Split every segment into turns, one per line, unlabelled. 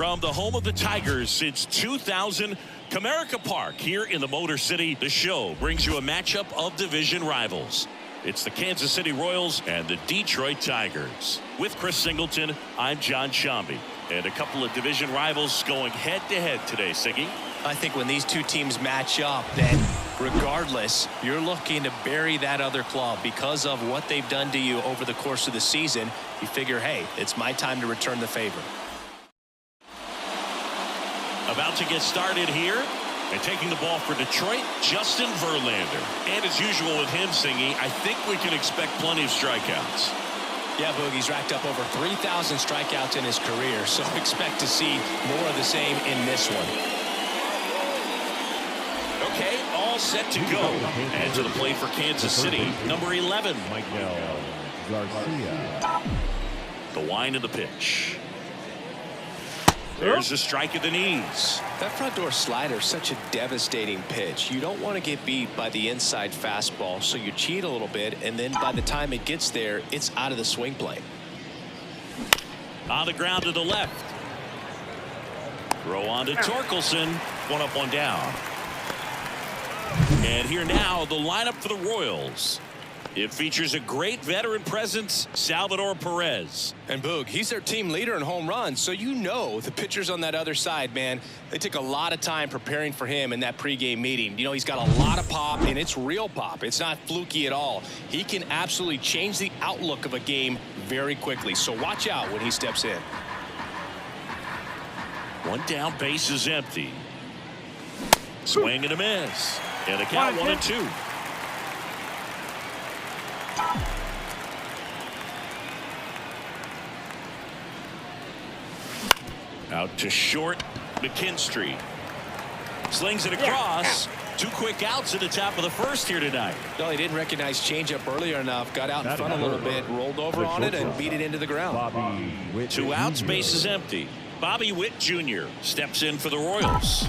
From the home of the Tigers since 2000, Comerica Park here in the Motor City, the show brings you a matchup of division rivals. It's the Kansas City Royals and the Detroit Tigers. With Chris Singleton, I'm John Shambi. And a couple of division rivals going head-to-head today, Siggy.
I think when these two teams match up, then regardless, you're looking to bury that other club because of what they've done to you over the course of the season. You figure, hey, it's my time to return the favor.
About to get started here. And taking the ball for Detroit, Justin Verlander. And as usual with him, Singy, I think we can expect plenty of strikeouts.
Yeah, Boogie's racked up over 3,000 strikeouts in his career, so expect to see more of the same in this one.
Okay, all set to go. And to the plate for Kansas City, number 11.
Miguel Garcia.
The wind of the pitch. There's a strike at the knees.
That front door slider is such a devastating pitch. You don't want to get beat by the inside fastball, so you cheat a little bit, and then by the time it gets there, it's out of the swing plane.
On the ground to the left. Throw on to Torkelson. One up, one down. And here now, the lineup for the Royals. It features a great veteran presence, Salvador Perez.
And Boog, he's their team leader in home runs, so you know the pitchers on that other side, man, they took a lot of time preparing for him in that pregame meeting. You know, he's got a lot of pop, and it's real pop. It's not fluky at all. He can absolutely change the outlook of a game very quickly, so watch out when he steps in.
One down, base is empty. Swing and a miss. And a count 1-2. Out to short, McKinstry. Slings it across. Two quick outs at the top of the first here tonight.
No, he didn't recognize changeup earlier enough. Got out in front a little bit, rolled over on it, and beat it into the ground.
Two outs, base is empty. Bobby Witt Jr. steps in for the Royals.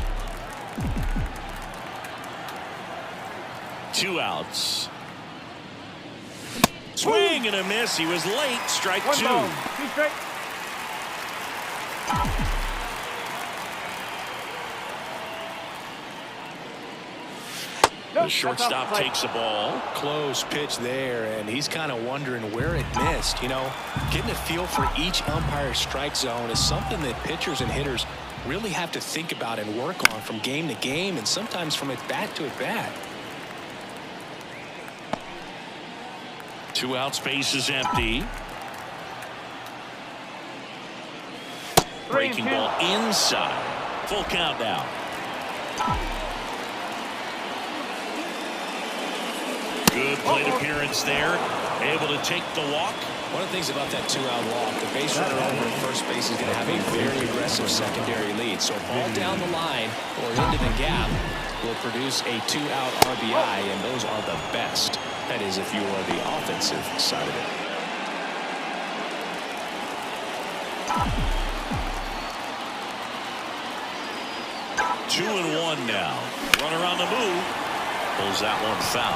Two outs. Swing and a miss. He was late. Strike two. The shortstop takes the ball.
Close pitch there, and he's kind of wondering where it missed. You know, getting a feel for each umpire's strike zone is something that pitchers and hitters really have to think about and work on from game to game, and sometimes from at bat to at bat.
Two outs, base is empty. Breaking ball inside. Full count now. Good plate appearance there. Able to take the walk.
One of the things about that two-out walk, the base runner over at first base is going to have a very aggressive secondary lead. So ball down the line or into the gap will produce a two-out RBI, and those are the best. That is, if you are the offensive side of it.
Two and one now. Runner on the move. Pulls that one foul.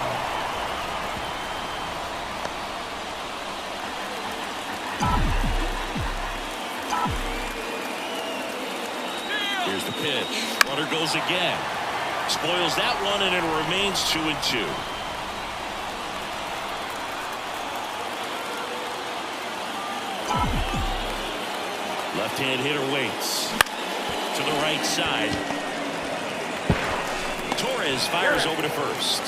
Here's the pitch. Runner goes again. Spoils that one, and it remains 2-2. Left-hand hitter waits. To the right side. Torres fires over to first.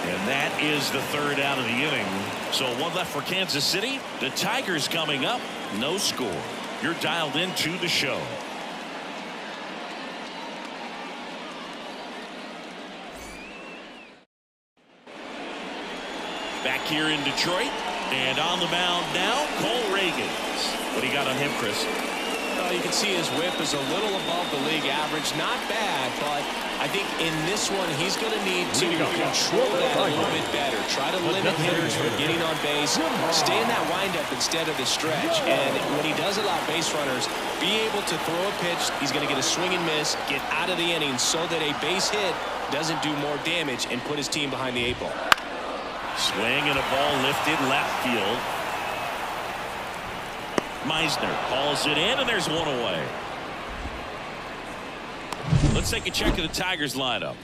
And that is the third out of the inning. So one left for Kansas City. The Tigers coming up. No score. You're dialed into the show. Back here in Detroit. And on the mound now, Cole Ragans. What do you got on him, Chris?
You can see his whip is a little above the league average. Not bad, but I think in this one he's going to need to control that a little bit better. Try to limit hitters from getting on base. Stay in that windup instead of the stretch. And when he does allow base runners, be able to throw a pitch. He's going to get a swing and miss, get out of the inning so that a base hit doesn't do more damage and put his team behind the 8 ball.
Swing and a ball lifted left field. Meisner calls it in, and there's one away. Let's take a check of the Tigers lineup.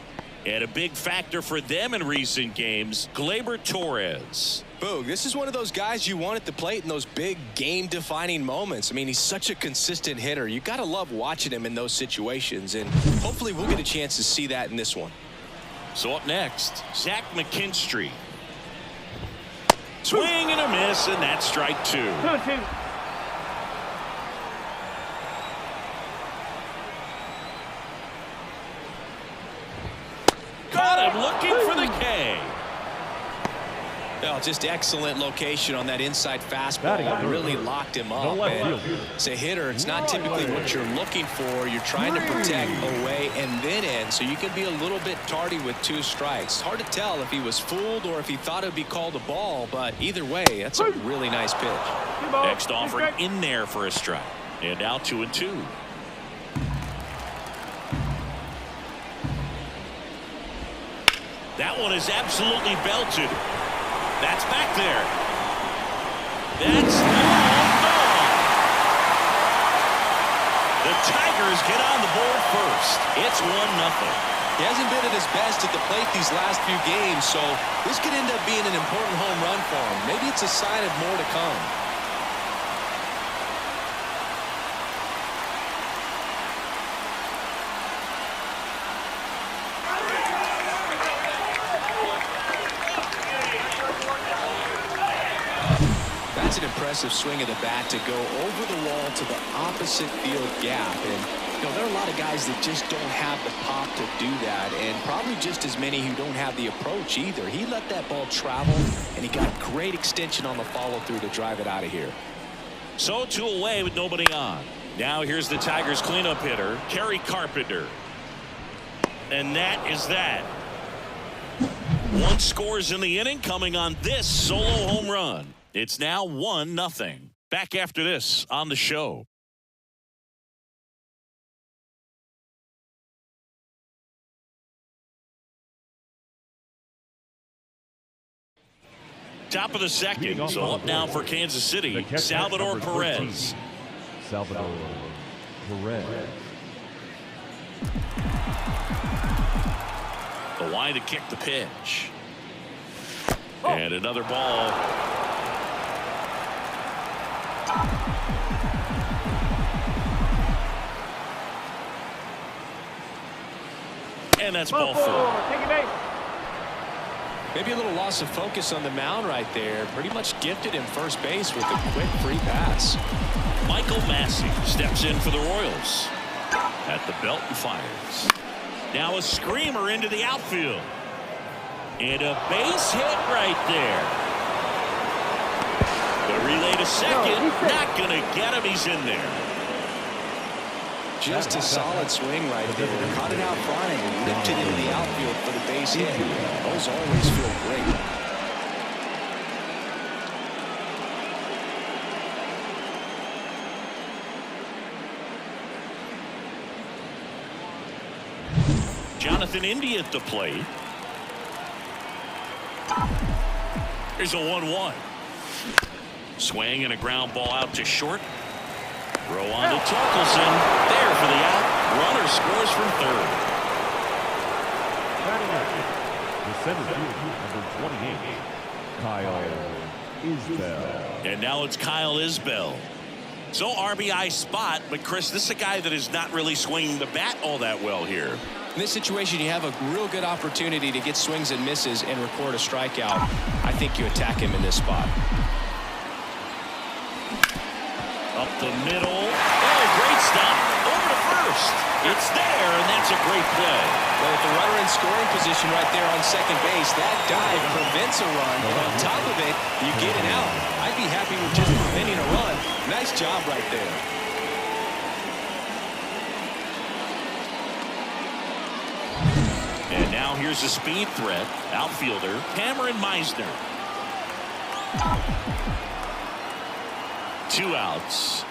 And a big factor for them in recent games, Gleyber Torres.
Boog, this is one of those guys you want at the plate in those big game-defining moments. I mean, he's such a consistent hitter. You got to love watching him in those situations, and hopefully we'll get a chance to see that in this one.
So up next, Zach McKinstry. Swing and a miss, and that's strike 2. Caught him looking for the K.
Oh, just excellent location on that inside fastball. Really locked him up. And as a hitter, it's not typically what you're looking for. You're trying to protect away and then in, so you can be a little bit tardy with 2 strikes. It's hard to tell if he was fooled or if he thought it would be called a ball, but either way, that's a really nice pitch.
Next offering in there for a strike. And now 2-2. That one is absolutely belted. That's back there. That's long gone. The Tigers get on the board first. It's 1-0.
He hasn't been at his best at the plate these last few games, so this could end up being an important home run for him. Maybe it's a sign of more to come. That's an impressive swing of the bat to go over the wall to the opposite field gap. And, you know, there are a lot of guys that just don't have the pop to do that, and probably just as many who don't have the approach either. He let that ball travel, and he got great extension on the follow-through to drive it out of here.
So 2 away with nobody on. Now here's the Tigers cleanup hitter, Kerry Carpenter. And that is that. 1 scores in the inning coming on this solo home run. It's now 1-0. Back after this on the show. Top of the second. So up now for Kansas City, Salvador Perez.
Salvador Perez.
The line to kick the pitch. And another ball. And that's ball 4.
Maybe a little loss of focus on the mound right there. Pretty much gifted him first base with a quick free pass.
Michael Massey steps in for the Royals. At the belt and fires. Now a screamer into the outfield. And a base hit right there. The relay to second. Not going to get him. He's in there.
Just a solid swing right there. Caught it out front and lifted into the outfield for the base hit. Those always feel great.
Jonathan India at the plate. Here's a 1-1. Swing and a ground ball out to short. Throw on to Torkelson. There for the out. Runner scores from third.
The center field, number 28, Kyle Isbell.
And now it's Kyle Isbell. So RBI spot, but Chris, this is a guy that is not really swinging the bat all that well here.
In this situation, you have a real good opportunity to get swings and misses and record a strikeout. I think you attack him in this spot.
Up the middle. Oh, great stop. Over to first. It's there, and that's a great play.
Well, with the runner in scoring position right there on second base, that dive prevents a run. And on top of it, you get an out. I'd be happy with just preventing a run. Nice job right there.
And now here's a speed threat. Outfielder Cameron Meisner. 2 outs.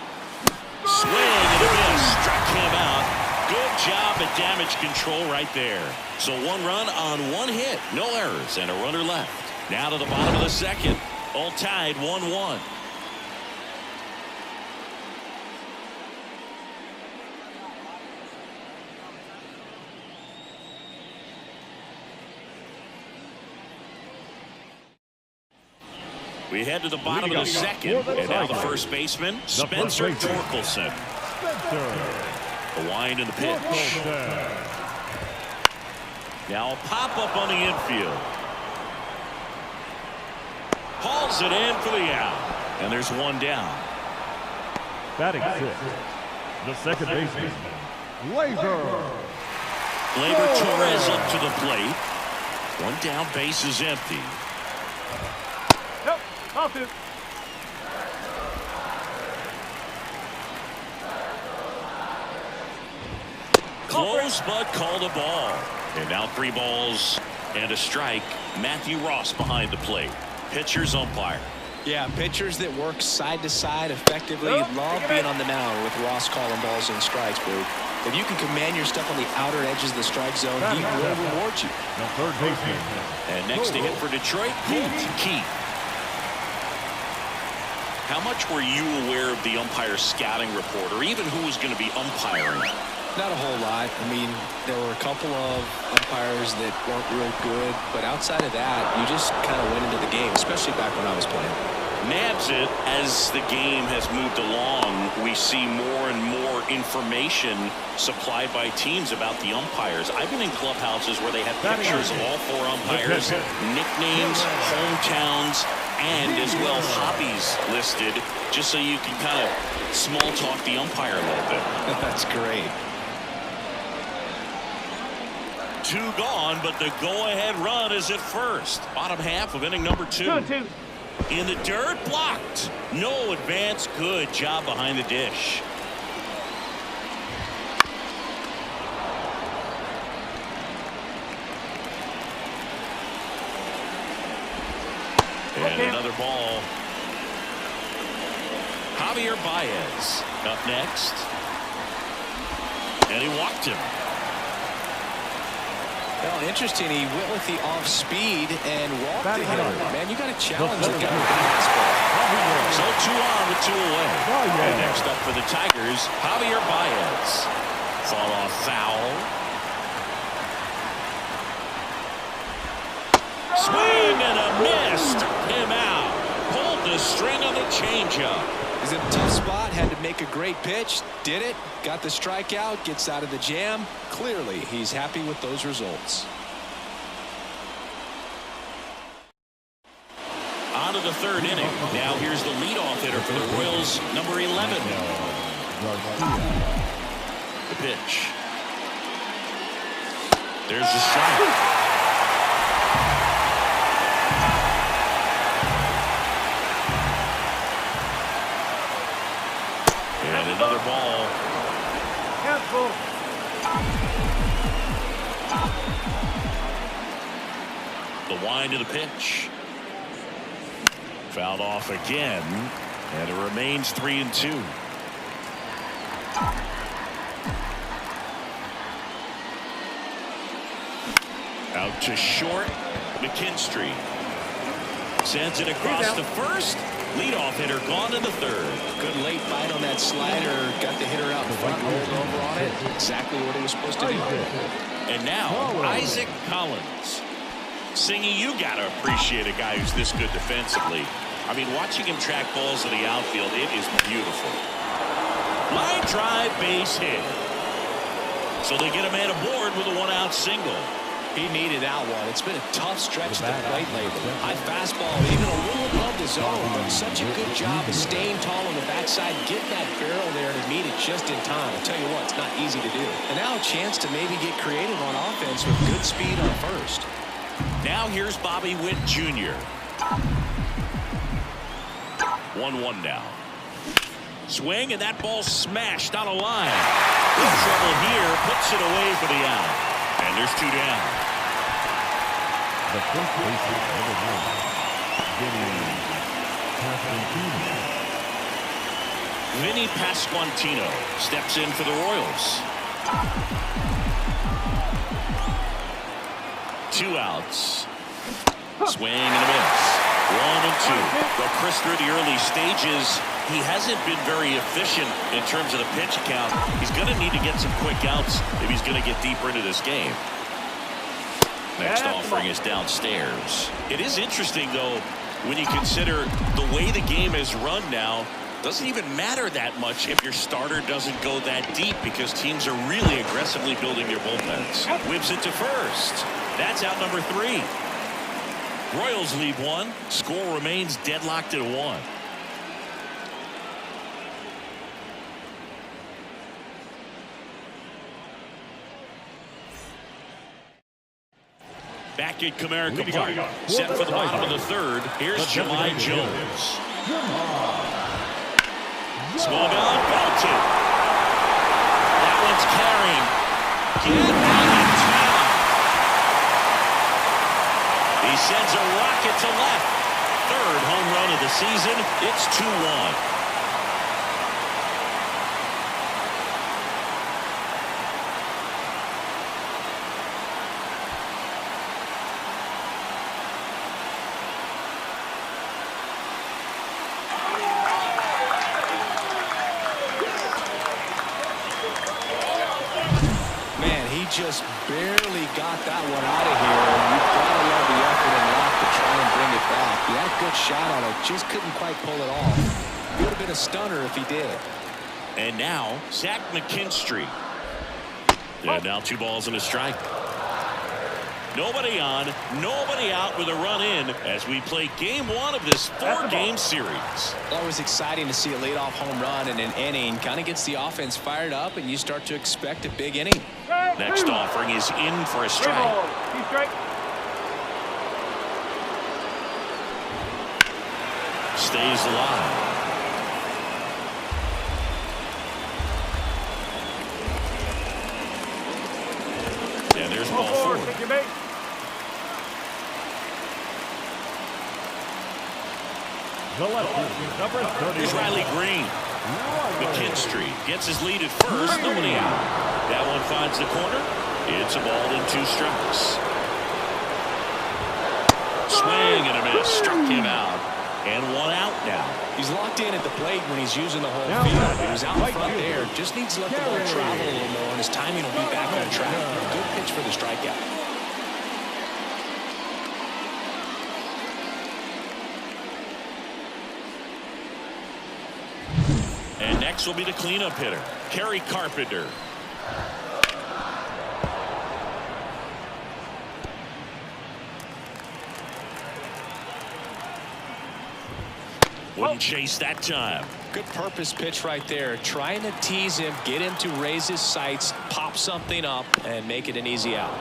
Swing and a miss. Struck him out. Good job at damage control right there. So 1 run on 1 hit. No errors and a runner left. Now to the bottom of the second. All tied 1-1. We head to the bottom of the second, and now the first baseman, Spencer Torkelson. The wind in the pitch. Now a pop-up on the infield. Hauls it in for the out. And there's one down.
Batting sixth, the second baseman, Gleyber.
Gleyber Torres up to the plate. One down, base is empty.
Yep, off it.
Close, but called a ball. And now 3 balls and a strike. Matthew Ross behind the plate. Pitcher's umpire.
Yeah, pitchers that work side to side effectively love being on the mound with Ross calling balls and strikes, Boo. If you can command your stuff on the outer edges of the strike zone, he will reward you.
The third baseman.
And next to hit for Detroit, Colton Keith. How much were you aware of the umpire scouting report, or even who was going to be umpiring?
Not a whole lot. I mean, there were a couple of umpires that weren't real good, but outside of that, you just kind of went into the game, especially back when I was playing.
Nabs it, as the game has moved along, we see more and more information supplied by teams about the umpires. I've been in clubhouses where they have pictures of all 4 umpires, nicknames, hometowns, and as well hobbies listed, just so you can kind of small talk the umpire a little bit.
That's great.
2 gone, but the go-ahead run is at first. Bottom half of inning number 2. In the dirt, blocked. No advance. Good job behind the dish. And another ball. Javier Baez up next. And he walked him.
Well, interesting. He went with the off speed and walked the hitter. Man, you got to challenge the guy with the fastball.
So 2 on with 2 away. And next up for the Tigers, Javier Baez. Fall off foul. Swing and a miss. Took him out. Pulled the string on the changeup.
He's in a tough spot, had to make a great pitch, did it, got the strikeout, gets out of the jam. Clearly, he's happy with those results.
On to the 3rd inning. Now here's the leadoff hitter for the Royals, number 11. The pitch. There's the strike. And another ball. The wind of the pitch. Fouled off again. And it remains 3-2. Out to short. McKinstry sends it across to first. Leadoff hitter gone in the 3rd.
Good late bite on that slider. Got the hitter out in front, rolled over on it. Exactly what he was supposed to do.
And now Isaac Collins. Singy, you got to appreciate a guy who's this good defensively. I mean, watching him track balls to the outfield, it is beautiful. Line drive, base hit. So they get a man aboard with a 1-out single.
He needed that one. It's been a tough stretch at the plate lately. High fastball, even a little above the zone, but such a good job of staying tall on the backside, getting that barrel there to meet it just in time. I'll tell you what, it's not easy to do. And now a chance to maybe get creative on offense with good speed on first.
Now here's Bobby Witt Jr. 1-1 now. Swing, and that ball smashed on a line. Good trouble here, puts it away for the out. And there's 2 down.
The first baseman, number 1,
Vinny Pasquantino steps in for the Royals. 2 outs. Swing and a miss. 1-2. Well, Chris, through the early stages, he hasn't been very efficient in terms of the pitch count. He's going to need to get some quick outs if he's going to get deeper into this game. Next offering is downstairs. It is interesting, though, when you consider the way the game is run now, doesn't even matter that much if your starter doesn't go that deep because teams are really aggressively building their bullpens. Whips it to first. That's out number 3. Royals lead 1. Score remains deadlocked at 1. Back at Comerica Park, set for the bottom of the 3rd. Here's Jahmai Jones. Swung on, ball 2. That one's carrying. Get out in time. He sends a rocket to left. 3rd home run of the season. It's 2-1.
Just barely got that one out of here. You've got to love the effort and luck to try and bring it back. He had a good shot on it, just couldn't quite pull it off. It would have been a stunner if he did.
And now Zach McKinstry. And now 2 balls and a strike. Nobody on, nobody out with a run in as we play game 1 of this 4-game series.
Always exciting to see a leadoff home run in an inning. Kind of gets the offense fired up, and you start to expect a big inning.
Next offering is in for a strike. Stays alive. And there's ball 4. Here's Riley Green. McKinstry gets his lead at first. Nobody out. That one finds the corner. It's a ball and 2 strikes. Swing and a miss. Struck him out. And 1 out now.
He's locked in at the plate when he's using the whole field. He was out in front there. Just needs to let the ball travel a little more, and his timing will be back on track. Good pitch for the strikeout.
And next will be the cleanup hitter, Kerry Carpenter. Wouldn't chase that time.
Good purpose pitch right there. Trying to tease him, get him to raise his sights, pop something up, and make it an easy out.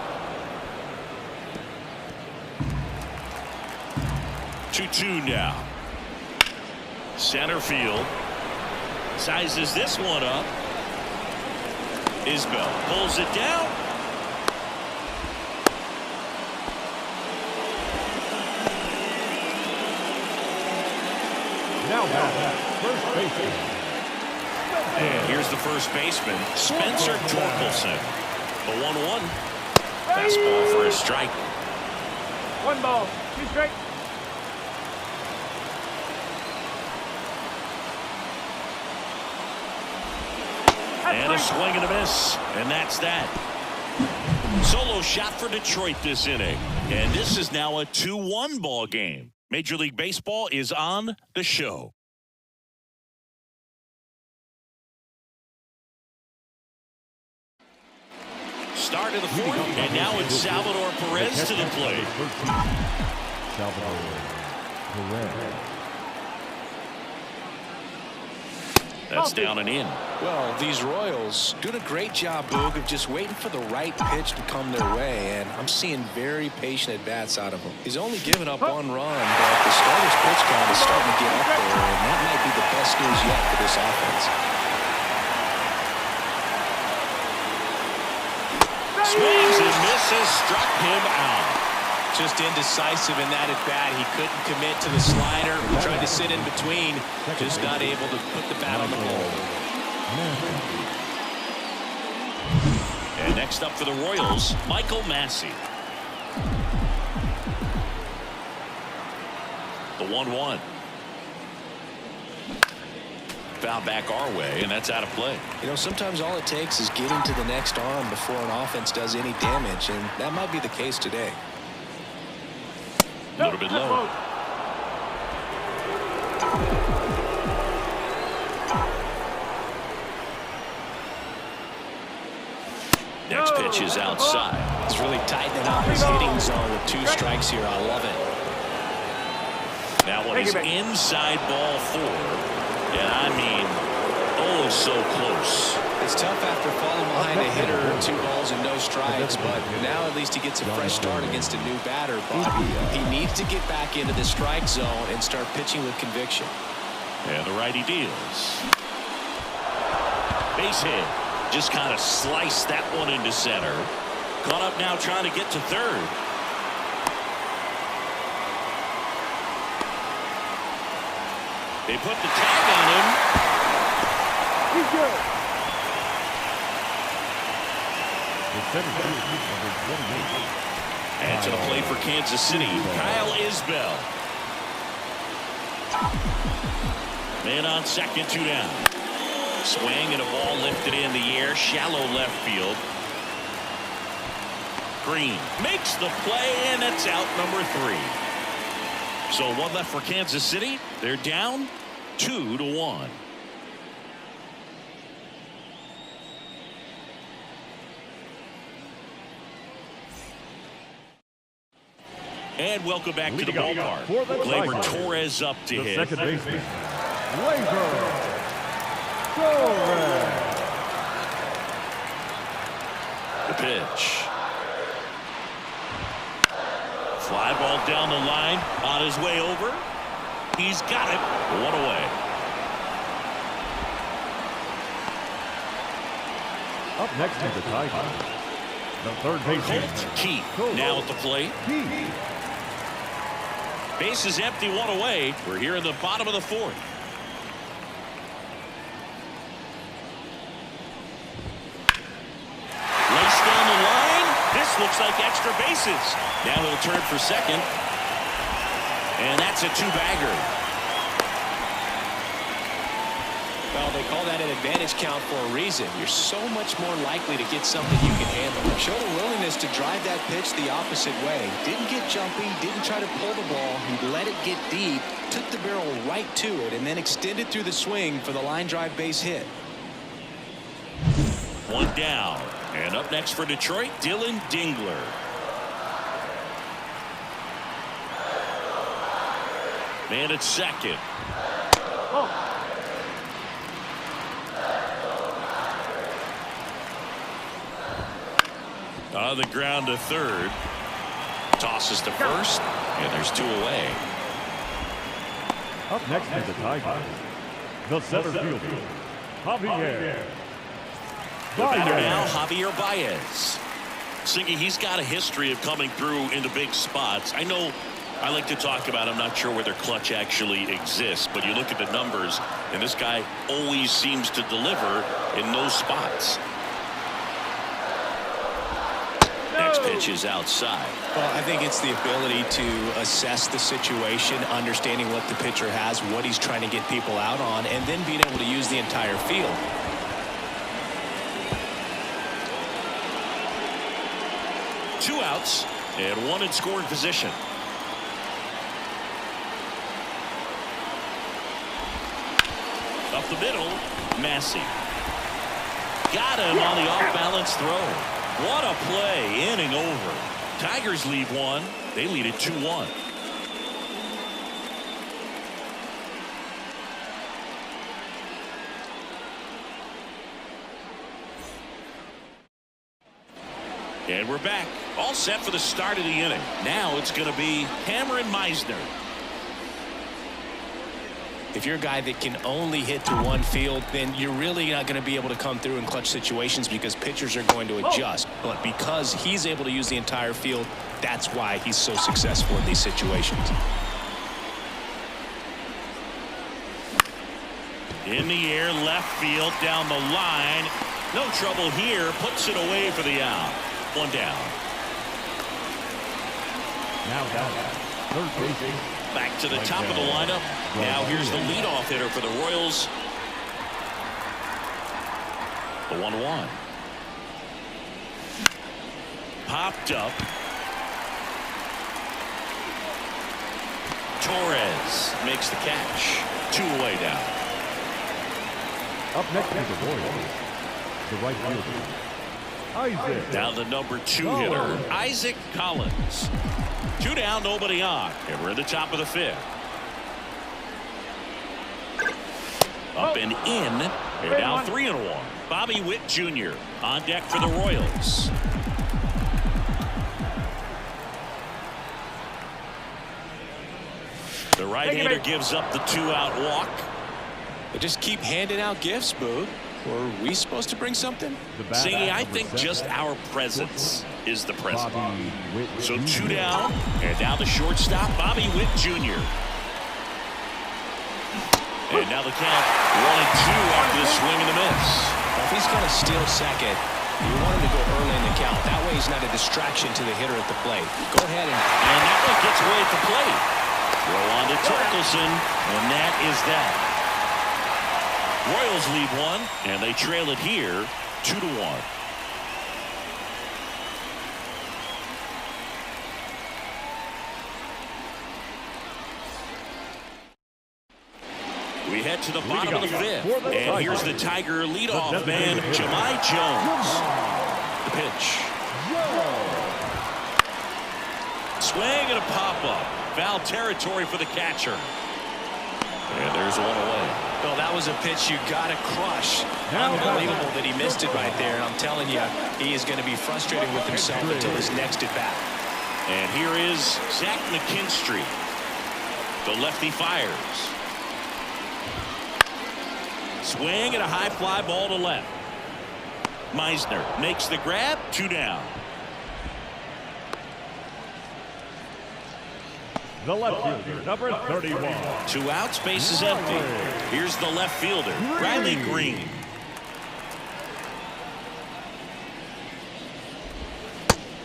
2-2 now. Center field. Sizes this one up. Isbell pulls it down.
Now first baseman.
And here's the first baseman, Spencer Torkelson. The 1-1. Fastball for a strike.
1 ball, 2 strikes.
And a swing and a miss. And that's that. Solo shot for Detroit this inning. And this is now a 2-1 ball game. Major League Baseball is on the show. Start of the 4th, and now it's Salvador Perez to the plate.
Salvador Perez.
That's down and in.
Well, these Royals doing a great job, Boog, of just waiting for the right pitch to come their way, and I'm seeing very patient at-bats out of him. He's only given up 1 run, but the starter's pitch count is starting to get up there, and that might be the best news yet for this offense.
Swings and misses, struck him out.
Just indecisive in that at-bat. He couldn't commit to the slider. Tried to sit in between. Just not able to put the bat on the ball.
And next up for the Royals, Michael Massey. The 1-1. Foul back our way, and that's out of play.
You know, sometimes all it takes is getting to the next arm before an offense does any damage, and that might be the case today.
A little bit low. pitch is outside.
He's really tightening up his hitting zone with 2 strikes here. I love it.
That one is inside ball 4. And I mean, oh, so close.
It's tough after falling behind a hitter, 2 balls and no strikes, but now at least he gets a fresh start against a new batter. But he needs to get back into the strike zone and start pitching with conviction.
And the righty deals. Base hit. Just kind of sliced that one into center. Caught up now trying to get to third. They put the tag on him.
He's good.
And to the plate for Kansas City, Kyle Isbell. Man on second, 2 down. Swing and a ball lifted in the air, shallow left field. Green makes the play, and that's out number 3. So 1 left for Kansas City. They're down 2-1. And welcome back to the ballpark. Gleyber Torres up to hit.
Second baseman, Gleyber Torres.
The pitch. Fly ball down the line, on his way over. He's got it. 1 away.
Up next is the Tigers. The third baseman,
Colt Keith now at the plate. Base is empty, 1 away. We're here in the bottom of the 4th. Lace down the line. This looks like extra bases. Now he'll turn for second. And that's a 2-bagger.
Well, they call that an advantage count for a reason. You're so much more likely to get something you can handle. Showed a willingness to drive that pitch the opposite way. Didn't get jumpy, didn't try to pull the ball. He let it get deep, took the barrel right to it, and then extended through the swing for the line drive base hit.
1 down. And up next for Detroit, Dylan Dingler. Man at second. On the ground to third. Tosses to first. And there's 2 away.
Up next is the Tigers. The center fielder, Javier
The batter now,
Baez.
Javier Baez. Singy, he's got a history of coming through into big spots. I know I like to talk about, I'm not sure whether clutch actually exists, but you look at the numbers, and this guy always seems to deliver in those spots. Next pitch is outside.
Well, I think it's the ability to assess the situation, understanding what the pitcher has, what he's trying to get people out on, and then being able to use the entire field.
Two outs and 1 in scoring position. Up the middle, Massey. Got him on the off-balance throw. What a play, inning over. Tigers lead 1. They lead it 2-1. And we're back. All set for the start of the inning. Now it's going to be Cameron Meisner.
If you're a guy that can only hit to one field, then you're really not going to be able to come through in clutch situations because pitchers are going to adjust. But because he's able to use the entire field, that's why he's so successful in these situations.
In the air, left field, down the line. No trouble here. Puts it away for the out. 1 down.
Now down. Third base.
Back to the top of the lineup. Now here's the leadoff hitter for the Royals. The 1-1. Popped up. Torres makes the catch. 2 away now.
Up next is the Royals. The right fielder, Isaac.
Now the number 2 hitter, Isaac Collins. 2 down, nobody on. And we're in the top of the 5th. Up and in. They're down 3-1. Bobby Witt Jr. on deck for the Royals. The right-hander gives up the 2-out walk.
They just keep handing out gifts, Boo. Were we supposed to bring something?
Singy, I think just our presence is the present. So 2 down, and now the shortstop, Bobby Witt Jr. And now the count 1-2 after the swing and the miss.
Well, if he's going to steal second, you want him to go early in the count. That way he's not a distraction to the hitter at the plate. Go ahead and
that one gets away at the plate. Throw on to Torkelson, and that is that. Royals lead 1, and they trail it here 2-1. We head to the bottom of the 5th, and here's the Tiger leadoff man, Jahmai Jones. The pitch. Swing and a pop-up. Foul territory for the catcher. And there's 1 away.
Well, that was a pitch you got to crush. Unbelievable that he missed it right there. And I'm telling you, he is going to be frustrated with himself until his next at-bat.
And here is Zach McKinstry. The lefty fires. Swing and a high fly ball to left. Meisner makes the grab. 2 down.
The left fielder, number 31.
2 outs, base is empty. Here's the left fielder, Riley Green.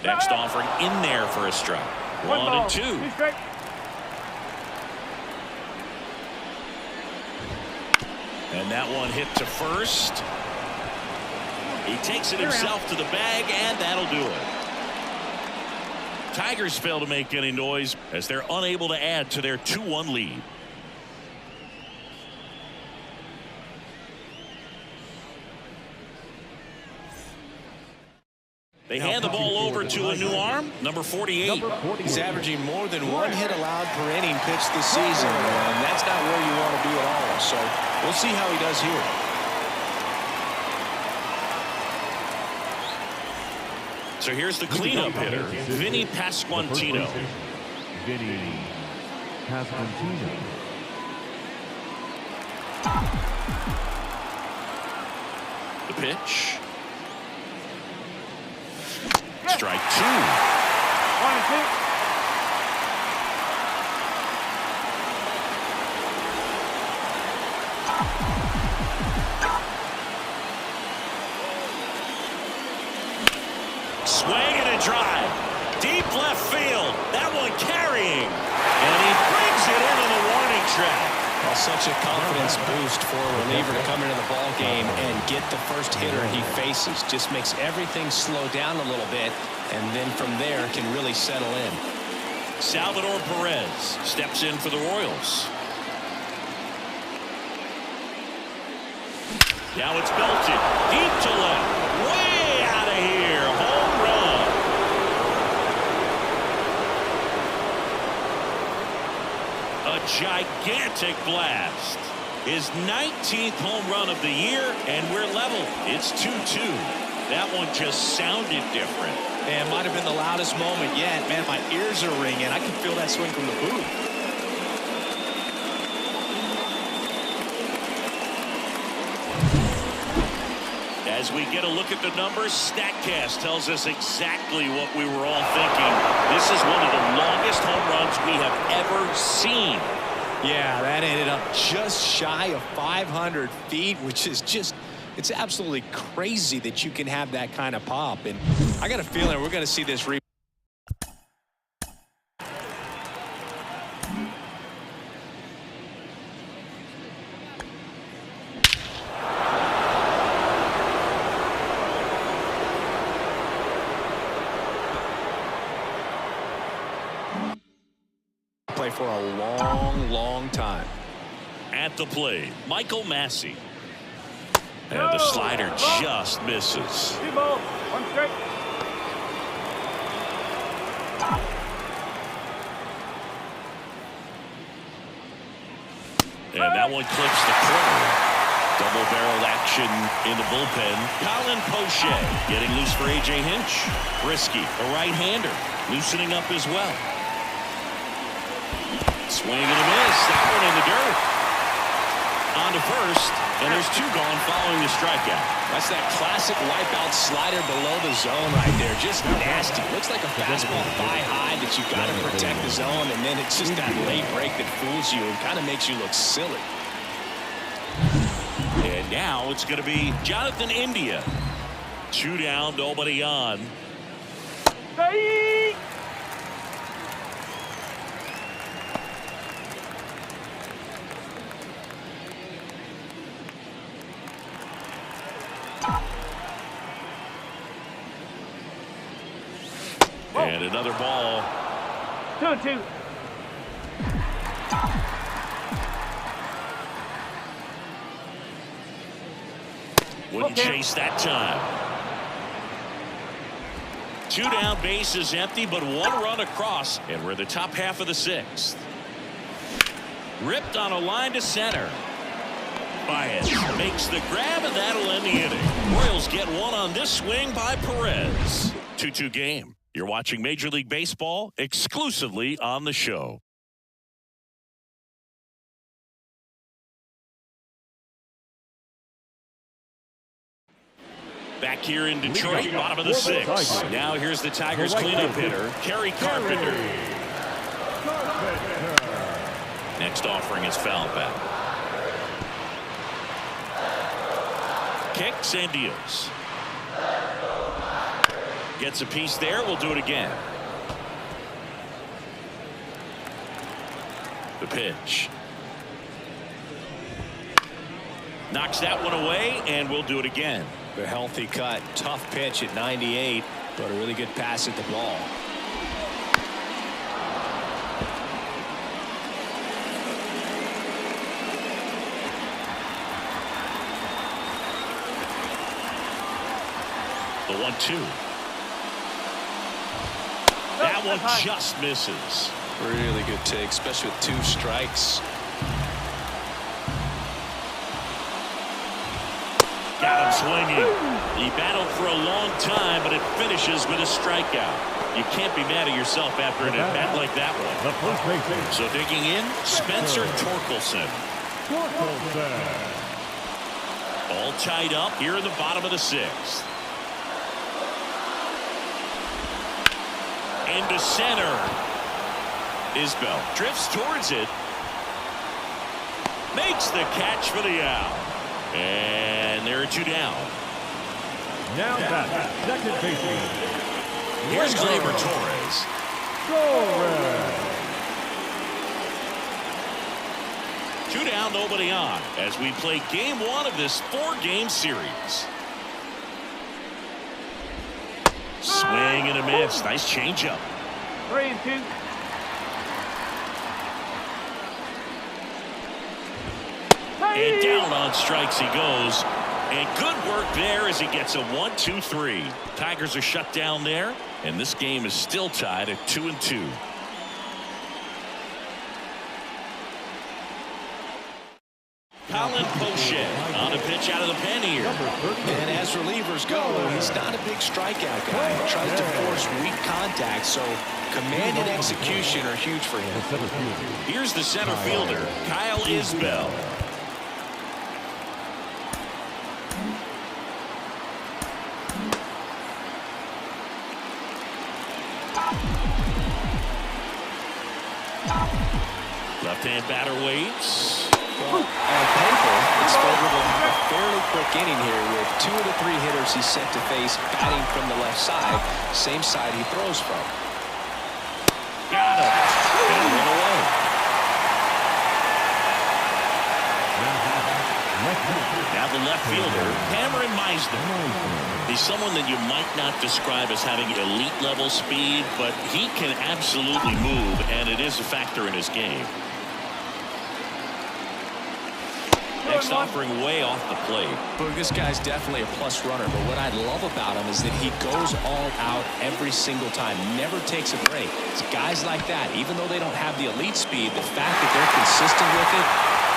Next offering in there for a strike. 1-2. And that one hit to first. He takes it himself to the bag, and that'll do it. Tigers fail to make any noise as they're unable to add to their 2-1 lead. They hand the ball over to a new arm, number 48.
He's averaging more than 1 hit allowed per inning pitched this season, and that's not where you want to be at all. So we'll see how he does here.
So here's the cleanup hitter, Vinny Pasquantino.
Vinny Pasquantino.
The pitch. Strike 2.
1-2.
Swing and a drive. Deep left field. That one carrying. And he brings it into the warning track.
Well, such a confidence boost for a reliever to come into the ball game and get the first hitter he faces. Just makes everything slow down a little bit, and then from there can really settle in.
Salvador Perez steps in for the Royals. Now it's belted deep to left, way out of here. Home run. A gigantic blast. His 19th home run of the year, and we're level. It's 2-2. That one just sounded different.
Man, might have been the loudest moment yet. Man, my ears are ringing. I can feel that swing from the booth.
As we get a look at the numbers, StatCast tells us exactly what we were all thinking. This is one of the longest home runs we have ever seen.
Yeah, that ended up just shy of 500 feet, which is just, it's absolutely crazy that you can have that kind of pop. And I got a feeling we're going to see this replay. For a long time.
At the plate, Michael Massey. And the slider just misses.
One straight.
And that one clips the corner. Double-barreled action in the bullpen. Colin Poche getting loose for A.J. Hinch. Brisky, a right-hander, loosening up as well. Swing and a miss. That one in the dirt. On to first, and there's two gone following the strikeout.
That's that classic wipeout slider below the zone right there. Just nasty. Looks like a fastball thigh high that you got to protect the zone, and then it's just that late break that fools you and kind of makes you look silly.
And now it's going to be Jonathan India. 2 down, nobody on.
Hey!
And another ball.
2-2.
Wouldn't chase that time. 2 down, bases empty, but 1 run across, and we're in the top half of the 6th. Ripped on a line to center. Baez makes the grab, and that'll end the inning. Royals get 1 on this swing by Perez. 2-2 game. You're watching Major League Baseball exclusively on the show. Back here in Detroit, bottom of the 6th. Now here's the Tigers cleanup hitter, Kerry Carpenter. Next offering is foul back. Kicks and deals. Gets a piece there. We'll do it again. The pitch. Knocks that one away, and we'll do it again.
A healthy cut. Tough pitch at 98, but a really good pass at the ball.
The 1-2. That one just misses.
Really good take, especially with 2 strikes.
Got him swinging. He battled for a long time, but it finishes with a strikeout. You can't be mad at yourself after an at-bat like that one.
The first baseman.
So digging in, Spencer Torkelson. All tied up here in the bottom of the 6th. Into center. Isbell drifts towards it. Makes the catch for the out. And there are 2 down.
Now back, second baseman.
Here's Gleyber Torres.
Torres.
2 down, nobody on, as we play game 1 of this 4-game series. Swing and a miss. Nice changeup.
3-2.
And down on strikes he goes. And good work there as he gets a 1-2-3. Tigers are shut down there, and this game is still tied at 2-2. Colin Poche on a pitch out of the pen here.
And as relievers go, he's not a big strikeout guy. He tries to force weak contact, so command and execution are huge for him.
Here's the center fielder, Kyle Isbell. Left-hand batter waits.
Well, on paper, it's favorable a fairly quick inning here with 2 of the 3 hitters he's set to face batting from the left side, same side he throws from.
Got him. And one away. Now the left fielder, Cameron Meisner. He's someone that you might not describe as having elite level speed, but he can absolutely move, and it is a factor in his game. Next offering way off the plate.
Boog, this guy's definitely a plus runner, but what I love about him is that he goes all out every single time, never takes a break. It's guys like that, even though they don't have the elite speed, the fact that they're consistent with it,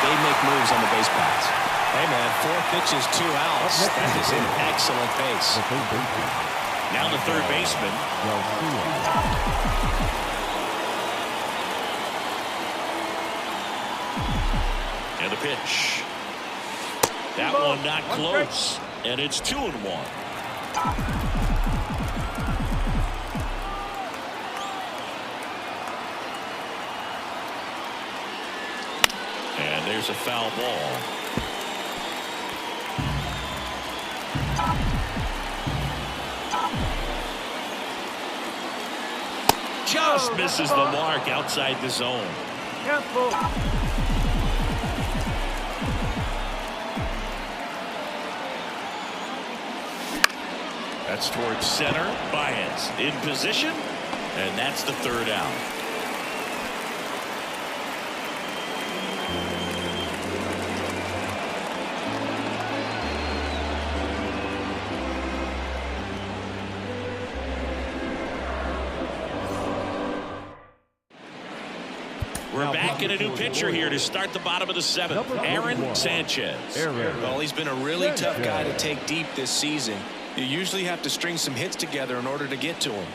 they make moves on the base paths. Hey, man, 4 pitches, 2 outs. That is an excellent pace.
Now the third baseman. And the pitch. That one not close. And it's 2-1. And there's a foul ball. Just misses the mark outside the zone.
Careful.
That's towards center. Baez in position. And that's the third out. We're back in a new pitcher here to start the bottom of the 7th. Aaron Sanchez.
Well, he's been a really tough guy to take deep this season. You usually have to string some hits together in order to get to him.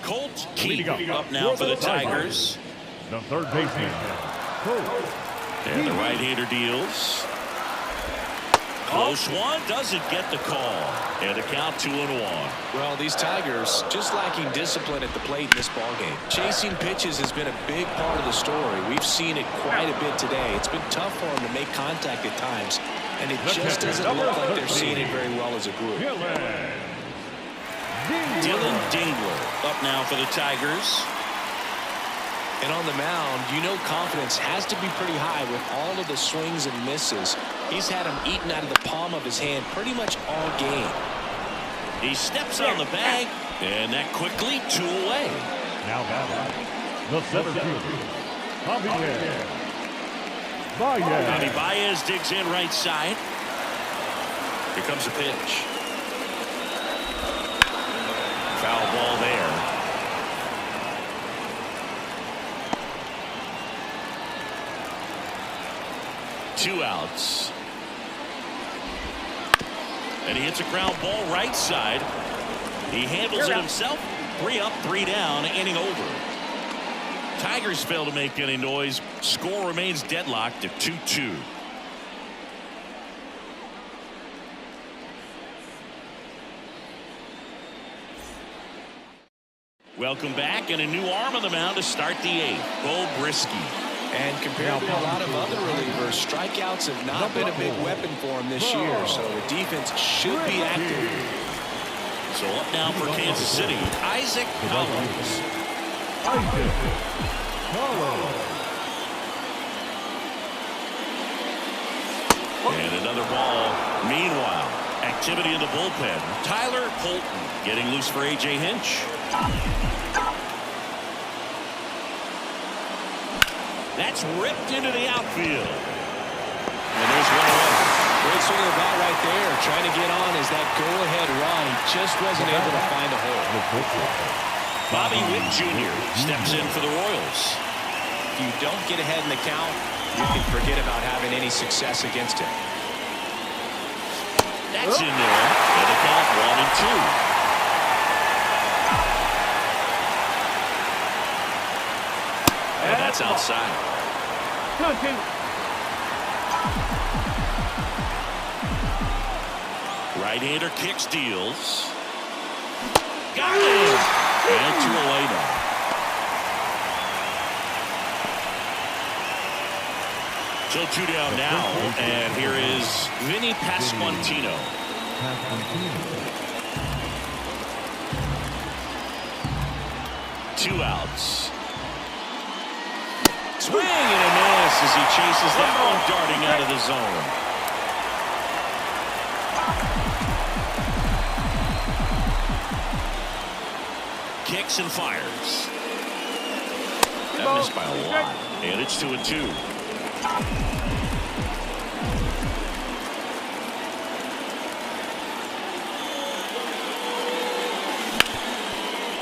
Colt Keith up now for the Tigers.
The third baseman.
And the right-hander deals. Close one, doesn't get the call. And a count 2-1.
Well, these Tigers just lacking discipline at the plate in this ballgame. Chasing pitches has been a big part of the story. We've seen it quite a bit today. It's been tough for them to make contact at times, and it just doesn't look like they're seeing it very well as a group.
Dylan Dingler up now for the Tigers.
And on the mound, you know confidence has to be pretty high with all of the swings and misses. He's had them eaten out of the palm of his hand pretty much all game.
He steps on the bag, and that quickly 2 away.
Now batting the center fielder, Javier Baez.
Javi Baez digs in right side. Here comes a pitch. Foul ball there. Two outs. And he hits a ground ball right side. He handles it himself. 3 up, 3 down, inning over. Tigers fail to make any noise. Score remains deadlocked at 2-2. Welcome back, and a new arm on the mound to start the 8th. Bo Brisky.
And compared to a lot of other relievers, strikeouts have not been a big weapon for him this year, so the defense should be active.
So up now for Kansas City, Isaac Collins. And another ball. Meanwhile, activity in the bullpen. Tyler Holton getting loose for A.J. Hinch. That's ripped into the outfield. And there's one away.
Great swing of the bat right there. Trying to get on as that go-ahead run. He just wasn't able to find a hole.
Bobby Witt Jr. steps in for the Royals.
If you don't get ahead in the count, you can forget about having any success against him.
That's in there. And the count 1-2. And that's outside. Right-hander kicks, deals. Got it! And 2 away now. So 2 down now, and here is Vinny Pasquantino. 2 outs. Swing and a miss as he chases that one darting out of the zone. kicks and fires. That missed by a lot. And it's 2-2.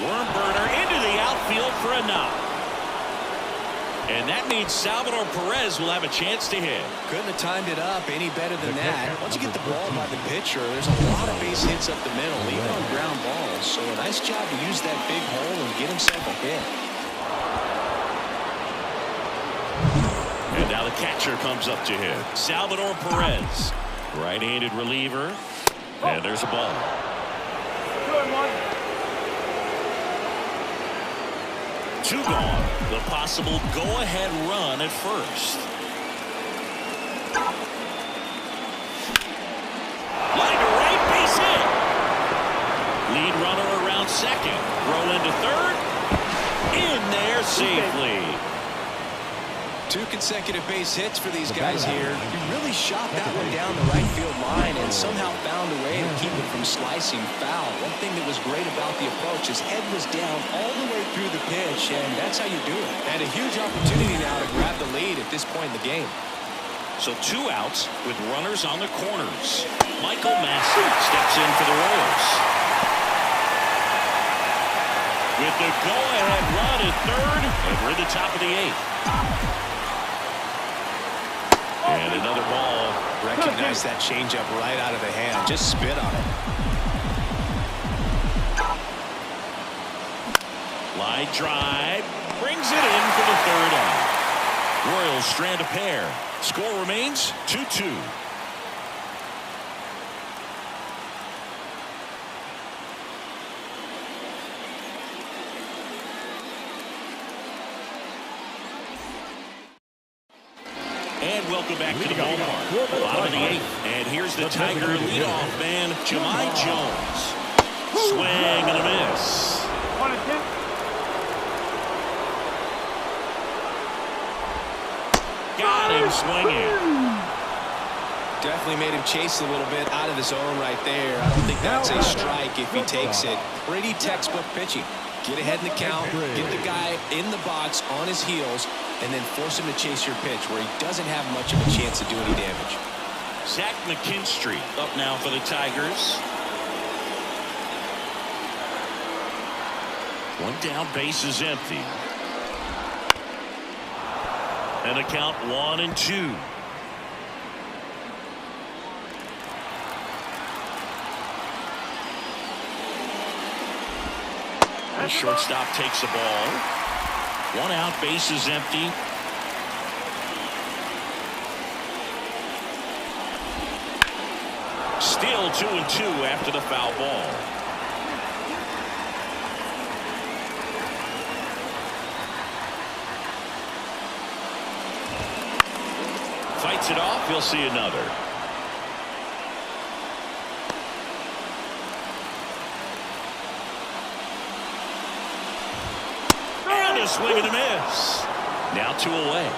Worm burner into the outfield for a knock. And that means Salvador Perez will have a chance to hit.
Couldn't have timed it up any better than that. Once you get the ball by the pitcher, there's a lot of base hits up the middle, even on ground balls. So a nice job to use that big hole and get himself a hit.
And now the catcher comes up to hit. Salvador Perez, right-handed reliever. And there's a ball.
Good one.
2 gone. The possible go-ahead run at first. Line to right, base hit. Lead runner around second. Roll into third. In there safely.
2 consecutive base hits for these guys here. He really shot that one down the right field line and somehow found a way to keep it from slicing foul. One thing that was great about the approach, his head was down all the way through the pitch, and that's how you do it. And a huge opportunity now to grab the lead at this point in the game.
So 2 outs with runners on the corners. Michael Massey steps in for the Royals. With the go-ahead run at third, and we're at the top of the 8th. And another ball.
Recognize that changeup right out of the hand. Just spit on it.
Line drive. Brings it in for the 3rd out. Royals strand a pair. Score remains 2-2. And welcome back to the ballpark. Bottom of the 8th. And here's the Tiger leadoff man, Jahmai Jones. Swing and a miss. Got him swinging.
Definitely made him chase a little bit out of the zone right there. I don't think that's a strike if he takes it. Pretty textbook pitching. Get ahead in the count, get the guy in the box on his heels, and then force him to chase your pitch where he doesn't have much of a chance to do any damage.
Zach McKinstry up now for the Tigers. 1 down, base is empty. And a count 1-2. The shortstop takes the ball. 1 out, base is empty. Still 2-2 after the foul ball. Fights it off. He'll see another. And a swing and a miss. Now 2 away.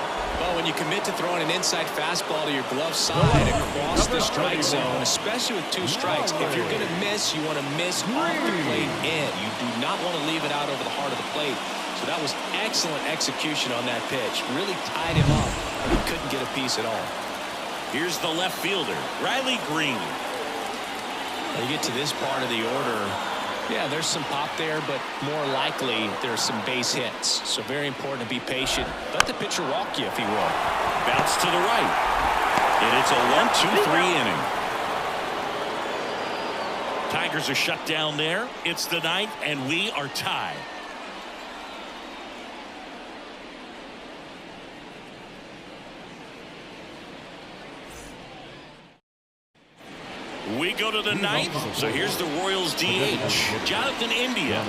Well, when you commit to throwing an inside fastball to your glove side across the strike zone, especially with 2 strikes, if you're going to miss, you want to miss off the plate in. You do not want to leave it out over the heart of the plate. So that was excellent execution on that pitch. Really tied him up, but he couldn't get a piece at all.
Here's the left fielder, Riley Green.
When you get to this part of the order, yeah, there's some pop there, but more likely there's some base hits. So very important to be patient. Let the pitcher walk you if he will.
Bounce to the right. And it's a 1-2-3 inning. Tigers are shut down there. It's the 9th, and we are tied. We go to the 9th. So here's the Royals DH, Jonathan India.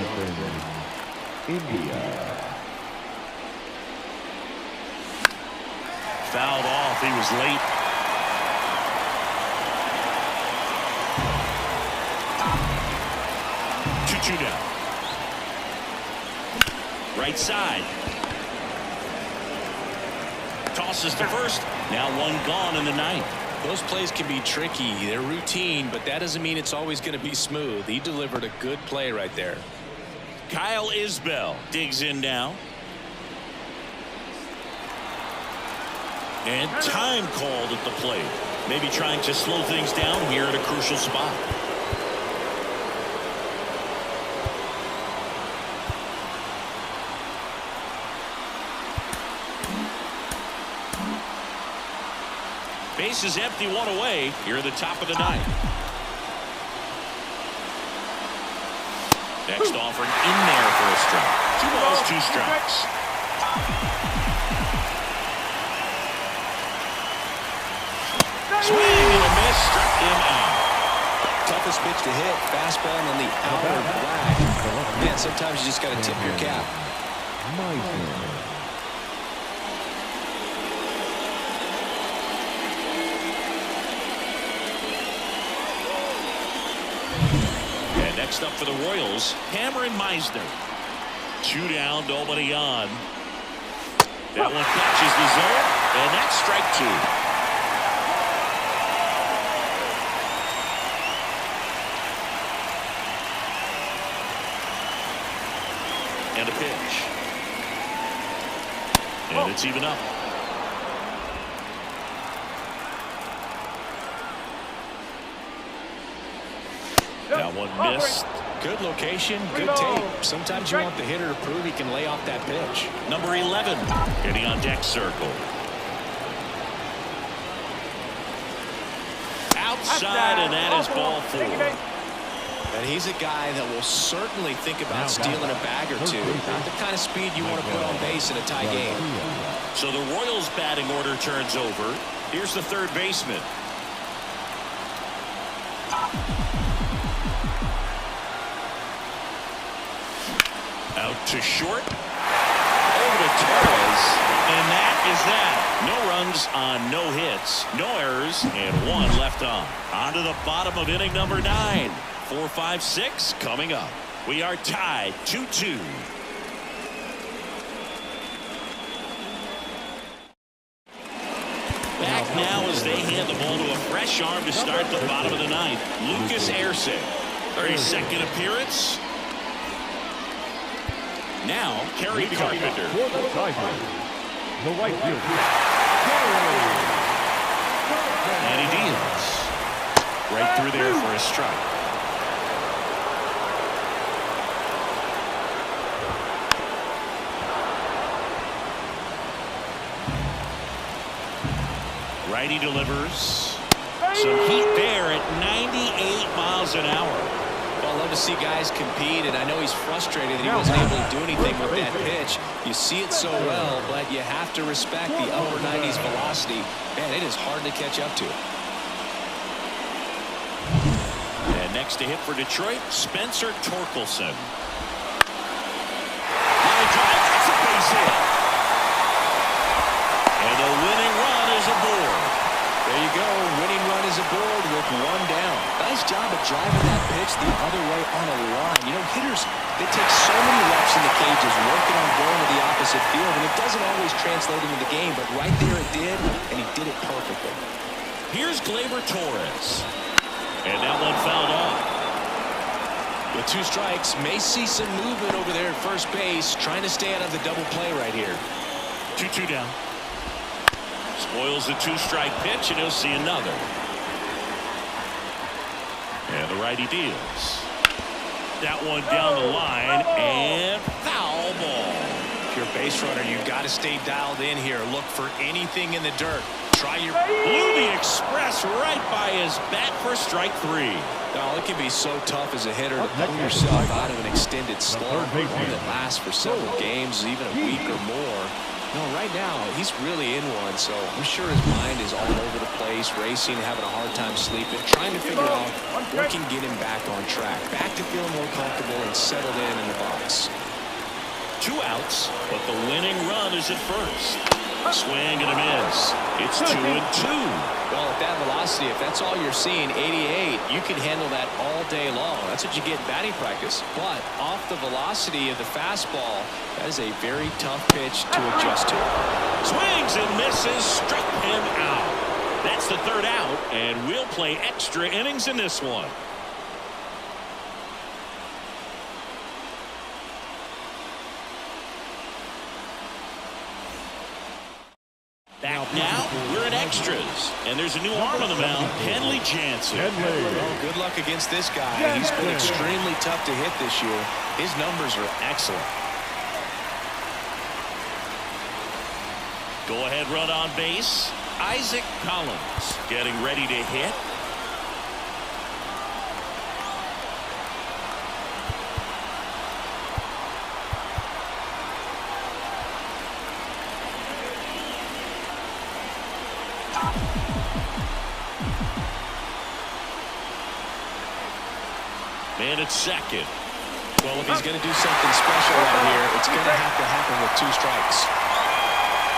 Fouled off. He was late. Two down. Right side. Tosses to first. Now 1 gone in the 9th.
Those plays can be tricky. They're routine, but that doesn't mean it's always going to be smooth. He delivered a good play right there.
Kyle Isbell digs in now. And time called at the plate. Maybe trying to slow things down here at a crucial spot. Base is empty, one away here at the top of the ninth. Next offering in there for a strike. 2 balls, 2 strikes. Swing and a miss, struck him out.
Toughest pitch to hit, fastball on the outer whack. Man, sometimes you just got to tip your cap.
And next up for the Royals, Cameron Meisner. 2 down, nobody on. That one catches the zone, and that's strike 2. And a pitch. And it's even up. That one missed.
Good location, good tape. Sometimes you want the hitter to prove he can lay off that pitch.
Number 11 getting on deck circle. Outside, and that is ball 4.
And he's a guy that will certainly think about stealing a bag or two. Not the kind of speed you want to put on base in a tie game.
So the Royals batting order turns over. Here's the third baseman. Out to short. Over to Torres. And that is that. No runs on no hits, no errors, and 1 left on. On to the bottom of inning number 9. 4, 5, 6 coming up. We are tied 2-2. Back now as they hand the ball to a fresh arm to start the bottom of the 9th. Lucas Erceg. 32nd appearance. Now, Kerry Carpenter.
The right field.
And he deals. Right through there for a strike. Righty delivers. Some heat there at 98 miles an hour.
Well, I love to see guys compete, and I know he's frustrated that he wasn't able to do anything with that pitch. You see it so well, but you have to respect the upper 90s velocity. Man, it is hard to catch up to.
And next to hit for Detroit, Spencer Torkelson. Line drive, that's a base hit. And the winning run is aboard.
There you go. Winning run is aboard with 1 down. Nice job of driving that pitch the other way on a line. You know, hitters, they take so many reps in the cages working on going to the opposite field, and it doesn't always translate into the game, but right there it did, and he did it perfectly.
Here's Gleyber Torres. And that one fouled off.
With 2 strikes, may see some movement over there at first base, trying to stay out of the double play right here.
2-2 down. Spoils the 2-strike pitch, and he'll see another. And the righty deals. That one down the line, and foul ball.
If you're a base runner, you've got to stay dialed in here. Look for anything in the dirt. Try your...
Blew the express right by his bat for strike 3.
Oh, it can be so tough as a hitter to pull yourself out of an extended slump, one that lasts for several games, even a week or more. No, right now, he's really in one, so I'm sure his mind is all over the place, racing, having a hard time sleeping, trying to figure out what can get him back on track, back to feeling more comfortable and settled in the box.
2 outs, but the winning run is at first. Swing and a miss. It's 2-2.
Well, at that velocity, if that's all you're seeing, 88, you can handle that all day long. That's what you get in batting practice. But off the velocity of the fastball, that is a very tough pitch to adjust to.
Swings and misses, struck him out. That's the 3rd out, and we'll play extra innings in this one. Now we're in extras. And there's a new arm on the mound, Kenley Jansen.
Well, good luck against this guy. He's been extremely tough to hit this year. His numbers are excellent.
Go-ahead run on base. Isaac Collins getting ready to hit. Man at second.
Well, if he's going to do something special right here, it's going to have to happen with 2 strikes.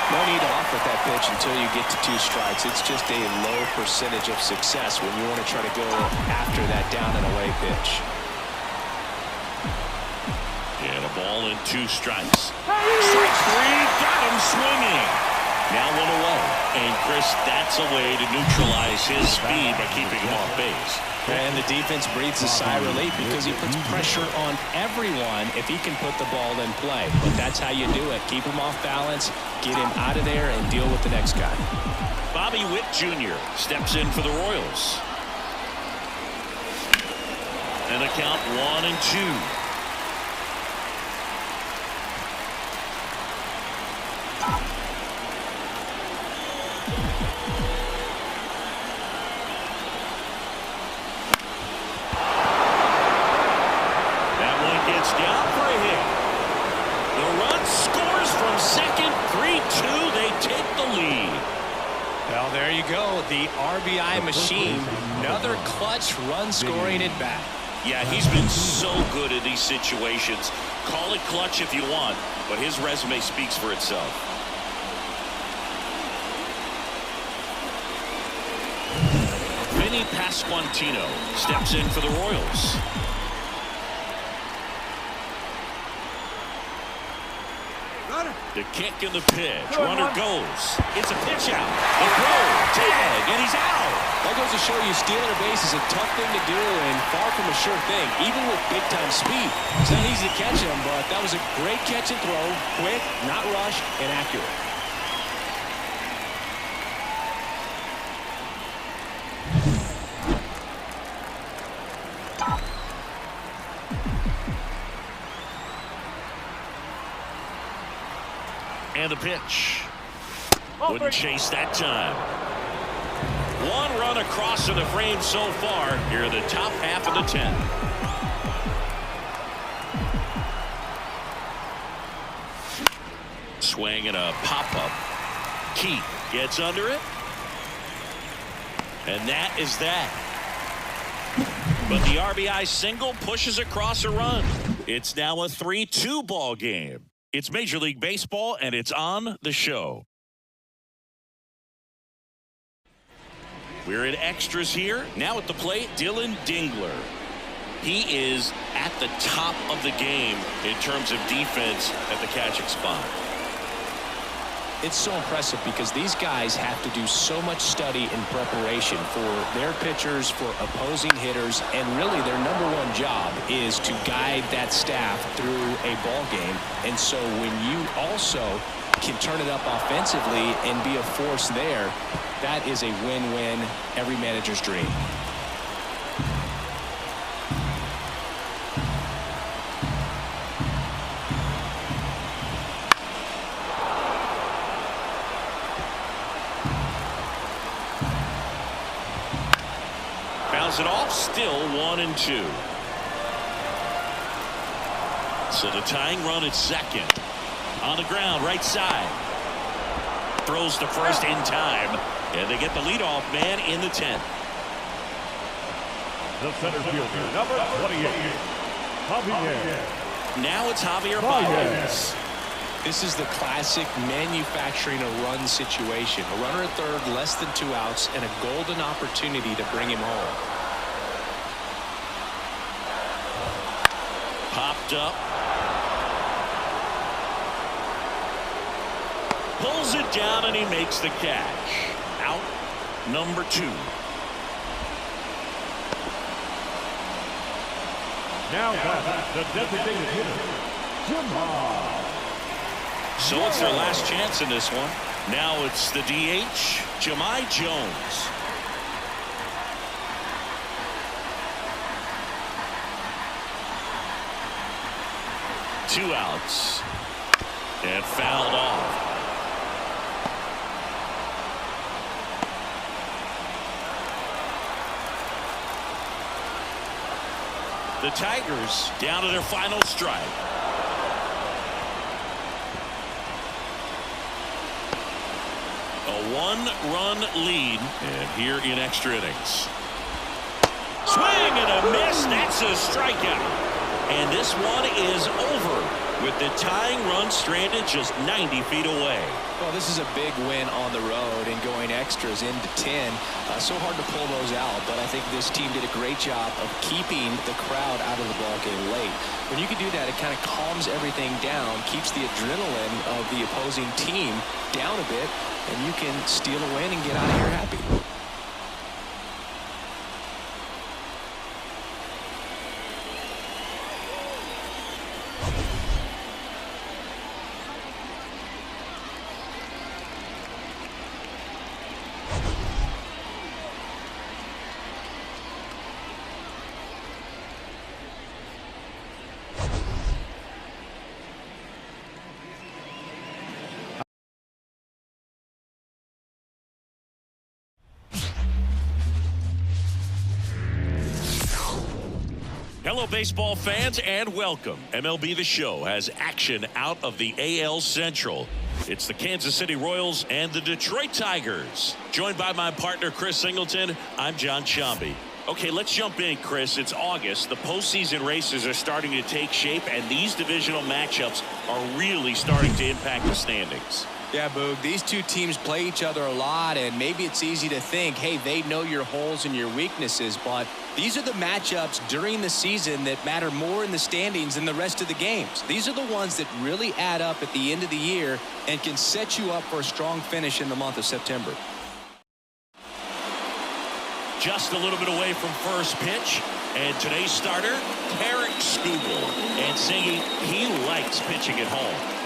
No need to offer that pitch until you get to 2 strikes. It's just a low percentage of success when you want to try to go after that down and away pitch.
And a ball in 2 strikes. Strike 3, got him swinging. Now 1 away. And Chris, that's a way to neutralize his speed by keeping him off base.
And the defense breathes a sigh of relief because he puts pressure on everyone if he can put the ball in play. But that's how you do it. Keep him off balance, get him out of there, and deal with the next guy.
Bobby Witt Jr. steps in for the Royals. And a count 1-2. Down for a hit. The run scores from second. 3-2. They take the lead.
Well, there you go. The RBI machine. Another clutch run scoring at bat.
Yeah, he's been so good in these situations. Call it clutch if you want, but his resume speaks for itself. Vinny Pasquantino steps in for the Royals. The kick and the pitch. Runner goes. It's a pitch out. The throw. Tag. And he's out.
That goes to show you stealing a base is a tough thing to do and far from a sure thing, even with big-time speed. It's not easy to catch him, but that was a great catch and throw. Quick, not rushed, and accurate.
And the pitch. Wouldn't chase that time. 1 run across to the frame so far. Here are the top half of the 10th. Swing and a pop-up. Keith gets under it. And that is that. But the RBI single pushes across a run. It's now a 3-2 ball game. It's Major League Baseball, and it's on the show. We're in extras here. Now at the plate, Dylan Dingler. He is at the top of the game in terms of defense at the catching spot.
It's so impressive because these guys have to do so much study and preparation for their pitchers, for opposing hitters, and really their #1 job is to guide that staff through a ball game. And so when you also can turn it up offensively and be a force there, that is a win-win, every manager's dream.
It off, still 1-2. So the tying run at second. On the ground, right side. Throws to first in time. And they get the leadoff man in the 10th.
The center fielder, number 28, Javier.
Now it's Javier Baez.
This is the classic manufacturing a run situation. A runner at third, less than 2 outs, and a golden opportunity to bring him home.
Popped up. Pulls it down and he makes the catch. Out number 2.
Now that's the designated hitter, Jim Hall.
So it's their last chance in this one. Now it's the DH, Jahmai Jones. Two outs. And fouled off. The Tigers down to their final strike. A one-run lead, and here in extra innings. Swing and a miss. That's a strikeout. And this one is over with the tying run stranded just 90 feet away.
Well, this is a big win on the road and going extras into 10. So hard to pull those out, but I think this team did a great job of keeping the crowd out of the ball game late. When you can do that, it kind of calms everything down, keeps the adrenaline of the opposing team down a bit, and you can steal a win and get out of here happy.
Hello, baseball fans, and welcome. MLB The Show has action out of the AL Central. It's the Kansas City Royals and the Detroit Tigers. Joined by my partner, Chris Singleton, I'm John Sciambi. Okay, let's jump in, Chris. It's August. The postseason races are starting to take shape, and these divisional matchups are really starting to impact the standings.
Yeah, Boog, these two teams play each other a lot, and maybe it's easy to think, hey, they know your holes and your weaknesses, but these are the matchups during the season that matter more in the standings than the rest of the games. These are the ones that really add up at the end of the year and can set you up for a strong finish in the month of September.
Just a little bit away from first pitch, and today's starter, Tarik Skubal. And Singy, he likes pitching at home.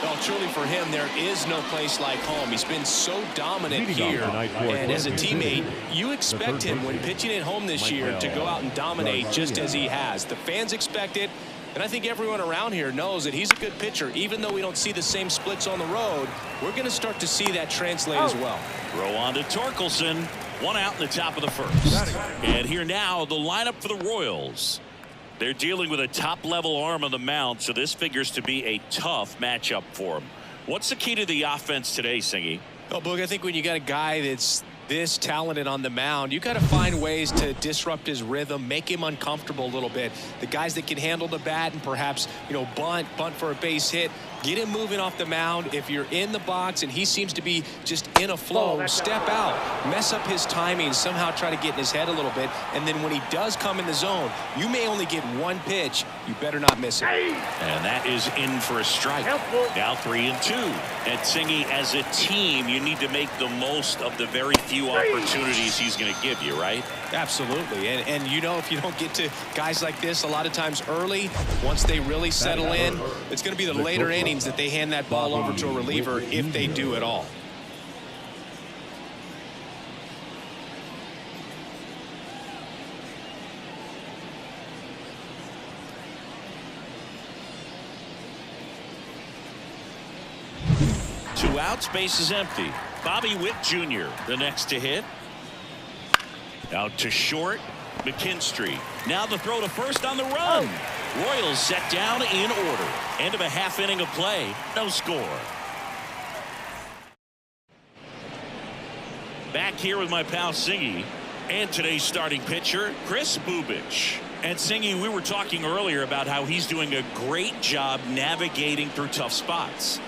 Well, truly for him, there is no place like home. He's been so dominant here, and as a teammate, you expect him when pitching at home this year to go out and dominate just as he has. The fans expect it, and I think everyone around here knows that he's a good pitcher. Even though we don't see the same splits on the road, we're going to start to see that translate as well.
Throw on to Torkelson. One out in the top of the first. And here now, the lineup for the Royals. They're dealing with a top-level arm on the mound, so this figures to be a tough matchup for them. What's the key to the offense today, Singy?
Well, Boog, I think when you got a guy that's this talented on the mound, you got to find ways to disrupt his rhythm, make him uncomfortable a little bit. The guys that can handle the bat and perhaps, bunt for a base hit, get him moving off the mound. If you're in the box and he seems to be just in a flow, step out, mess up his timing, somehow try to get in his head a little bit. And then when he does come in the zone, you may only get one pitch. You better not miss it.
And that is in for a strike. Now 3-2. And Singy, as a team, you need to make the most of the very few opportunities he's going to give you, right?
Absolutely. And if you don't get to guys like this a lot of times early, once they really settle in, it's going to be the later innings that they hand that ball over to a reliever if they do at all.
Two outs, base is empty. Bobby Witt Jr., the next to hit. Out to short, McKinstry. Now the throw to first on the run. Royals set down in order. End of a half inning of play. No score. Back here with my pal Singy and today's starting pitcher, Kris Bubic. And Singy, we were talking earlier about how he's doing a great job navigating through tough spots.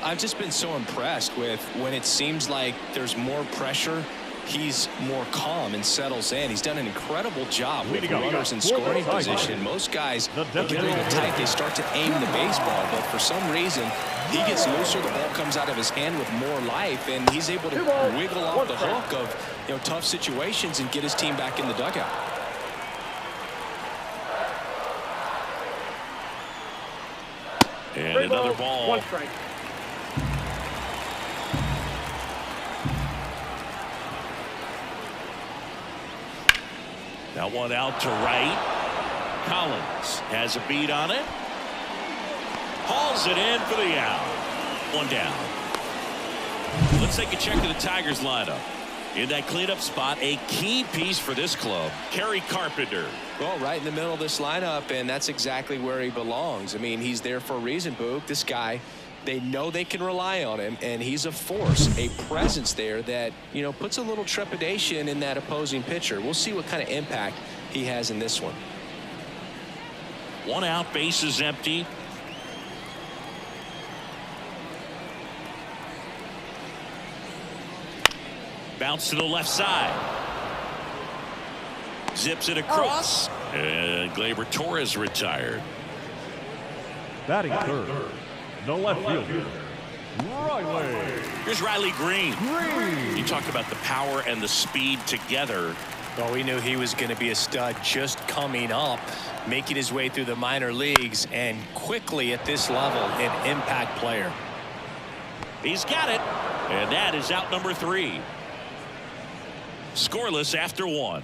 I've just been so impressed with when it seems like there's more pressure, he's more calm and settles in. He's done an incredible job with runners in scoring position. Most guys get a little tight. They start to aim the baseball, but for some reason, he gets looser. The ball comes out of his hand with more life, and he's able to wiggle off the hook of tough situations and get his team back in the dugout.
And another ball.
One strike.
That one out to right. Collins has a beat on it. Hauls it in for the out. One down. Let's take a check of the Tigers lineup. In that cleanup spot, a key piece for this club, Kerry Carpenter.
Well, right in the middle of this lineup, and that's exactly where he belongs. I mean, he's there for a reason, Boog. This guy, they know they can rely on him, and he's a force, a presence there that, you know, puts a little trepidation in that opposing pitcher. We'll see what kind of impact he has in this one.
One out, bases empty. Bounce to the left side. Zips it across. And Gleyber Torres retired.
Batting third, the left fielder, Riley.
Here's Riley Green. You talk about the power and the speed together.
Well, we knew he was going to be a stud just coming up, making his way through the minor leagues, and quickly at this level, an impact player.
He's got it. And that is out number 3. Scoreless after 1.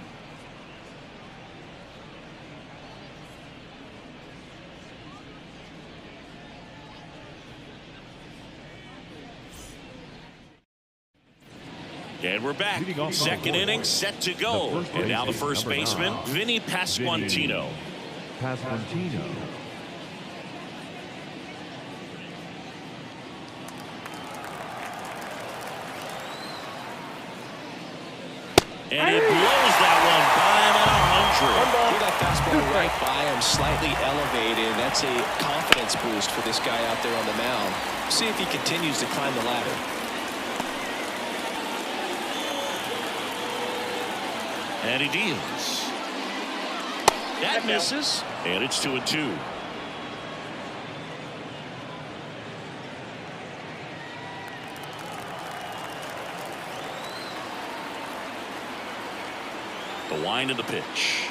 And we're back. Second inning set to go. And now the first baseman, Vinny Pasquantino. And he blows that one by him at 100.
That fastball right by him, slightly elevated. That's a confidence boost for this guy out there on the mound. See if he continues to climb the ladder.
And he deals. That misses. And it's 2-2. The wind of the pitch.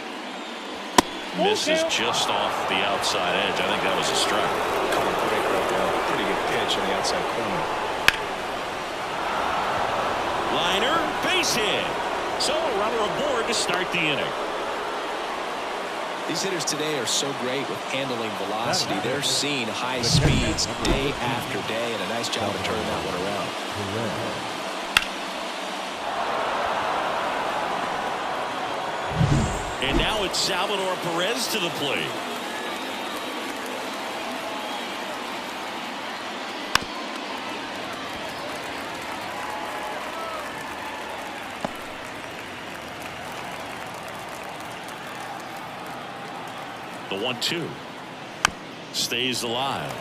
Misses just off the outside edge. I think that was a strike.
Pretty good pitch on the outside corner.
Liner, base hit. So a runner aboard to start the inning.
These hitters today are so great with handling velocity. They're seeing high speeds day after day, and a nice job of turning that one around.
And now it's Salvador Perez to the plate. The 1-2 stays alive.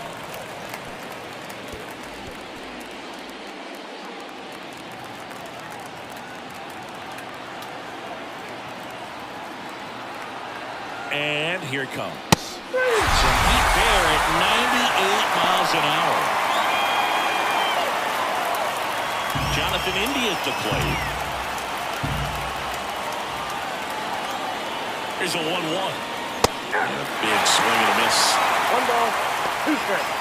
And here it comes. Some heat there at 98 miles an hour. Jonathan India at the plate. Here's a 1-1. Big swing and a miss.
1 ball, 2 strikes.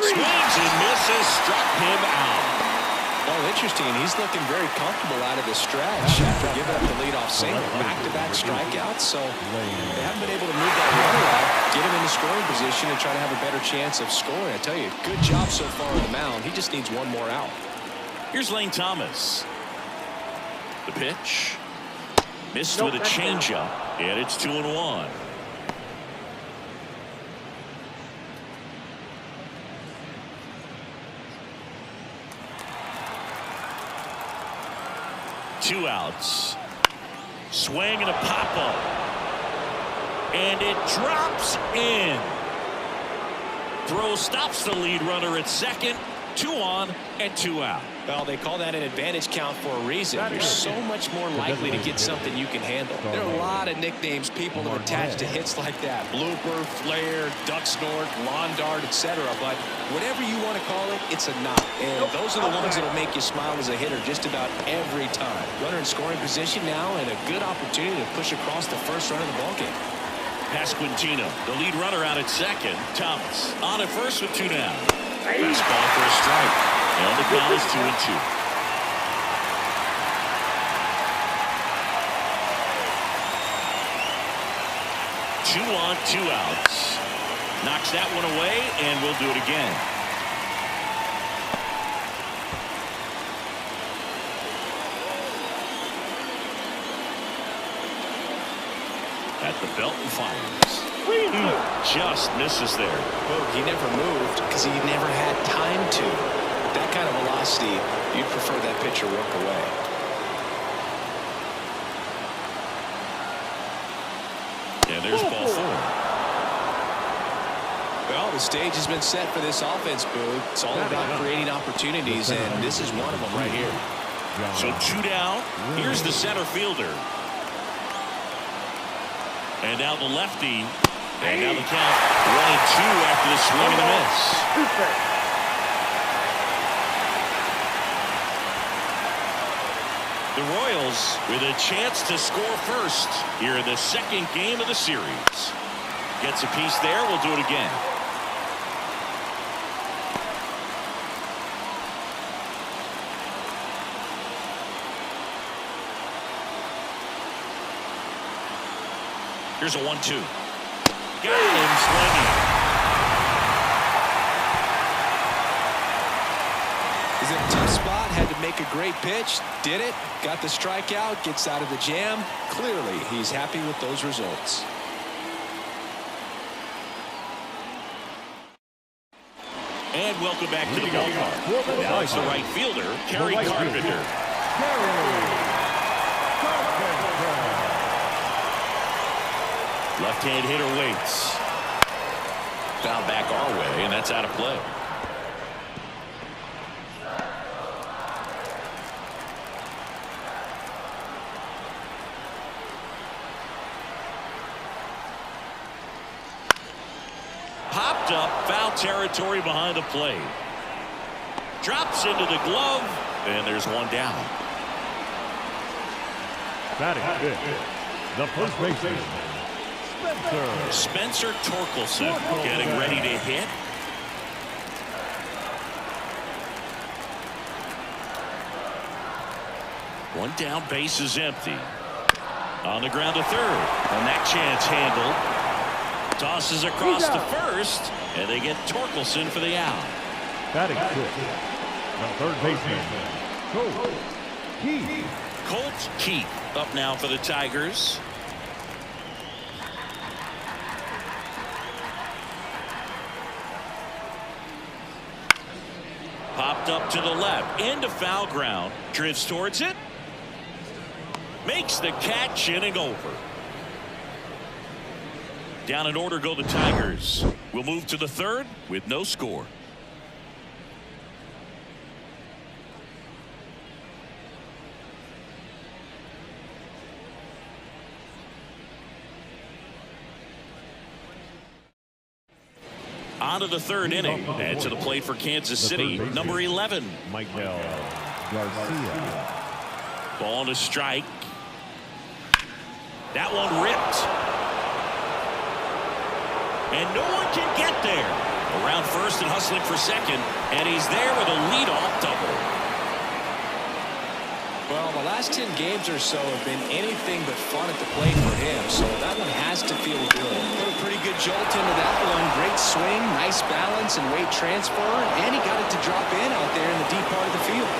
Swings and misses, struck him out. Well, interesting. He's looking very comfortable out of the stretch after giving up the leadoff single. Back-to-back strikeouts, so they haven't been able to move that runner out, get him in the scoring position, and try to have a better chance of scoring. I tell you, good job so far on the mound. He just needs one more out.
Here's Lane Thomas. The pitch. Missed with a changeup, and it's 2-1. Two outs. Swing and a pop-up. And it drops in. Throw stops the lead runner at second. 2 on and 2 out.
Well, they call that an advantage count for a reason. You're so much more likely to get something you can handle. There are a lot of nicknames people have attached to hits like that. Blooper, flare, duck snort, lawn dart, etc. But whatever you want to call it, it's a knock. And those are the ones that will make you smile as a hitter just about every time. Runner in scoring position now and a good opportunity to push across the first run of the ballgame.
Pasquantino, the lead runner out at second. Thomas on at first with 2 down. Fastball for a strike. And the count is 2-2. Two on, 2 outs. Knocks that one away, and we'll do it again. At the belt and fires. Just misses there.
Well, he never moved because he never had time to. With that kind of velocity, you'd prefer that pitcher walk away.
And there's ball 4.
Well, the stage has been set for this offense, Boo. It's all about creating opportunities, and this is one of them right here.
So 2 down. Here's the center fielder. And now the lefty. And now the count 1-2 after the swing and a miss. The Royals with a chance to score first here in the second game of the series. Gets a piece there. We'll do it again. Here's a 1-2. Got him swinging.
He's in a tough spot. Had to make a great pitch. Did it. Got the strikeout. Gets out of the jam. Clearly, he's happy with those results.
And welcome back to the ballpark. Now it's the right fielder, Kerry Carpenter. Left-hand hitter waits. Foul back our way, and that's out of play. Popped up, foul territory behind the plate. Drops into the glove, and there's one down.
Batting fifth, the first baseman,
Spencer Torkelson getting ready to hit. One down, base is empty. On the ground to third, and that chance handled. Tosses across to first, and they get Torkelson for the out.
batting fifth, the third baseman, Colt Keith.
Colt Keith up now for the Tigers. Popped up to the left, into foul ground, drifts towards it, makes the catch, inning over. Down in order go the Tigers. We'll move to the third with no score. On to the third inning, and to the plate for Kansas City, number 11.
Michael Garcia.
Ball to strike. That one ripped. And no one can get there. Around first and hustling for second, and he's there with a leadoff double.
Well, the last 10 games or so have been anything but fun at the plate for him, so that one has to feel good. Put a pretty good jolt into that one. Great swing, nice balance and weight transfer, and he got it to drop in out there in the deep part of the field.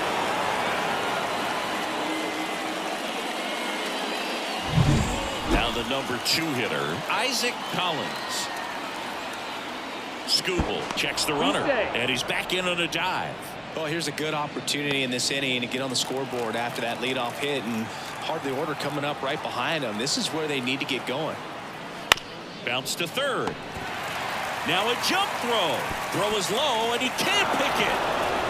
Now the number 2 hitter, Isaac Collins. Skubal checks the runner, and he's back in on a dive.
Well, here's a good opportunity in this inning to get on the scoreboard after that leadoff hit, and hardly order coming up right behind them. This is where they need to get going.
Bounce to third. Now a jump throw. Throw is low, and he can't pick it.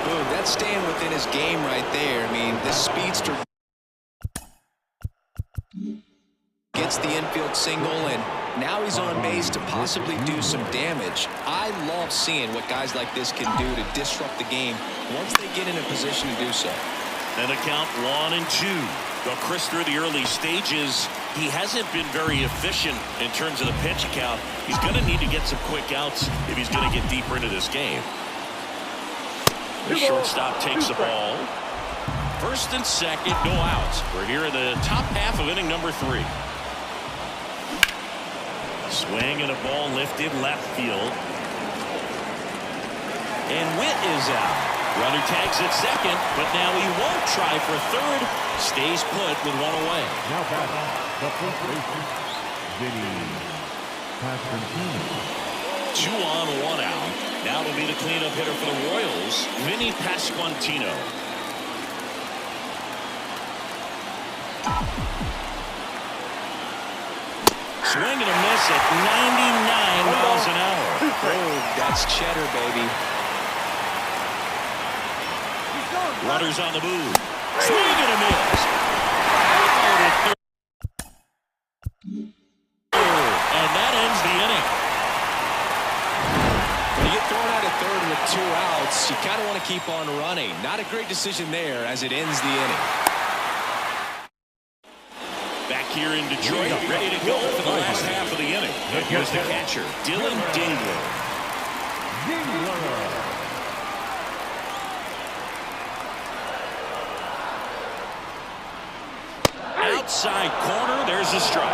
Boom, that's staying within his game right there. I mean, this speedster gets the infield single, and now he's on base to possibly do some damage. I love seeing what guys like this can do to disrupt the game once they get in a position to do so.
Then a count 1-2. They'll crisp through the early stages He hasn't been very efficient in terms of the pitch count. He's going to need to get some quick outs if he's going to get deeper into this game. The shortstop takes the ball. First and second, no outs. We're here in the top half of inning number 3. Swing and a ball lifted left field. And Witt is out. Runner tags at second, but now he won't try for third. Stays put with one away.
Now back, the first baseman, Vinny Pasquantino.
2 on, 1 out. Now will be the cleanup hitter for the Royals, Vinny Pasquantino. Swing and a miss at 99 miles an hour.
Oh, that's cheddar, baby.
Runners on the move. Swing and a miss. And that ends the inning.
When you get thrown out at third with 2 outs, you kind of want to keep on running. Not a great decision there as it ends the inning.
Back here in Detroit, ready to go for the last half of the inning. Here's the catcher, Dylan Dingler. Outside corner, there's a strike.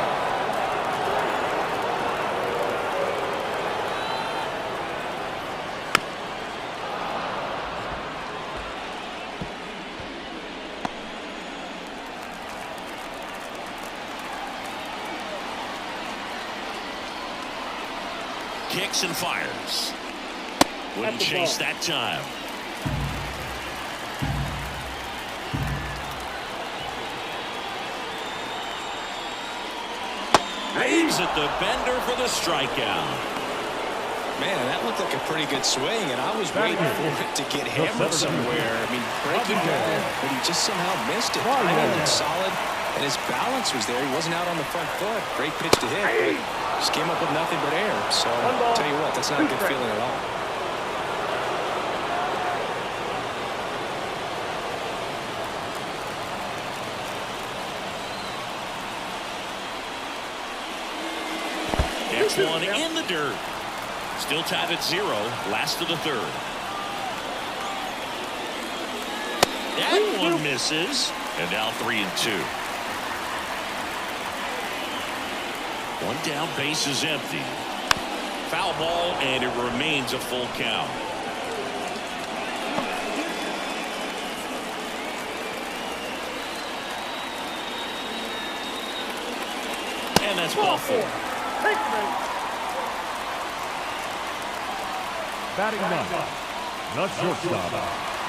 Kicks and fires. Wouldn't chase that time. Aims at the bender for the strikeout.
Man, that looked like a pretty good swing, and I was waiting for it to get hammered somewhere. I mean, breaking ball, but he just somehow missed it. Timing looked solid, and his balance was there. He wasn't out on the front foot. Great pitch to hit, but just came up with nothing but air. So, I'll tell you what, that's not a good feeling at all.
Next one in the dirt. Still tied at 0. Last of the 3rd. That one misses. And now 3-2. One down, base is empty. Foul ball, and it remains a full count. And that's ball 4.
Batting 9, the shortstop.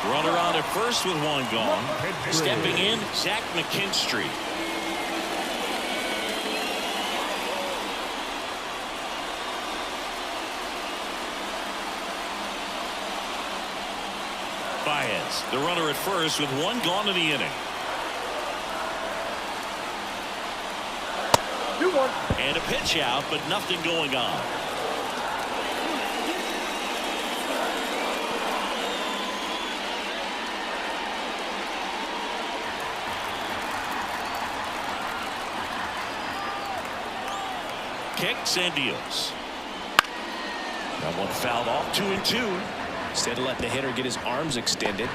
Runner on at first with 1 gone. Stepping in, Zach McKinstry. Baez, the runner at first with 1 gone in the inning.
2-1.
And a pitch out, but nothing going on. Kicks and deals. That one fouled off. 2-2.
Instead of letting the hitter get his arms extended,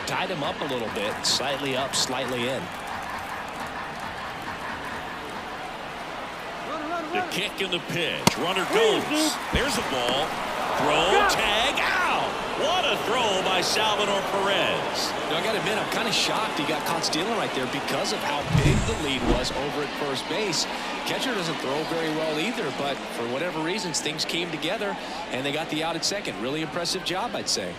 tied him up a little bit, slightly up, slightly in.
The kick and the pitch. Runner goes. There's a ball. Throw, tag, out. What a throw by Salvador Perez.
Now, I got to admit, I'm kind of shocked he got caught stealing right there because of how big the lead was over at first base. Catcher doesn't throw very well either, but for whatever reasons, things came together, and they got the out at second. Really impressive job, I'd say.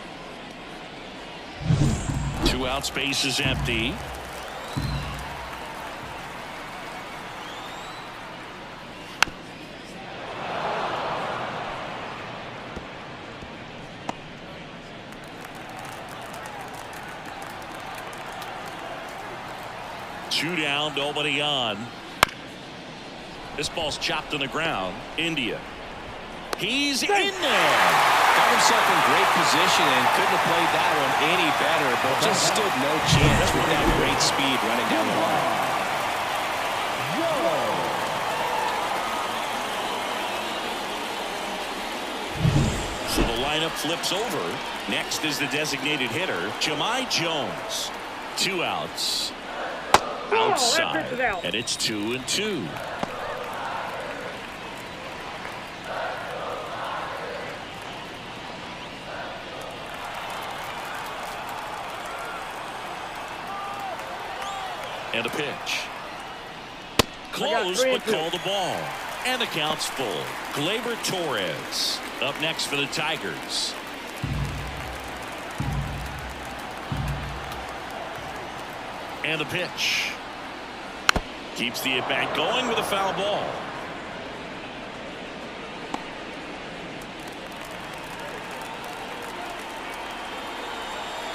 2 outs, base is empty. Two down, nobody on. This ball's chopped on the ground. India. He's in there.
Got himself in great position and couldn't have played that one any better, but just stood no chance with that great speed running down the line.
lineup flips over. Next is the designated hitter, Jahmai Jones. 2 outs. Outside. And it's 2-2. And a pitch. Close, but call the ball. And the count's full. Gleyber Torres up next for the Tigers. And the pitch. Keeps the at-bat going with a foul ball.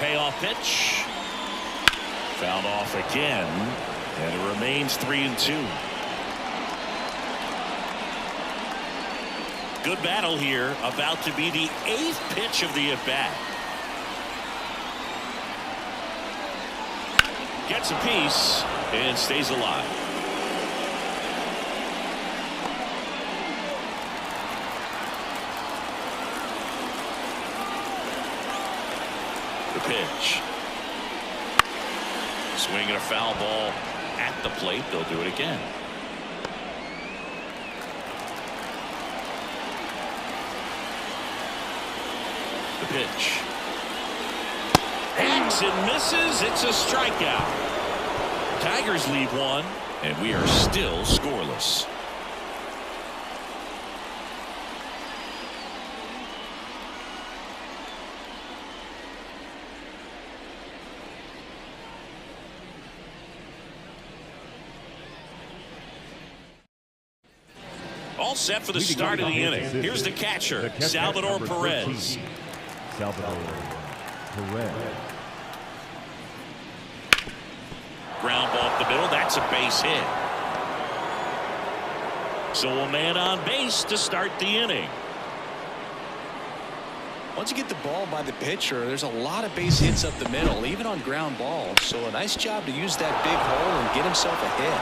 Payoff pitch. Fouled off again. And it remains 3-2. Good battle here. About to be the 8th pitch of the at-bat. Gets a piece and stays alive. The pitch. Swinging a foul ball at the plate. They'll do it again. The pitch. Hangs and misses. It's a strikeout. Tigers lead 1, and we are still scoreless. All set for the start of the inning. Here's the catcher, Salvador Perez.
Salvador Perez.
Ground ball up the middle. That's a base hit. So a man on base to start the inning.
Once you get the ball by the pitcher, there's a lot of base hits up the middle, even on ground balls. So a nice job to use that big hole and get himself a hit.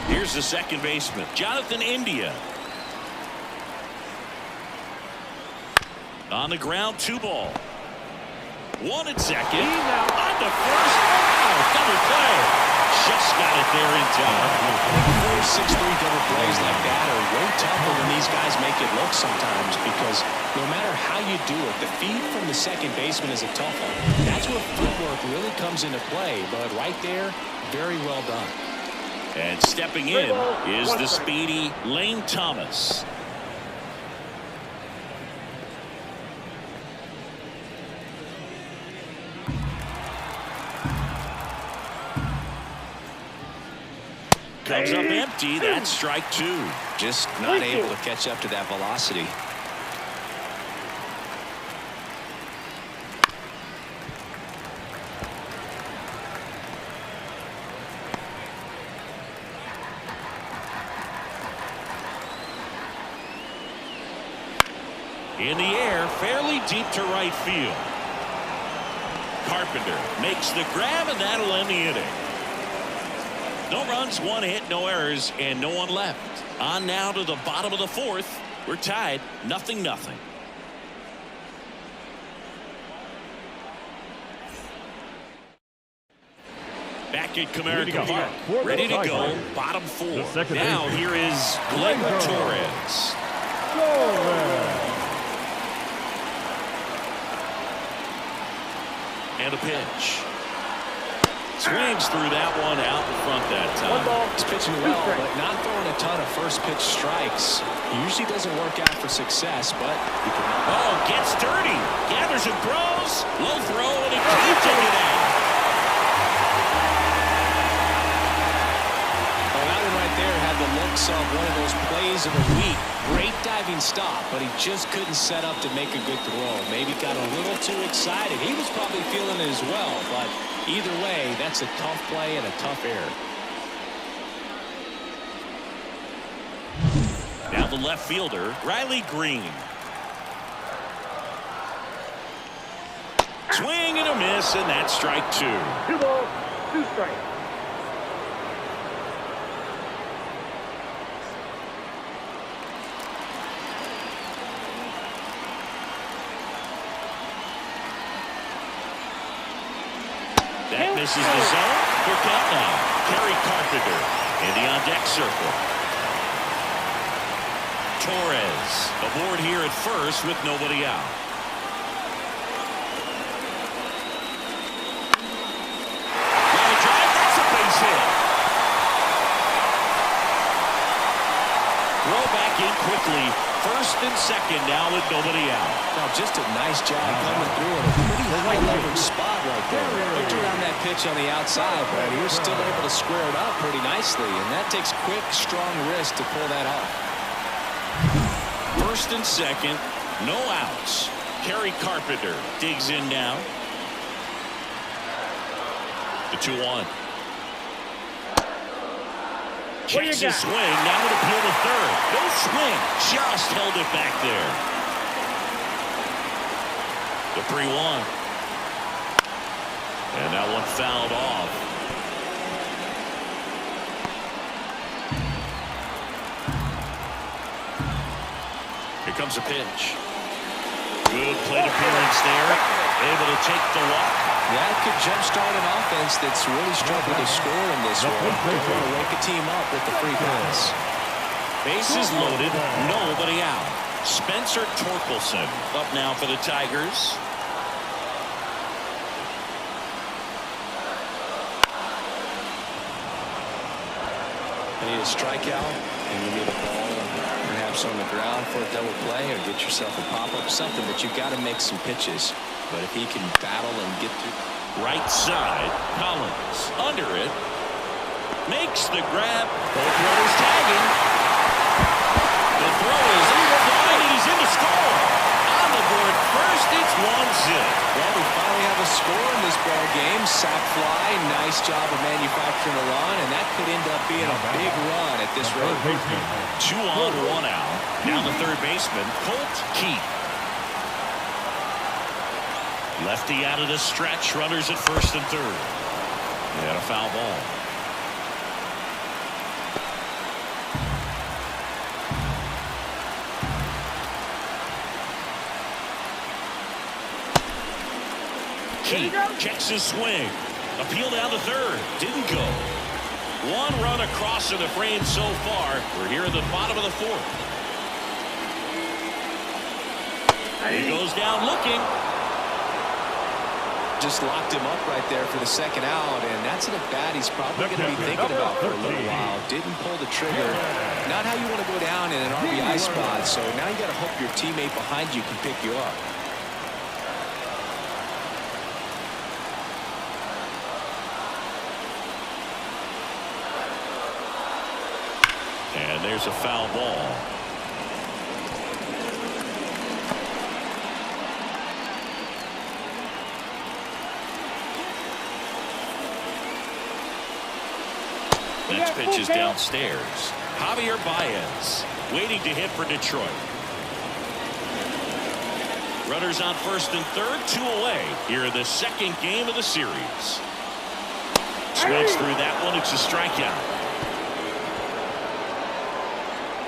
Here's the second baseman, Jonathan India. On the ground, 2 ball. 1 at second. On to first. Oh, double play. Just got it there in time.
4, 6, 3 double plays like that are way tougher than these guys make it look sometimes, because no matter how you do it, the feed from the second baseman is a tough one. That's where footwork really comes into play. But right there, very well done.
And stepping in is the speedy Lane Thomas. Comes up empty. That's strike 2.
Just not able to catch up to that velocity.
In the air, fairly deep to right field. Carpenter makes the grab, and that'll end the inning. No runs, 1 hit, no errors, and no one left. On now to the bottom of the 4th. We're tied, 0-0. Back at Comerica Park, ready to go, bottom 4. Now here is Gleyber Torres. And a pitch. Swings through that one out in front that time.
He's pitching well, but not throwing a ton of first pitch strikes. He usually doesn't work out for success, but he can.
Oh, gets dirty. Gathers and throws. Low throw, and he can't take it out.
Well, that one right there had the looks of one of those plays of the week. Great diving stop, but he just couldn't set up to make a good throw. Maybe got a little too excited. He was probably feeling it as well, but either way, that's a tough play and a tough error.
Now the left fielder, Riley Green. Swing and a miss, and that's strike 2.
2 balls, 2 strikes.
That misses the zone. Quick out now. Kerry Carpenter in the on-deck circle. Torres aboard here at first with nobody out. Line drive. That's a base hit. Throw back in quickly. First and second now with nobody out.
Now just a nice job coming through in a pretty high leverage spot right there. Looked around that pitch on the outside, but he was still able to square it up pretty nicely, and that takes quick, strong wrist to pull that off.
First and second, no outs. Kerry Carpenter digs in now. The 2-1. Checks his swing. Now would appeal to third. No swing. Just held it back there. The 3-1. And that one fouled off. Here comes a pitch. Good plate appearance there. Able to take the walk.
That could jumpstart an offense that's really struggled to score in this one. They're going to wake a team up with the free pass.
Bases loaded, nobody out. Spencer Torkelson up now for the Tigers.
You need a strikeout, and you need a ball perhaps on the ground for a double play, or get yourself a pop-up, something, but you've got to make some pitches. But if he can battle and get through.
Right side, Collins under it. Makes the grab. Both runners tagging. The throw is in the line, and he's in to score. On the board first, it's 1-0.
Well, we finally have a score in this ball game. Sac fly, nice job of manufacturing a run, and that could end up being a big run at this rate.
2 on, 1 out. Now the third baseman, Colt Keith. Lefty out of the stretch, runners at first and third. And a foul ball. Keith checks his swing. Appeal down to third. Didn't go. One run across in the frame so far. We're here at the bottom of the fourth. He goes down looking.
Just locked him up right there for the second out, and that's an at-bat he's probably going to be thinking about for a little while. Didn't pull the trigger. Not how you want to go down in an RBI spot, so now you got to hope your teammate behind you can pick you up.
And there's a foul ball. Next pitch is downstairs. Javier Baez waiting to hit for Detroit. Runners on first and third, 2 away here in the second game of the series. Swings through that one. It's a strikeout.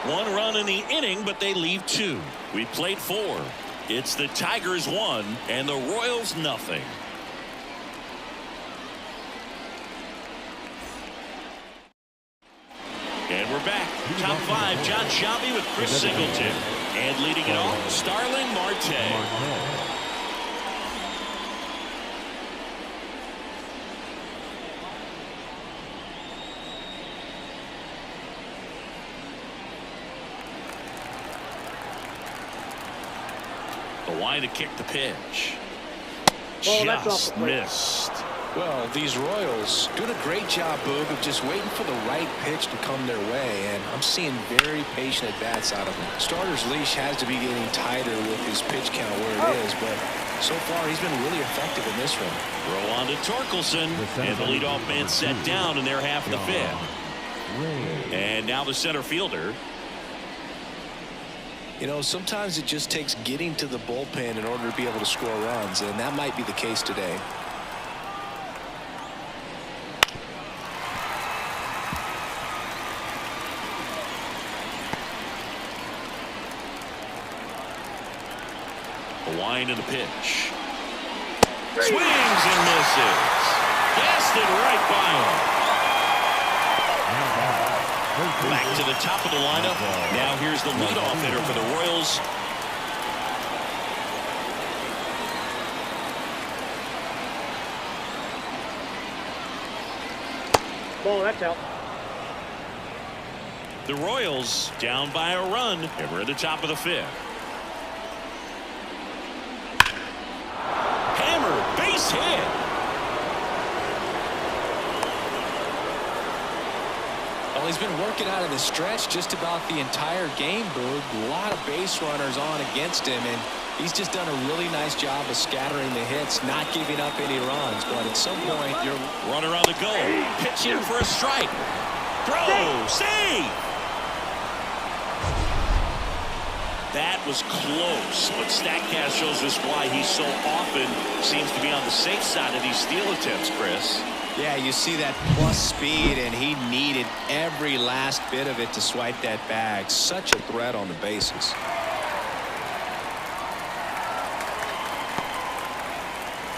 1 run in the inning, but they leave 2. We played 4. It's the Tigers 1 and the Royals nothing. And we're back. Top 5, John Shelby with Chris Singleton. And leading it off, Starling Marte. The line to kick the pitch. Just missed.
Well, these Royals doing a great job, Boog, of just waiting for the right pitch to come their way, and I'm seeing very patient at-bats out of them. Starter's leash has to be getting tighter with his pitch count where it is, but so far he's been really effective in this one.
Throw on to Torkelson, and the leadoff man set down in their half of the fifth. And now the center fielder.
You know, sometimes it just takes getting to the bullpen in order to be able to score runs, and that might be the case today.
The wind and the pitch. Swings and misses. Blasted right by him. Back to the top of the lineup. Now here's the leadoff hitter for the Royals.
Ball, that's out.
The Royals down by a run, and we're at the top of the 5th. Hammer, base hit.
Well, he's been working out of the stretch just about the entire game, Boog. A lot of base runners on against him, and he's just done a really nice job of scattering the hits, not giving up any runs. But at some point, you're
Runner on the go, pitching for a strike. Throw, save. That was close, but StatCast shows us why he so often seems to be on the safe side of these steal attempts, Chris.
Yeah, you see that plus speed, and he needed every last bit of it to swipe that bag. Such a threat on the bases.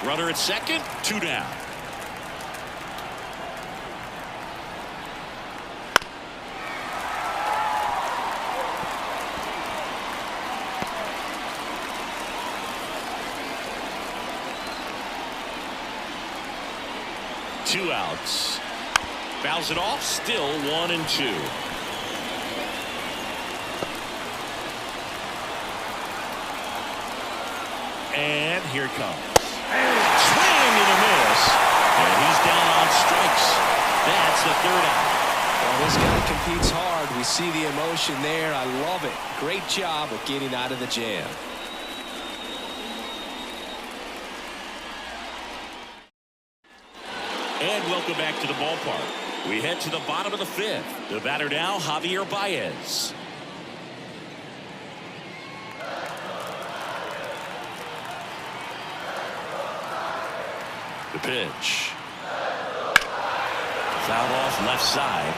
Runner at second, 2 down. Two outs. Fouls it off. Still 1-2. And here it comes. Swing and a miss. And he's down on strikes. That's the 3rd out.
Well, this guy competes hard. We see the emotion there. I love it. Great job of getting out of the jam.
And welcome back to the ballpark. We head to the bottom of the 5th. The batter now, Javier Baez. The pitch. Foul off left side.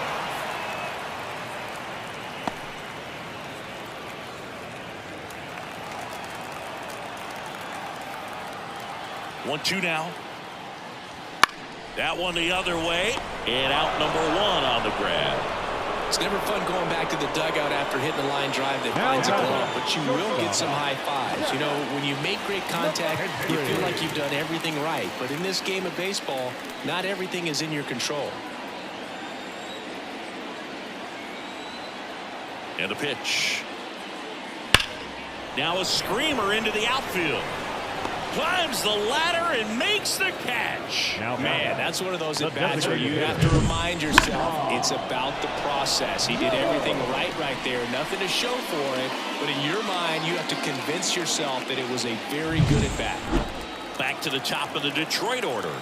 One, 2 now. That one the other way, and out number 1 on the grab.
It's never fun going back to the dugout after hitting a line drive that finds a glove, but you will get some high fives. You know, when you make great contact, you feel like you've done everything right. But in this game of baseball, not everything is in your control.
And a pitch. Now a screamer into the outfield. Climbs the ladder and makes the catch.
Man, that's one of those at-bats where you have to remind yourself it's about the process. He did everything right there. Nothing to show for it. But in your mind, you have to convince yourself that it was a very good at-bat.
Back to the top of the Detroit order.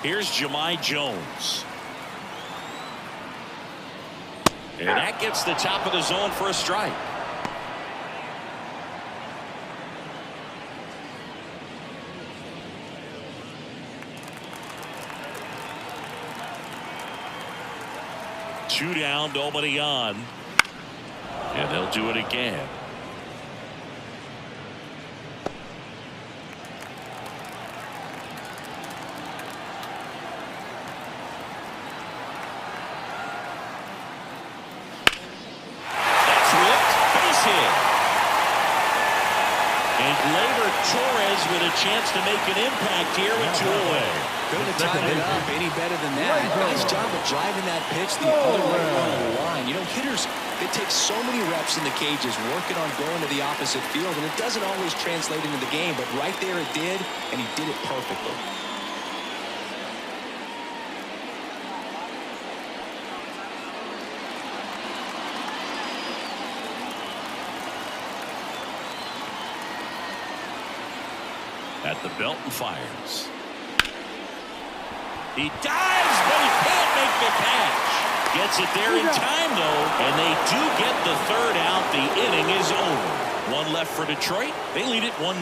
Here's Jahmai Jones. And that gets the top of the zone for a strike. Two down, nobody on. And they'll do it again. That's whipped. Base hit. And Gleyber Torres with a chance to make an impact here with 2 away.
Couldn't have timed it up any better than that. Nice job of driving that pitch the other way along the line. You know, hitters, they take so many reps in the cages working on going to the opposite field, and it doesn't always translate into the game, but right there it did, and he did it perfectly.
At the belt and fires. He dives, but he can't make the catch. Gets it there in time, though, and they do get the 3rd out. The inning is over. 1 left for Detroit. They lead it 1-0.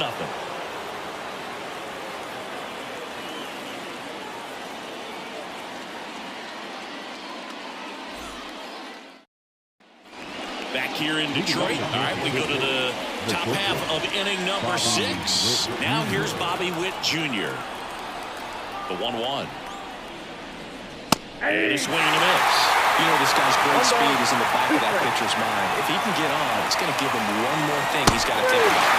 Back here in Detroit. All right, we go to the top half of inning number 6. Now here's Bobby Witt Jr. The 1-1. And a swing and a miss.
You know, this guy's great speed is in the back of that pitcher's mind. If he can get on, it's going to give him one more thing he's got to think about.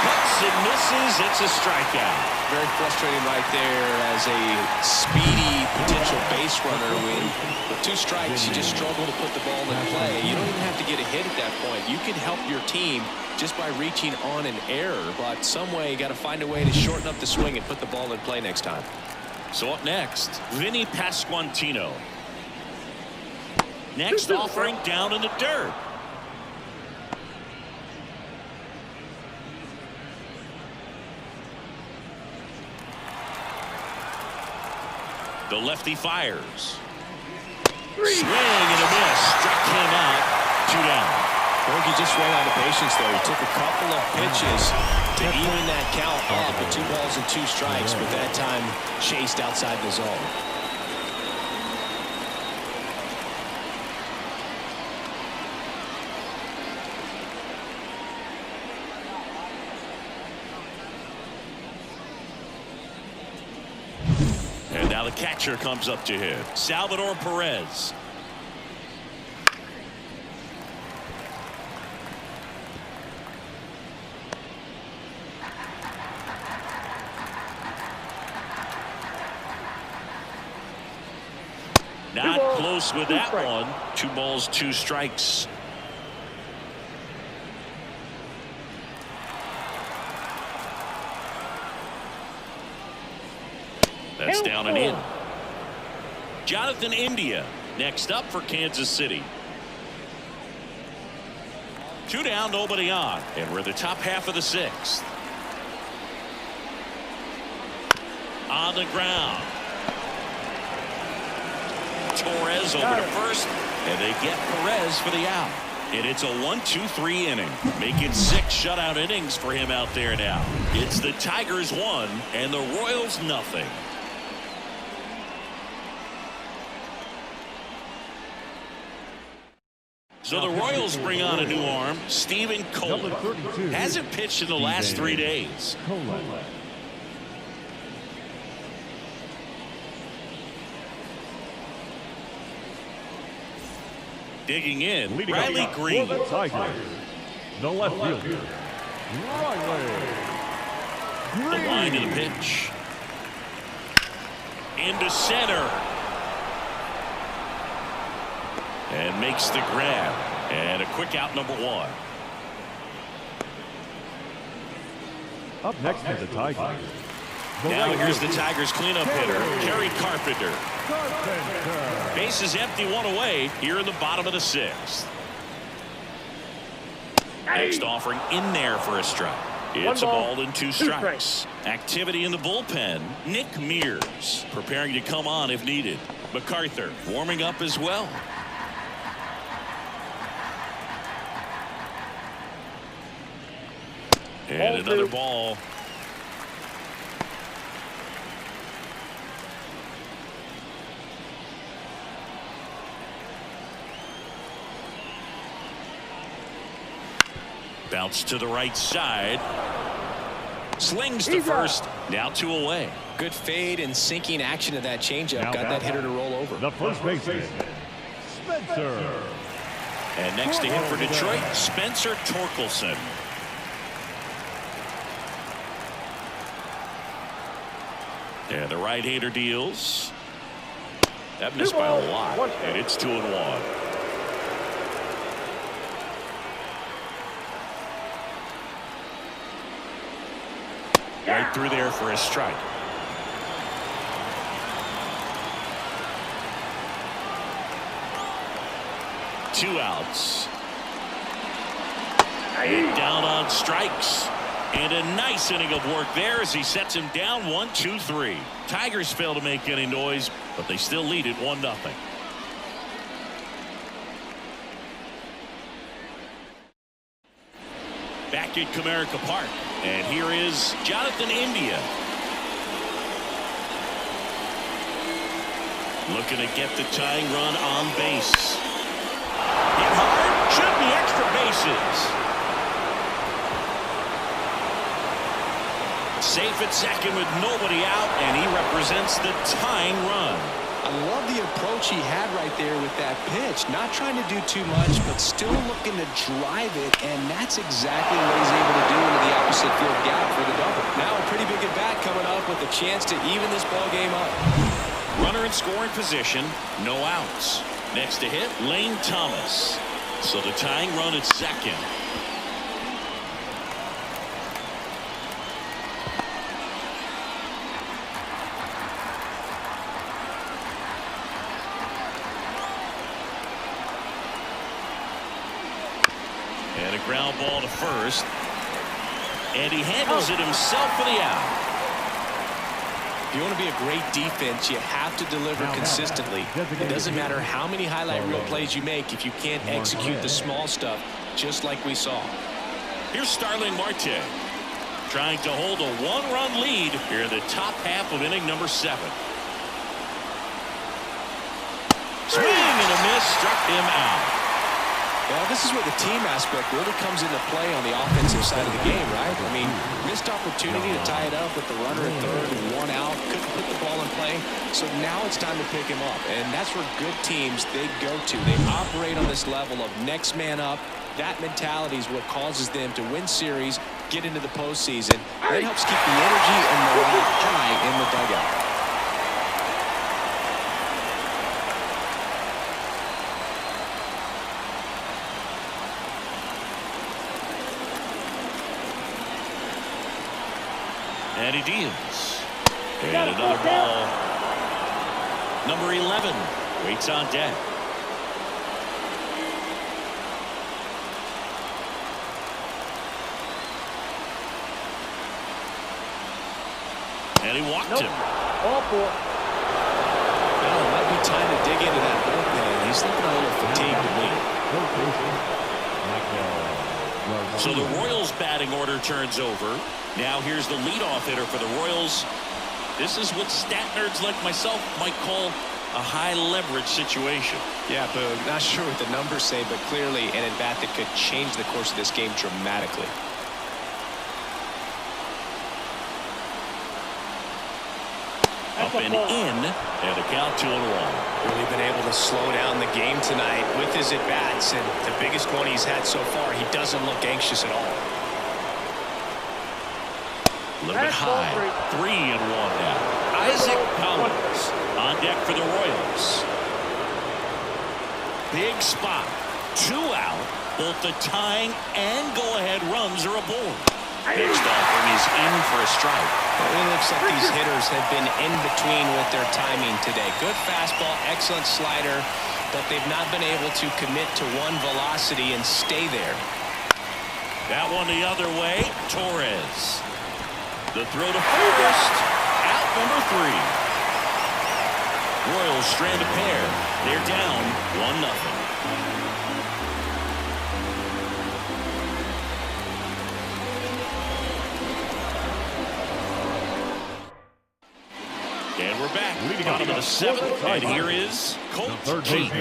Cuts and misses. It's a strikeout.
Very frustrating right there as a speedy potential base runner. When with 2 strikes, you just struggle to put the ball in play. You don't even have to get a hit at that point. You can help your team just by reaching on an error. But some way, you got to find a way to shorten up the swing and put the ball in play next time.
So up next, Vinny Pasquantino. Next offering down in the dirt. The lefty fires. Swing and a miss. Struck him out. 2 down.
I think he just ran out of patience there. He took a couple of pitches to even that count up with 2 balls and 2 strikes, but that time chased outside the zone.
And now the catcher comes up to him. Salvador Perez. Not close with that one. 2 balls, 2 strikes. That's down and in. Jonathan India next up for Kansas City. 2 down, nobody on, and we're the top half of the 6th. On the ground. Torres over to first, and they get Perez for the out. And it's a 1-2-3 inning. Make it 6 shutout innings for him out there now. It's the Tigers 1 and the Royals nothing. So the Royals bring on a new arm, Steven Cola. Hasn't pitched in the last 3 days. Digging in, Riley Green.
The left fielder, Riley Green.
The line of the pitch. Into center. And makes the grab. And a quick out, number 1.
Up next is the Tigers.
Now here's the Tigers cleanup hitter, Kerry Carpenter. Base is empty, 1 away here in the bottom of the 6th. Next offering in there for a strike. It's a ball and 2 strikes. Activity in the bullpen. Nick Mears preparing to come on if needed. MacArthur warming up as well. And another ball. Bounce to the right side. Slings to first. Now 2 away.
Good fade and sinking action of that changeup. Got that hitter to roll over.
The first baseman, Spencer.
And next to him for Detroit, Spencer Torkelson. And the right-hander deals. That missed by a lot. And it's 2-1. Right through there for a strike. Two outs. And down on strikes. And a nice inning of work there as he sets him down 1-2-3. Tigers fail to make any noise, but they still lead it 1-0. Back at Comerica Park. And here is Jonathan India. Looking to get the tying run on base. Hit hard. Should be extra bases. Safe at second with nobody out, and he represents the tying run.
I love the approach he had right there with that pitch. Not trying to do too much, but still looking to drive it, and that's exactly what he's able to do into the opposite field gap for the double. Now a pretty big at-bat coming up with a chance to even this ball game up.
Runner in scoring position, no outs. Next to hit, Lane Thomas. So the tying run at second. And a ground ball to first. And he handles it himself for the out.
If you want to be a great defense, you have to deliver consistently. It doesn't matter how many highlight reel plays you make if you can't execute the small stuff, just like we saw.
Here's Starling Marte trying to hold a one-run lead here in the top half of inning number 7. Swing and a miss, struck him out.
Well, this is where the team aspect really comes into play on the offensive side of the game, right? I mean, missed opportunity to tie it up with the runner at third and 1 out. Couldn't put the ball in play. So now it's time to pick him up. And that's where good teams, they go to. They operate on this level of next man up. That mentality is what causes them to win series, get into the postseason. That helps keep the energy and morale high in the dugout.
And he deals. And another ball. Number 11 waits on deck. And he walked him.
All 4.
Well, it might be time to dig into that bullpen. He's looking a little fatigued to me.
So the Royals batting order turns over. Now here's the leadoff hitter for the Royals. This is what stat nerds like myself might call a high leverage situation.
Yeah, Boog, not sure what the numbers say, but clearly an at-bat that could change the course of this game dramatically.
Up and in, and a count 2-1.
Really been able to slow down the game tonight with his at-bats, and the biggest one he's had so far, he doesn't look anxious at all.
A little bit high. 3-1 now. Isaac Collins on deck for the Royals. Big spot. 2 out. Both the tying and go-ahead runs are aboard. Next offering is in for a strike.
It looks like these hitters have been in between with their timing today. Good fastball, excellent slider, but they've not been able to commit to one velocity and stay there.
That one the other way. Torres. The throw to first. Out number 3. Royals strand a pair. They're down 1-0. And we're back. Bottom of the 7th. And here is Colt Keith.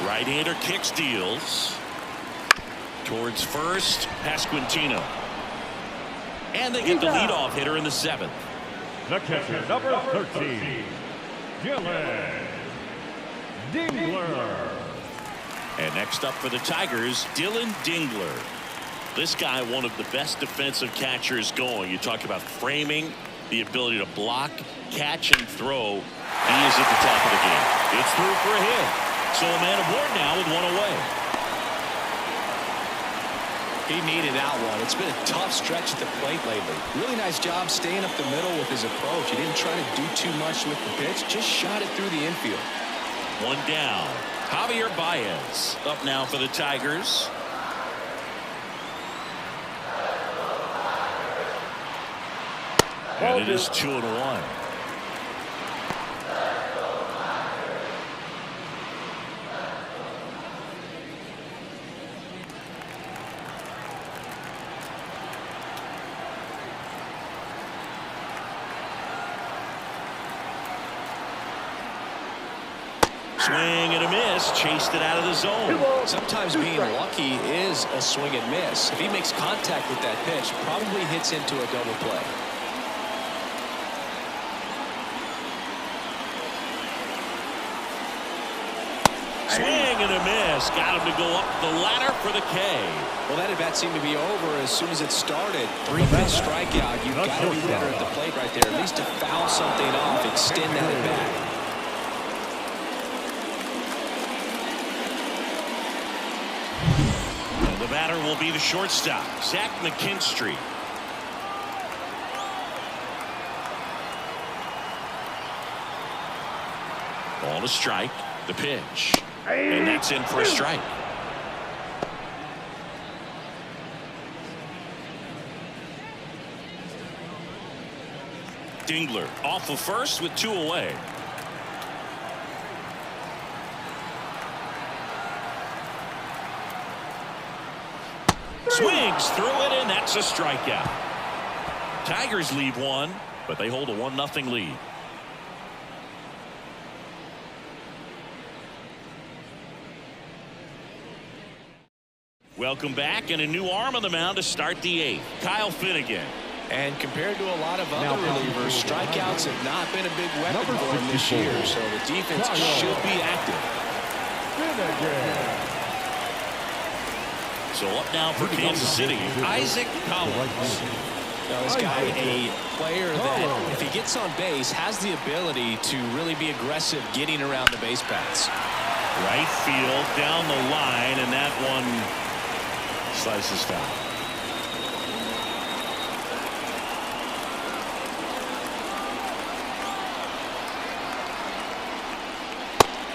Right-hander kicks, deals. Towards first, Pasquantino. And they get the leadoff hitter in the 7th.
The catcher, number 13, Dylan Dingler.
And next up for the Tigers, Dylan Dingler. This guy, one of the best defensive catchers going. You talk about framing, the ability to block, catch, and throw. He is at the top of the game. It's through for a hit. So a man aboard now with 1 away.
He needed that one. It's been a tough stretch at the plate lately. Really nice job staying up the middle with his approach. He didn't try to do too much with the pitch, just shot it through the infield.
1 down. Javier Baez up now for the Tigers. And it is 2-1. Swing and a miss. Chased it out of the zone.
Sometimes being lucky is a swing and miss. If he makes contact with that pitch, probably hits into a double play.
miss. Got him to go up the ladder for the K.
Well, that at bat seemed to be over as soon as it started. 3-pitch strikeout. You've got to be better at the plate right there, at least to foul something off, extend that at bat.
And the batter will be the shortstop, Zach McKinstry. Ball to strike. The pitch. And that's in for a strike. Dingler off of first with 2 away. Swings through it, and that's a strikeout. Tigers lead 1, but they hold a 1-0 lead. Welcome back, and a new arm on the mound to start the 8th. Kyle Finnegan.
And compared to a lot of other relievers, strikeouts have not been a big weapon for him this year, so the defense should be active.
So up now for Kansas City, Isaac Collins.
Now this guy, a player that, if he gets on base, has the ability to really be aggressive getting around the base paths.
Right field, down the line, and that one slices foul.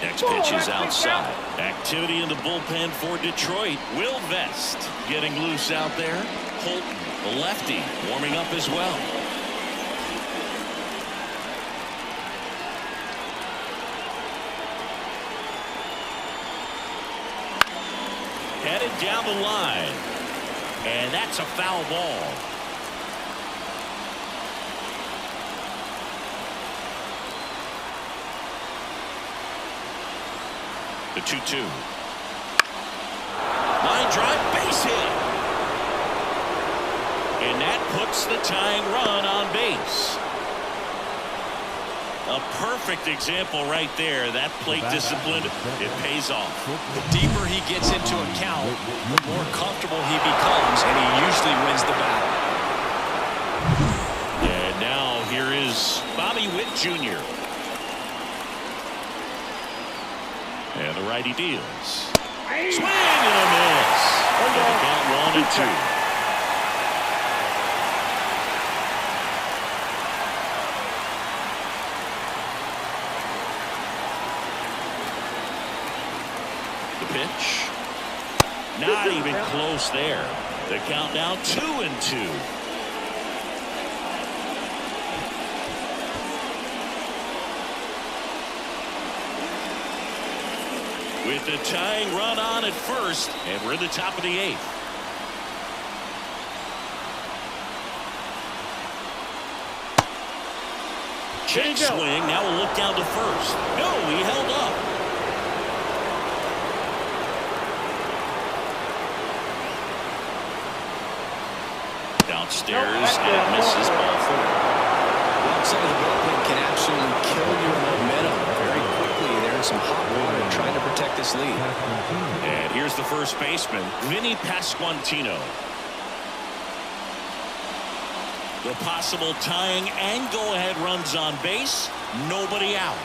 Next pitch is outside. Activity in the bullpen for Detroit. Will Vest getting loose out there. Holton, the lefty, warming up as well. Headed down the line. And that's a foul ball. The 2-2. Line drive, base hit. And that puts the tying run on base. A perfect example right there. That plate discipline, it pays off.
The deeper he gets into a count, the more comfortable he becomes, and he usually wins the battle.
And now here is Bobby Witt Jr. And the righty deals. Swing and a miss. And the count 1-2. The pitch. Not even close there. The count now 2-2. With the tying run on at first, and we're in the top of the 8th. Check swing. Now we'll look down to first. No, he held up. Downstairs, and it misses ball 4.
One side of the bullpen can absolutely kill your momentum very quickly. They're in some hot water trying to protect this lead.
And here's the first baseman, Vinny Pasquantino. The possible tying and go-ahead runs on base. Nobody out.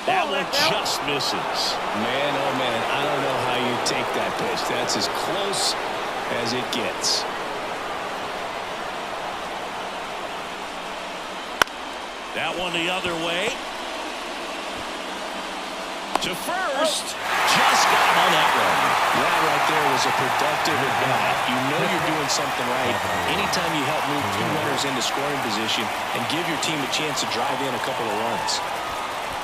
That one just misses.
Man, oh man, I don't know how you take that pitch. That's as close as it gets.
That one the other way. To first. Just got him on that run.
That right there was a productive at bat. You know you're doing something right anytime you help move 2 runners into scoring position and give your team a chance to drive in a couple of runs.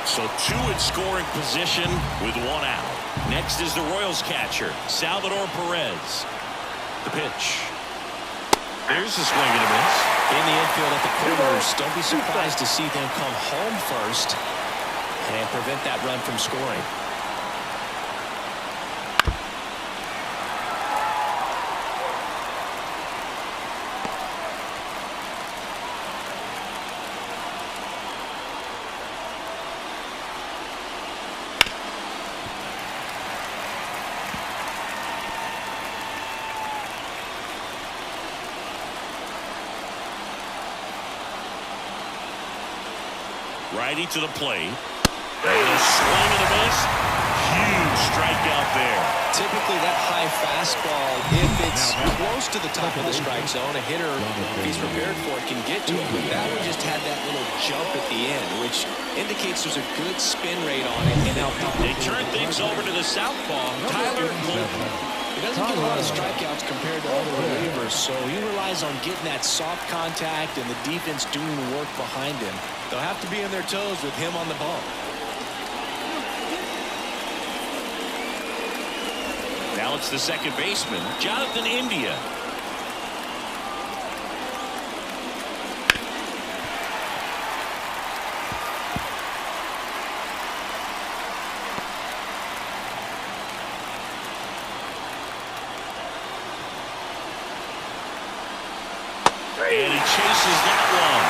So 2 in scoring position with 1 out. Next is the Royals catcher, Salvador Perez. The pitch. There's the swing and a miss.
In the infield at the corners, don't be surprised to see them come home first and prevent that run from scoring.
Righty to the plate. And a swing and a miss. Huge strikeout there.
Typically that high fastball, if it's close to the top of the strike zone, a hitter, if he's prepared for it, can get to it. But that one just had that little jump at the end, which indicates there's a good spin rate on it. And
they turn things over to the southpaw, Tyler Glavine.
He doesn't get a lot of strikeouts compared to other relievers, so he relies on getting that soft contact and the defense doing work behind him. They'll have to be on their toes with him on the ball.
Now it's the second baseman, Jonathan India. And he chases that one.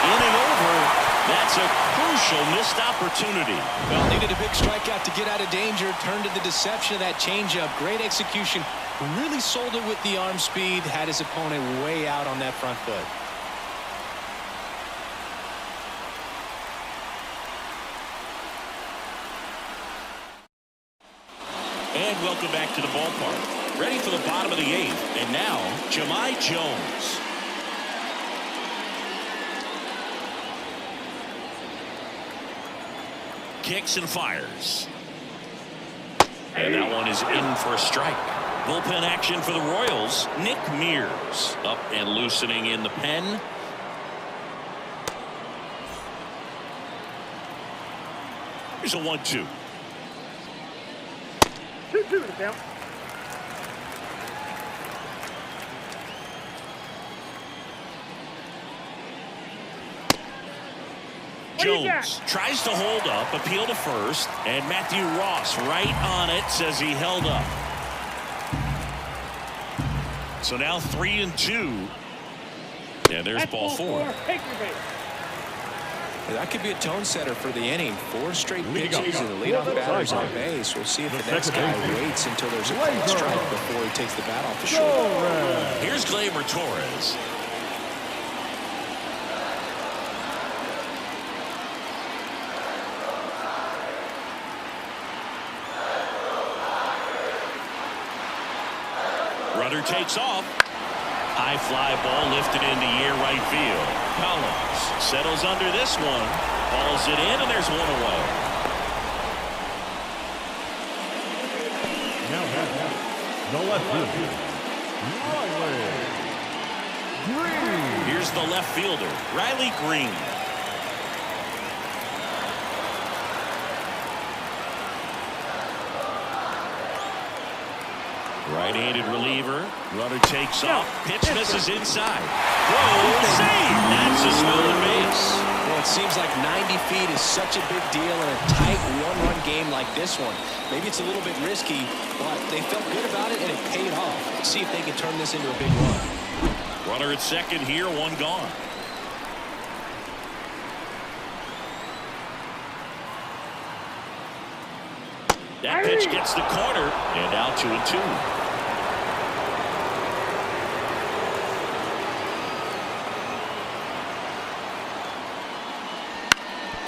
Inning over. That's a crucial missed opportunity.
Well, needed a big strikeout to get out of danger. Turned to the deception of that changeup. Great execution. Really sold it with the arm speed. Had his opponent way out on that front foot.
And welcome back to the ballpark. Ready for the bottom of the eighth. And now, Jahmai Jones. Kicks and fires. And that one is in for a strike. Bullpen action for the Royals. Nick Mears up and loosening in the pen. Here's a 1-2.
2-2 to count.
Jones tries to hold up, appeal to first, and Matthew Ross right on it, says he held up. So now 3-2. And there's ball four.
That could be a tone setter for the inning. 4 straight pitches and the leadoff batter's on base. We'll see if the next guy waits until there's a clean strike before he takes the bat off the shoulder.
Here's Gleyber Torres. Runner takes off. High fly ball lifted into air right field. Collins settles under this one. Balls it in, and there's one away.
Now the left fielder, Riley Green.
Here's the left fielder, Riley Green. Right-handed reliever. Runner takes off. Pitch misses inside. Throw, save. That's a stolen base.
Well, it seems like 90 feet is such a big deal in a tight one-run game like this one. Maybe it's a little bit risky, but they felt good about it, and it paid off. Let's see if they can turn this into a big run.
Runner at second here, one gone. That pitch gets the corner, and out 2-2.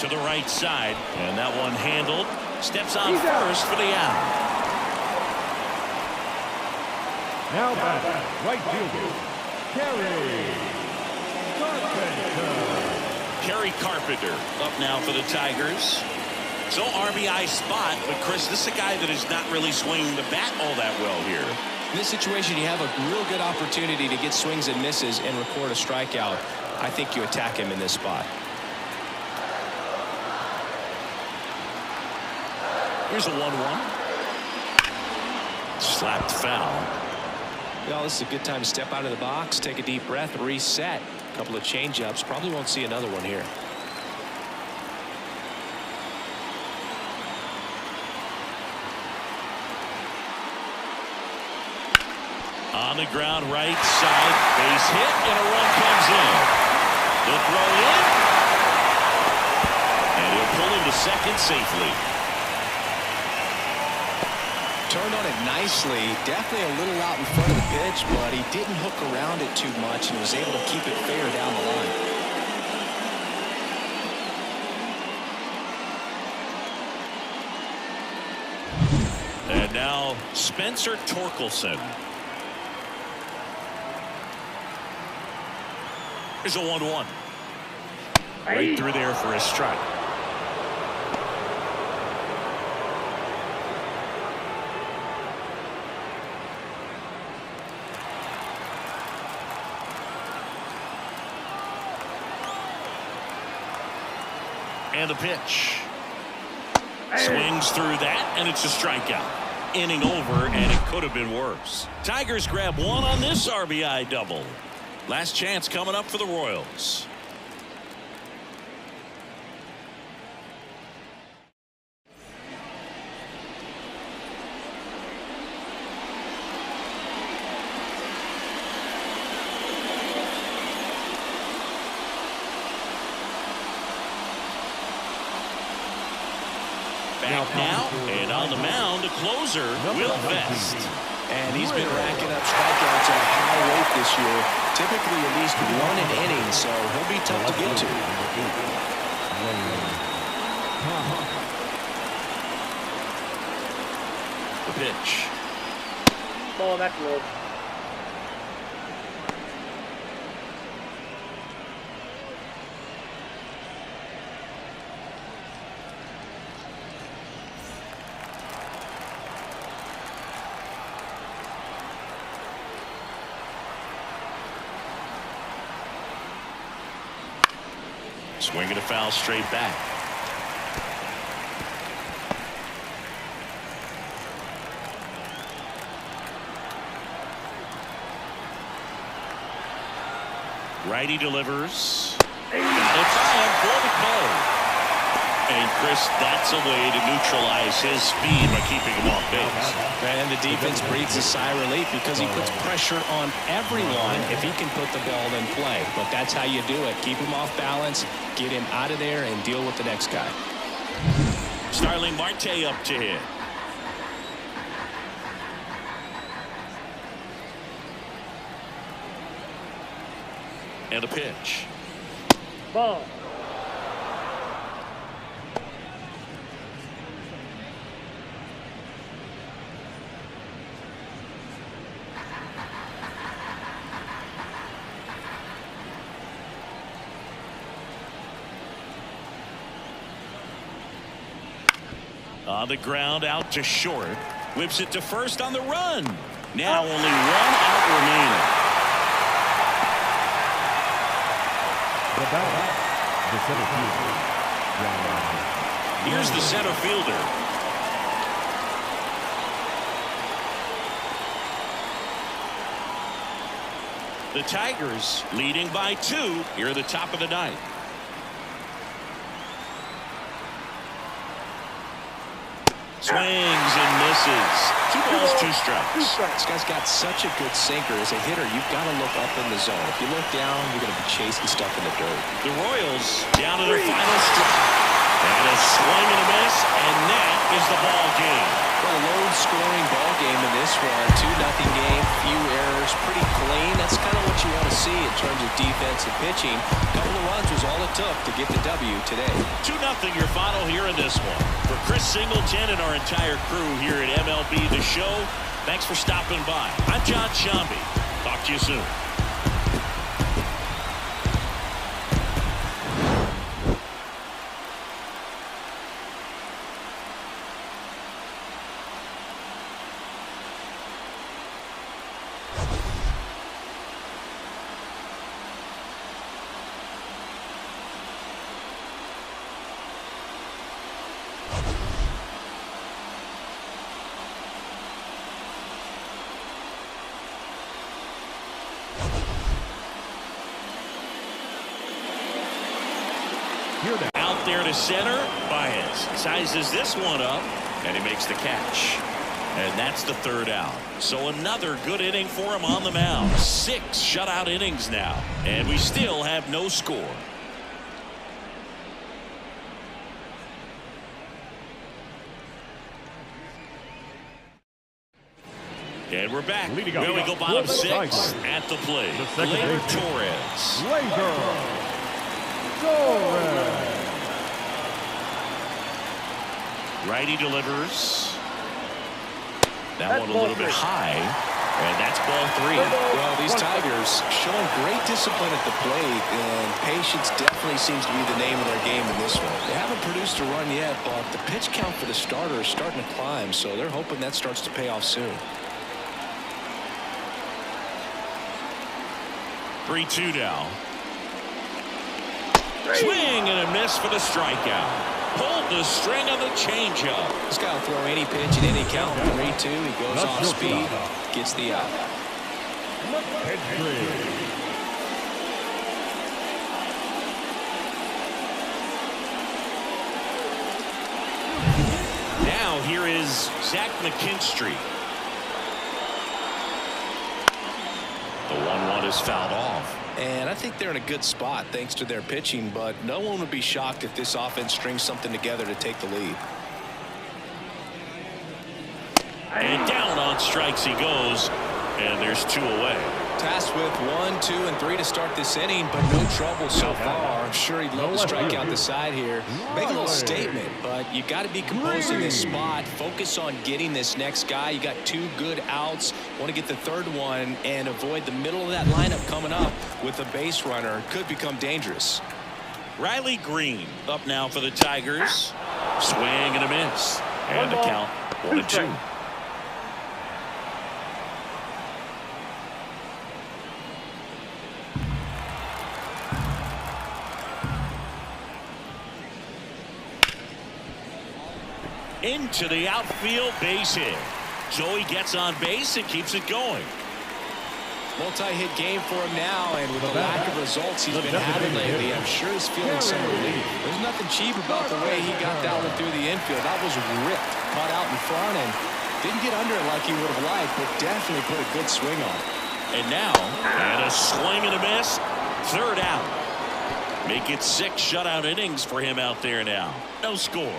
To the right side, and that one handled. Steps on first for the out.
Now back, right fielder, Kerry
Kerry
Carpenter.
Carpenter up now for the Tigers. So RBI spot, but Chris, this is a guy that is not really swinging the bat all that well here.
In this situation, you have a real good opportunity to get swings and misses and record a strikeout. I think you attack him in this spot.
Here's a 1-1. Slapped foul.
Well, this is a good time to step out of the box, take a deep breath, reset. A couple of change-ups. Probably won't see another one here.
On the ground, right side, base hit, and a run comes in. The throw in, and he'll pull him to second safely.
Turned on it nicely. Definitely a little out in front of the pitch, but he didn't hook around it too much and was able to keep it fair down the line.
Now, Spencer Torkelson. Here's a 1-1. Right through there for a strike. And the pitch. Swings through that, and it's a strikeout. Inning over, and it could have been worse. Tigers grab one on this RBI double. Last chance coming up for the Royals. Back now, and on the mound, the closer, Will Vest.
And he's been racking up strikeouts at a high rate this year. Typically at least one an inning, so he'll be tough to get to.
The pitch.
Ball, that's low.
Swinging a foul straight back. Righty delivers. Got it time for the play. And Chris, that's a way to neutralize his speed by keeping him off base.
And the defense breathes a sigh of relief because he puts pressure on everyone if he can put the ball in play. But that's how you do it. Keep him off balance, get him out of there, and deal with the next guy.
Starling Marte up to hit. And a pitch.
Ball.
On the ground, out to short. Whips it to first on the run. Now only one out remaining.
The batter, the center fielder.
Here's the center fielder. The Tigers leading by 2 here at the top of the ninth. Swings and misses. 2 balls, 2 strikes.
This guy's got such a good sinker. As a hitter, you've got to look up in the zone. If you look down, you're going to be chasing stuff in the dirt.
The Royals down to their final strike. And a swing and a miss, and that is the ball game.
Well, a low-scoring ball game in this one. 2-0 game, few errors, pretty clean. That's kind of what you want to see in terms of defense and pitching. A couple of runs was all it took to get the W today.
2-0 your final here in this one. For Chris Singleton and our entire crew here at MLB The Show, thanks for stopping by. I'm John Shambi. Talk to you soon. Out there to center. Baez sizes this one up, and he makes the catch. And that's the 3rd out. So another good inning for him on the mound. 6 shutout innings now, and we still have no score. And we're back. Here we go, bottom 6 at the plate. Gleyber Torres.
Gleyber Torres.
Righty delivers.
That one a little bit high, and that's ball 3. Well, these Tigers showing great discipline at the plate, and patience definitely seems to be the name of their game in this one. They haven't produced a run yet, but the pitch count for the starter is starting to climb, so they're hoping that starts to pay off soon.
3-2 now. Swing and a miss for the strikeout. Pulled the string on the changeup.
This guy will throw any pitch at any count. 3-2. He goes off speed, gets the out.
Now here is Zach McKinstry. The 1-1 is fouled off.
And I think they're in a good spot thanks to their pitching, but no one would be shocked if this offense strings something together to take the lead.
And down on strikes he goes, and there's 2 away.
Tasked with 1, 2, and 3 to start this inning, but no trouble so far. I'm sure he'd love to strike out the side here. Make a little statement, but you got to be composed in this spot. Focus on getting this next guy. You got 2 good outs. Want to get the 3rd one and avoid the middle of that lineup coming up with a base runner. Could become dangerous.
Riley Green up now for the Tigers. Swing and a miss. And a count 1-2. Into the outfield, base hit. Joey gets on base and keeps it going.
Multi-hit game for him now, and with the lack of results he's been having lately, I'm sure he's feeling some relief. There's nothing cheap about the way he got that one through the infield. That was ripped, caught out in front, and didn't get under it like he would have liked, but definitely put a good swing on it.
And now, and a swing and a miss. 3rd out. Make it 6 shutout innings for him out there now. No score.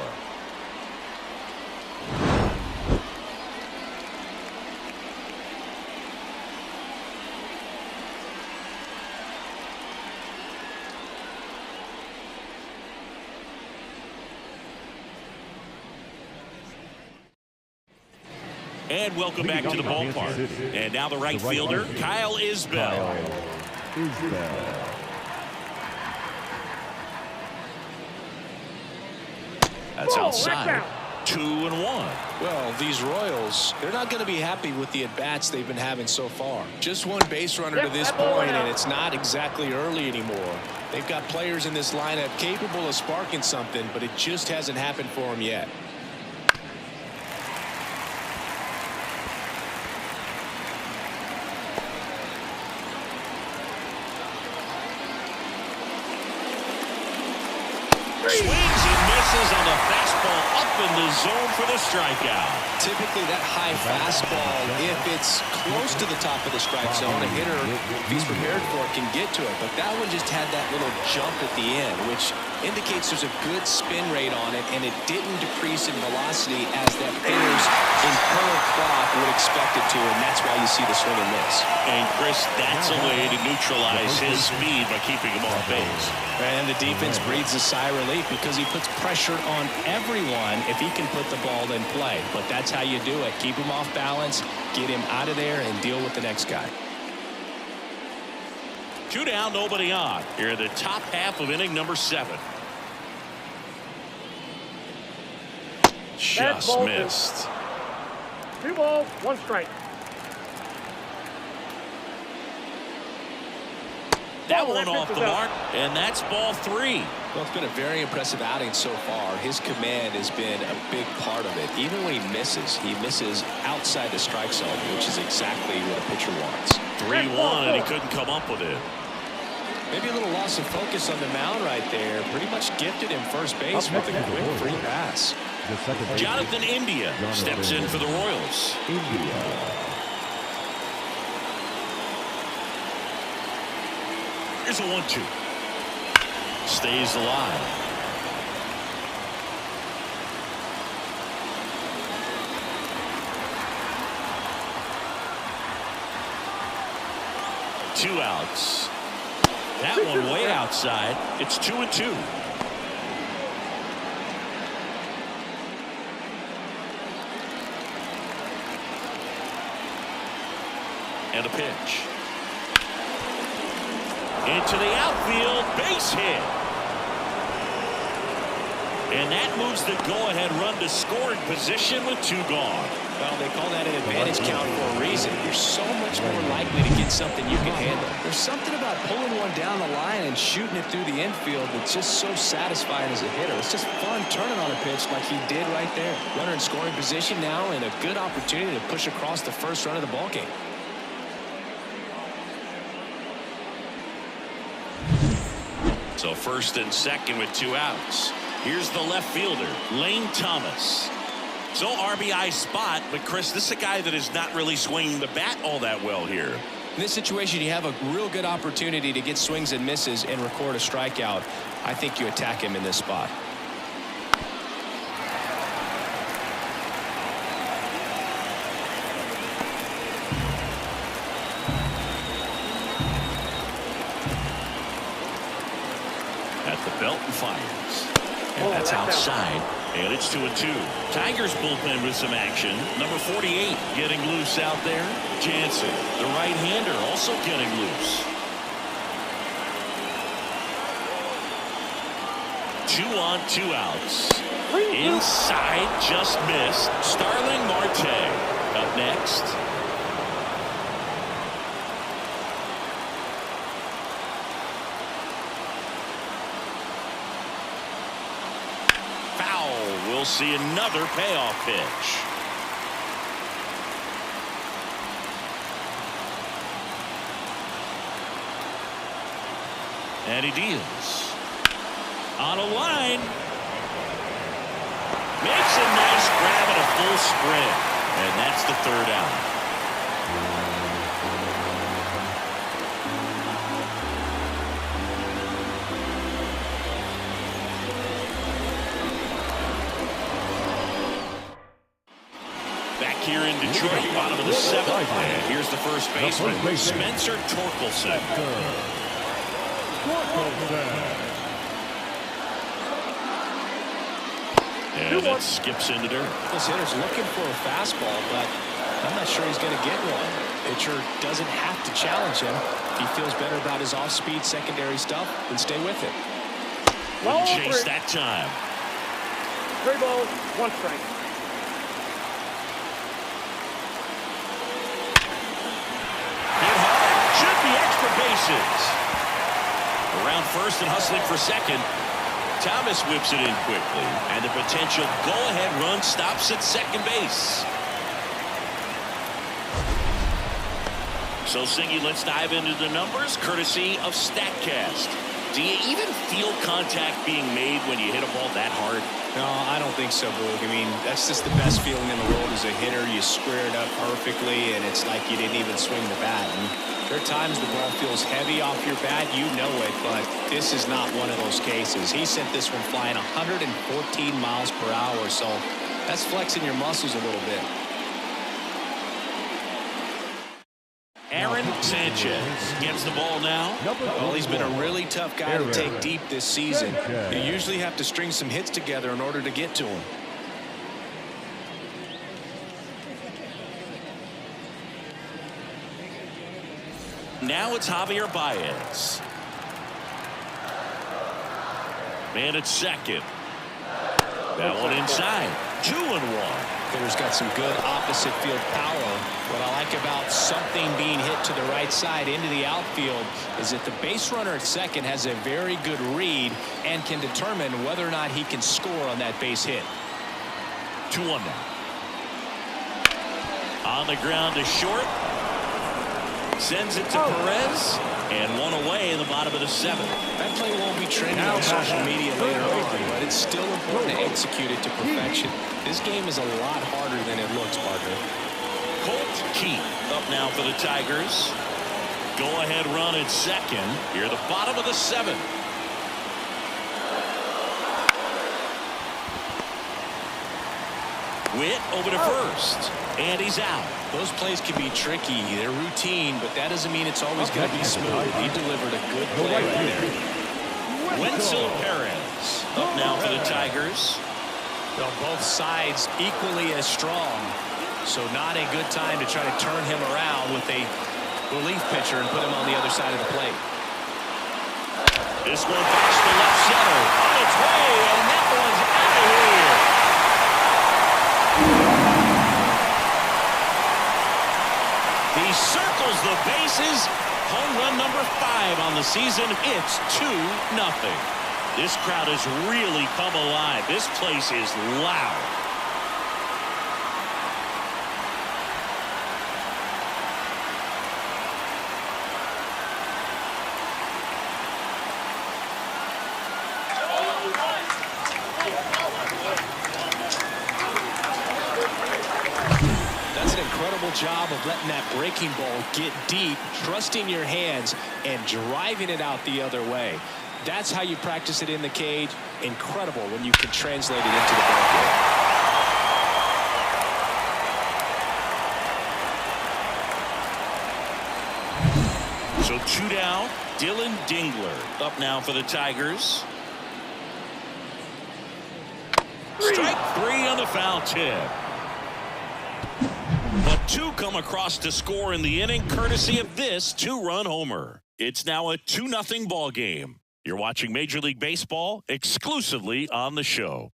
And welcome back to the ballpark. And now the right fielder, Kyle Isbell. That's outside. 2-1.
Well, these Royals, they're not going to be happy with the at-bats they've been having so far. Just 1 base runner to this point, and it's not exactly early anymore. They've got players in this lineup capable of sparking something, but it just hasn't happened for them yet.
Swings and misses on the fastball up in the zone for the strikeout.
Typically that high fastball, if it's close to the top of the strike zone, a hitter, if he's prepared for it, can get to it. But that one just had that little jump at the end, which indicates there's a good spin rate on it, and it didn't decrease in velocity as that hitter's internal clock would expect it to, and that's why you see the swing and miss.
And Chris, that's a way to neutralize his speed by keeping him off base.
And the defense breathes a sigh of relief because he puts pressure on everyone if he can put the ball in play. But that's how you do it. Keep him off balance, get him out of there, and deal with the next guy.
2 down, nobody on. Here in the top half of inning number 7. Just missed.
2 balls, 1 strike.
That one off the mark, and that's ball 3.
Well, it's been a very impressive outing so far. His command has been a big part of it. Even when he misses outside the strike zone, which is exactly what a pitcher wants.
3-1, and he couldn't come up with it.
Maybe a little loss of focus on the mound right there. Pretty much gifted him first base with a quick free pass.
Jonathan India steps in for the Royals. Here's a 1-2. Stays alive. Two outs. That one way outside. It's 2-2. And a pitch. Into the outfield, base hit. And that moves the go-ahead run to scoring position with 2 gone.
Well, they call that an advantage count for a reason. You're so much more likely to get something you can handle. There's something about pulling one down the line and shooting it through the infield that's just so satisfying as a hitter. It's just fun turning on a pitch like he did right there. Runner in scoring position now and a good opportunity to push across the first run of the ballgame.
So first and second with 2 outs. Here's the left fielder, Lane Thomas. So RBI spot, but Chris, this is a guy that is not really swinging the bat all that well here.
In this situation, you have a real good opportunity to get swings and misses and record a strikeout. I think you attack him in this spot.
At the belt and fires. And that's outside. And it's 2-2. Tigers bullpen with some action. Number 48 getting loose out there. Jansen, the right-hander, also getting loose. 2 on, 2 outs. Inside, just missed. Starling Marte up next. We'll see another payoff pitch. And he deals. On a line. Makes a nice grab and a full sprint. And that's the 3rd out. Here in Detroit, bottom of the 7th. And here's the first baseman, Spencer Torkelson. And that skips into dirt.
This hitter's looking for a fastball, but I'm not sure he's going to get one. Pitcher doesn't have to challenge him. If he feels better about his off-speed secondary stuff, then stay with it.
Wouldn't chase that time.
3 balls, 1 strike.
Bases. Around first and hustling for second. Thomas whips it in quickly, and the potential go-ahead run stops at second base. So, Singy, let's dive into the numbers, courtesy of StatCast. Do you even feel contact being made when you hit a ball that hard?
No, I don't think so, Boog. I mean, that's just the best feeling in the world as a hitter. You square it up perfectly, and it's like you didn't even swing the bat. And there are times the ball feels heavy off your bat, you know it, but this is not one of those cases. He sent this one flying 114 miles per hour, so that's flexing your muscles a little bit.
Aaron Sanchez gets the ball now.
Well, he's been a really tough guy to take deep this season. You usually have to string some hits together in order to get to him.
Now it's Javier Baez. Man at second. That one inside. 2-1.
Hitter's got some good opposite field power. What I like about something being hit to the right side into the outfield is that the base runner at second has a very good read and can determine whether or not he can score on that base hit.
2-1 now. On the ground to short. Sends it to Perez. And one away in the bottom of the 7th.
That play won't be trending on social media later on, but it's still important to execute it to perfection. This game is a lot harder than it looks, partner.
Colt Keith up now for the Tigers. Go-ahead run at second. Here at the bottom of the 7th. Witt over to first. And he's out.
Those plays can be tricky. They're routine, but that doesn't mean it's always going to be smooth. He delivered a good play right there.
Wenzel Perez up now for the Tigers.
Well, both sides equally as strong. So not a good time to try to turn him around with a relief pitcher and put him on the other side of the plate.
This one backs to left center. On its way, and that one's out of here. He circles the bases. Home run number 5 on the season. It's 2-0. This crowd has really come alive. This place is loud.
Job of letting that breaking ball get deep, trusting your hands, and driving it out the other way. That's how you practice it in the cage. Incredible when you can translate it into the ballpark.
So 2 down. Dylan Dingler up now for the Tigers. Strike 3 on the foul tip. But 2 come across to score in the inning, courtesy of this 2-run homer. It's now a 2-0 ball game. You're watching Major League Baseball exclusively on the show.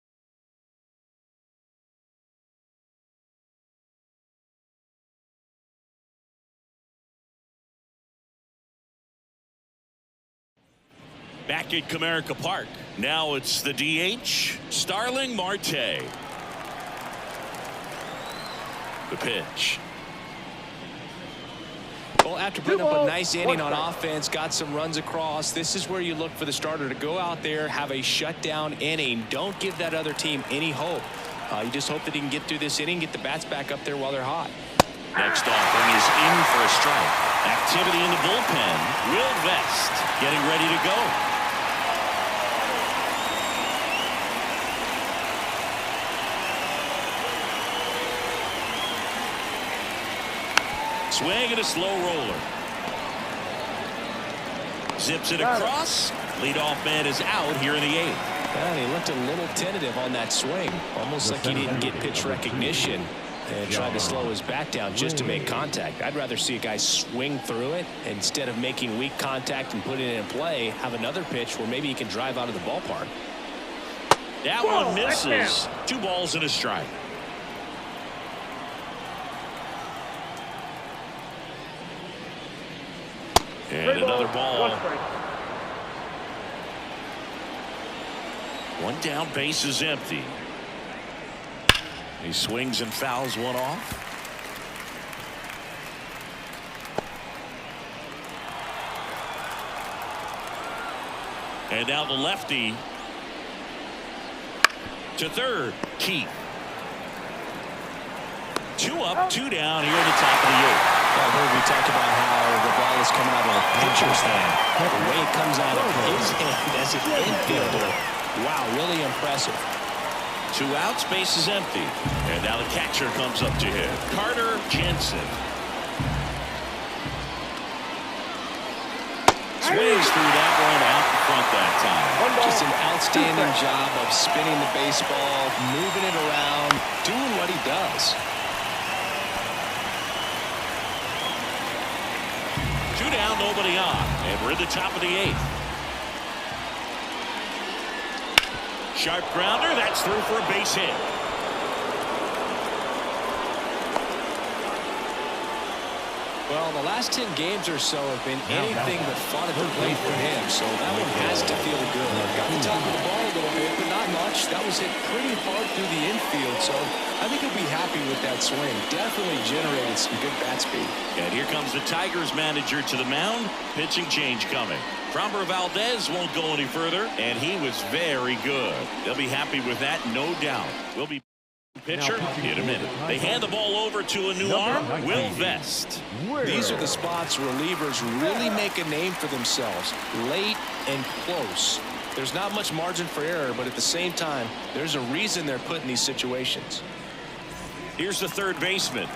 Back at Comerica Park. Now it's the DH, Starling Marte. The pitch.
Well, after putting up a nice inning on offense, got some runs across, this is where you look for the starter to go out there, have a shutdown inning. Don't give that other team any hope. You just hope that he can get through this inning, get the bats back up there while they're hot.
Next offering is in for a strike. Activity in the bullpen. Will Vest getting ready to go. Swing and a slow roller. Zips it across. Leadoff man is out here in the 8th.
Well, he looked a little tentative on that swing. Almost like he didn't get pitch recognition and tried to slow his bat down just to make contact. I'd rather see a guy swing through it instead of making weak contact and putting it in play. Have another pitch where maybe he can drive out of the ballpark.
That one misses. 2 balls and a strike. And another ball. 1 down, base is empty. He swings and fouls one off. And now the lefty to third, Keith. 2 up, 2 down here at the top of the 8th.
Well, we talked about how the ball is coming out of a pitcher's hand. The way it comes out of his hand as an infielder. Wow, really impressive.
2 outs, base is empty. And now the catcher comes up to him, Carter Jensen. Swings through that one out in front that time.
Just an outstanding job of spinning the baseball, moving it around, doing what he does.
2 down, nobody on, and we're at the top of the 8th. Sharp grounder, that's through for a base hit.
Well, the last 10 games or so have been anything but fun at the plate for him, so that one has to feel good. Got the top of the ball a little bit, but not much. That was hit pretty hard through the infield, so I think he'll be happy with that swing. Definitely generated some good bat speed.
And here comes the Tigers manager to the mound. Pitching change coming. Framber Valdez won't go any further, and he was very good. They'll be happy with that, no doubt. We'll be pitcher in a minute. They hand the ball over to a new arm, Will Vest.
These are the spots relievers really make a name for themselves. Late and close. There's not much margin for error, but at the same time, there's a reason they're put in these situations.
Here's the third baseman.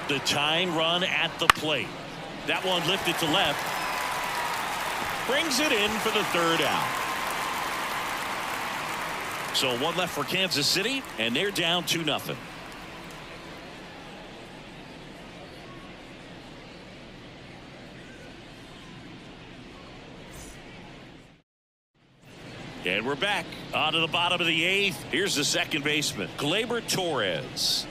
The tying run at the plate. That one lifted to left. Brings it in for the 3rd out. So 1 left for Kansas City, and they're down 2-0. And we're back onto the bottom of the 8th. Here's the second baseman, Gleyber Torres.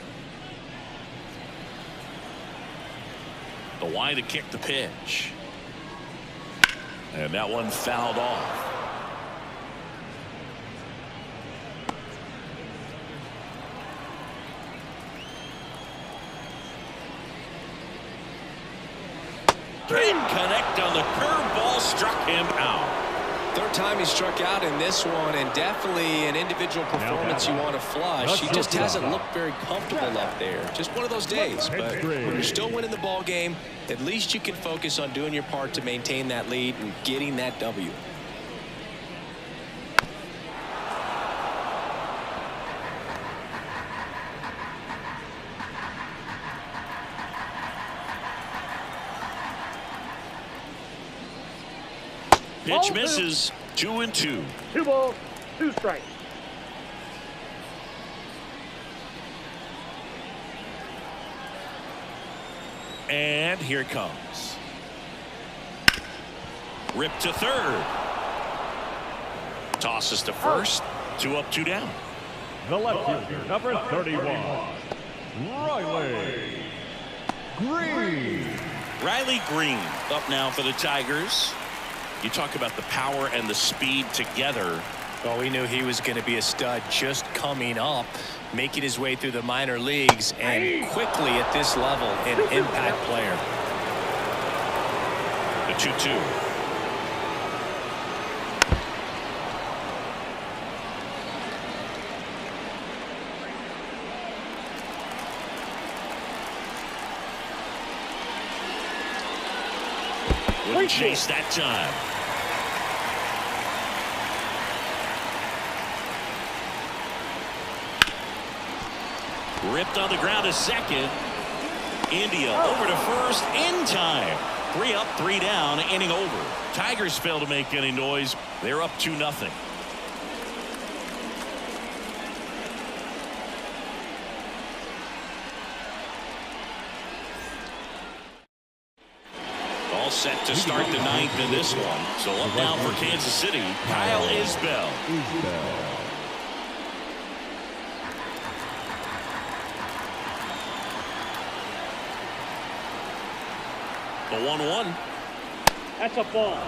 The wide to kick the pitch. And that one fouled off. Didn't connect on the curveball, struck him out.
Third time he struck out in this one, and definitely an individual performance you want to flush. He just hasn't looked very comfortable up there. Just one of those days. But when you're still winning the ball game, at least you can focus on doing your part to maintain that lead and getting that W.
Pitch misses. 2-2.
2 balls, 2 strikes.
And here it comes. Ripped to third. Tosses to first. 2 up, 2 down.
The left fielder, number 31, Riley Green.
Riley Green up now for the Tigers. You talk about the power and the speed together.
Well, we knew he was going to be a stud just coming up, making his way through the minor leagues, and quickly at this level, an impact player.
The 2-2. Wouldn't chase that time. Ripped on the ground to second. India over to first in time. 3 up, 3 down, inning over. Tigers fail to make any noise. They're up 2-0. All set to start the 9th in this one. So up now for Kansas City, Kyle Isbell. The 1-1.
That's a ball.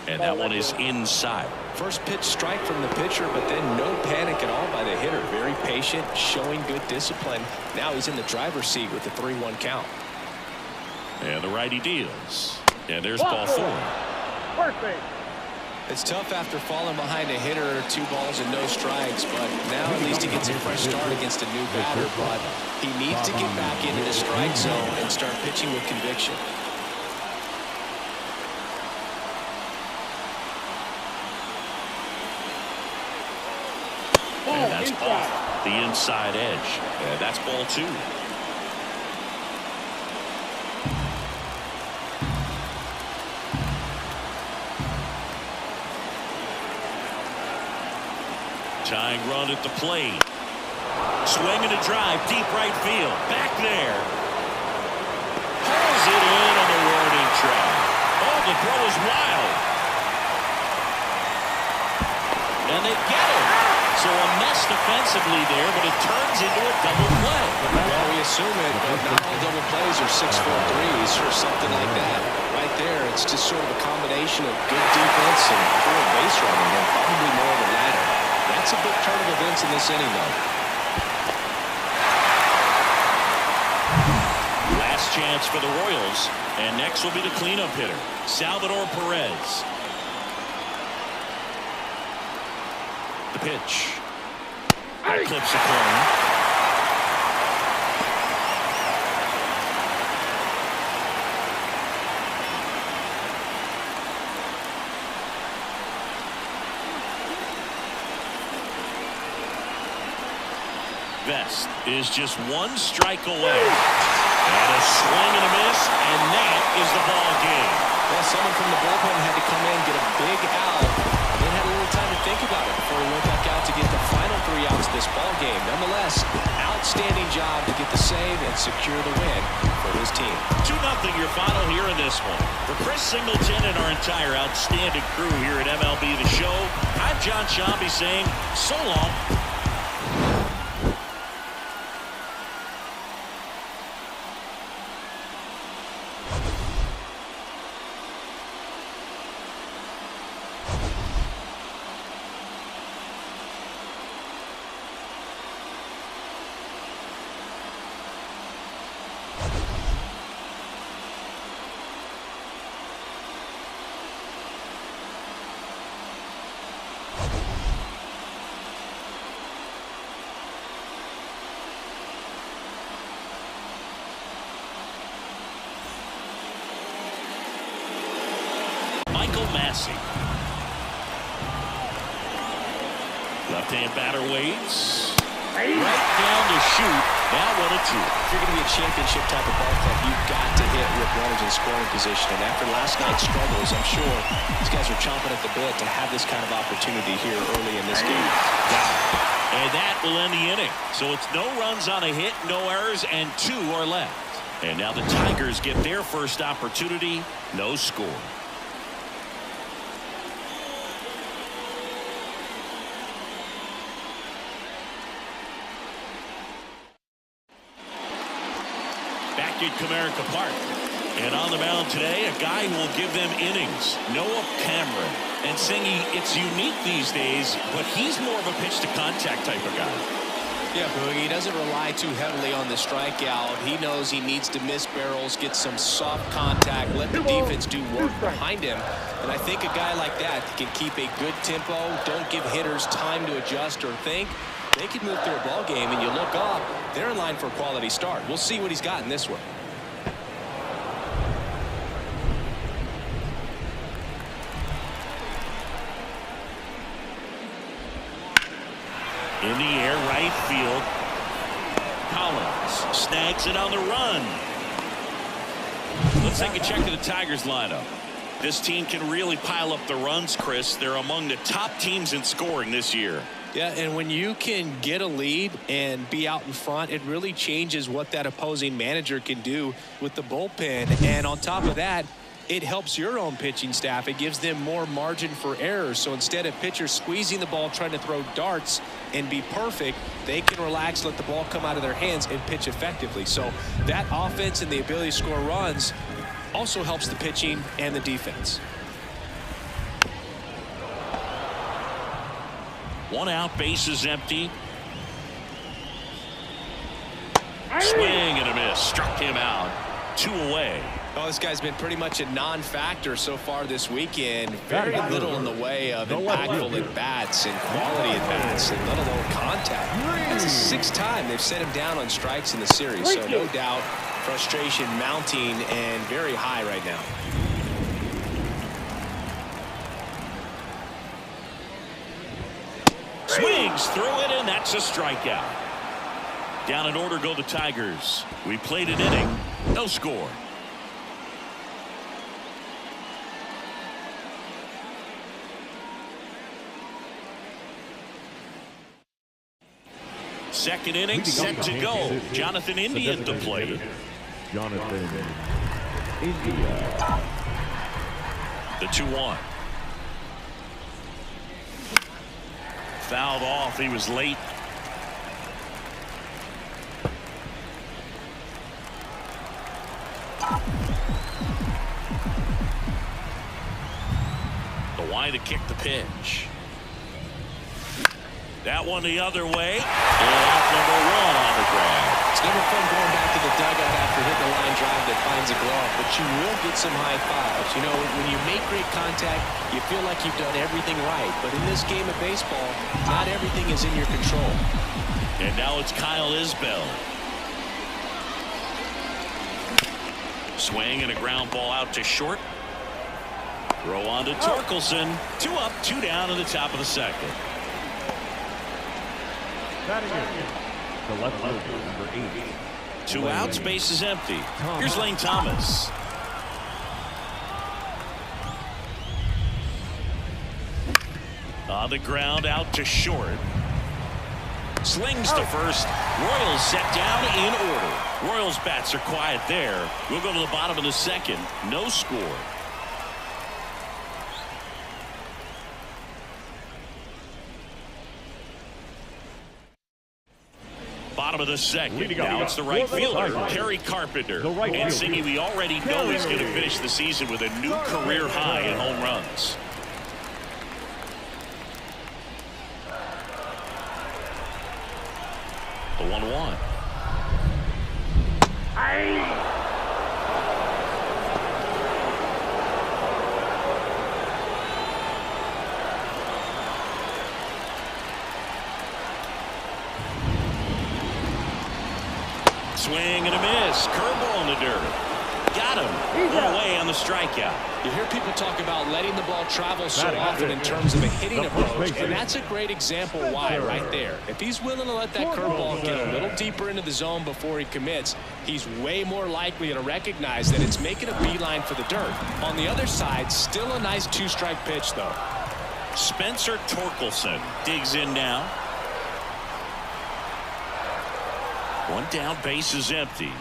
And that one is inside.
First pitch strike from the pitcher, but then no panic at all by the hitter. Very patient, showing good discipline. Now he's in the driver's seat with the 3-1 count.
And the righty deals. And there's ball 4.
First base.
It's tough after falling behind a hitter, 2 balls and no strikes, but now at least he gets a fresh start against a new batter. But he needs to get back into the strike zone and start pitching with conviction.
And that's off the inside edge. And that's ball 2. Tying run at the plate. Swinging a drive, deep right field. Back there. Pulls it in on the warning track. Oh, the throw is wild. And they get it. So a mess defensively there, but it turns into a double play.
Well, we assume it, but not all double plays are 6-4 threes or something like that. Right there, it's just sort of a combination of good defense and poor base running, and probably more of the latter. That's a big turn of events in this inning, though.
Last chance for the Royals, and next will be the cleanup hitter, Salvador Perez. The pitch. That clips a corner. Vest is just 1 strike away. And a swing and a miss, and that is the ball game.
Well, someone from the bullpen had to come in, get a big out, and then had a little time to think about it before he went back out to get the final 3 outs of this ball game. Nonetheless, outstanding job to get the save and secure the win for his team.
2-0 your final here in this one. For Chris Singleton and our entire outstanding crew here at MLB The Show, I'm John Sciambi saying so long. Michael Massey. Left-hand batter waits. Right down to shoot. Now 1-2.
If you're going to be a championship type of ball club, you've got to hit with runners in scoring position. And after last night's struggles, I'm sure these guys are chomping at the bit to have this kind of opportunity here early in this game.
And that will end the inning. So it's no runs on a hit, no errors, and 2 are left. And now the Tigers get their first opportunity. No score. Back at Comerica Park. And on the mound today, a guy who will give them innings, Noah Cameron. And Singy, it's unique these days, but he's more of a pitch-to-contact type of guy.
Yeah, Boogie, he doesn't rely too heavily on the strikeout. He knows he needs to miss barrels, get some soft contact, let the defense do work behind him. And I think a guy like that can keep a good tempo, don't give hitters time to adjust or think. They can move through a ball game, and you look up, they're in line for a quality start. We'll see what he's got in this one.
In the air, right field. Collins snags it on the run. Let's take a check of the Tigers lineup. This team can really pile up the runs, Chris. They're among the top teams in scoring this year.
Yeah, and when you can get a lead and be out in front, it really changes what that opposing manager can do with the bullpen. And on top of that, it helps your own pitching staff. It gives them more margin for errors. So instead of pitchers squeezing the ball, trying to throw darts and be perfect, they can relax, let the ball come out of their hands and pitch effectively. So that offense and the ability to score runs also helps the pitching and the defense.
1 out, bases empty. Swing and a miss. Struck him out. 2 away.
Oh, this guy's been pretty much a non-factor so far this weekend. Very little in the way of impactful at-bats and quality at-bats, and let alone contact. It's the 6th time they've set him down on strikes in the series, so no doubt frustration mounting and very high right now.
Swings through it, and that's a strikeout. Down in order go the Tigers. We played an inning. No score. Second inning set to go. Jonathan India at the plate.
Jonathan India.
The 2-1. Fouled off. He was late. The wide to kick the pitch. That one the other way. And out number 1 on the ground.
It's never fun going back to the dugout after hitting a line drive that finds a glove, but you will get some high fives. You know, when you make great contact, you feel like you've done everything right. But in this game of baseball, not everything is in your control.
And now it's Kyle Isbell. Swing and a ground ball out to short. Throw on to Torkelson. 2 up, 2 down in the top of the second.
Batting in, the left fielder, number 8.
2 outs, base is empty. Here's Lane Thomas. On the ground, out to short. Slings to first. Royals set down in order. Royals bats are quiet there. We'll go to the bottom of the second. No score. Bottom of the second. Now it's the right fielder, Terry Carpenter. And Singy, we already know he's going to finish the season with a new career high in home runs. The 1-1. Swing and a miss. Curveball in the dirt. Got him. One away on the strikeout.
You hear people talk about letting the ball travel so often in terms of a hitting approach, and that's a great example why right there. If he's willing to let that curveball get a little deeper into the zone before he commits, he's way more likely to recognize that it's making a beeline for the dirt. On the other side, still a nice two-strike pitch, though.
Spencer Torkelson digs in now. One down, base is empty.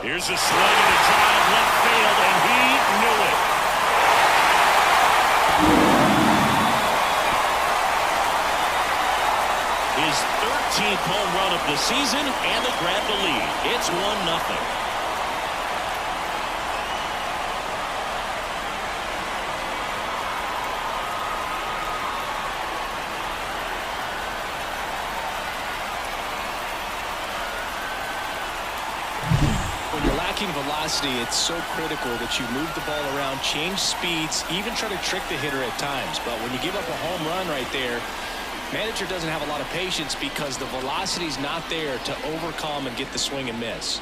Here's a swing and a drive left field, and he knew it. His 13th home run of the season, and they grab the lead. It's 1-0.
Velocity, it's so critical that you move the ball around, change speeds, even try to trick the hitter at times. But when you give up a home run right there, manager doesn't have a lot of patience because the velocity's not there to overcome and get the swing and miss.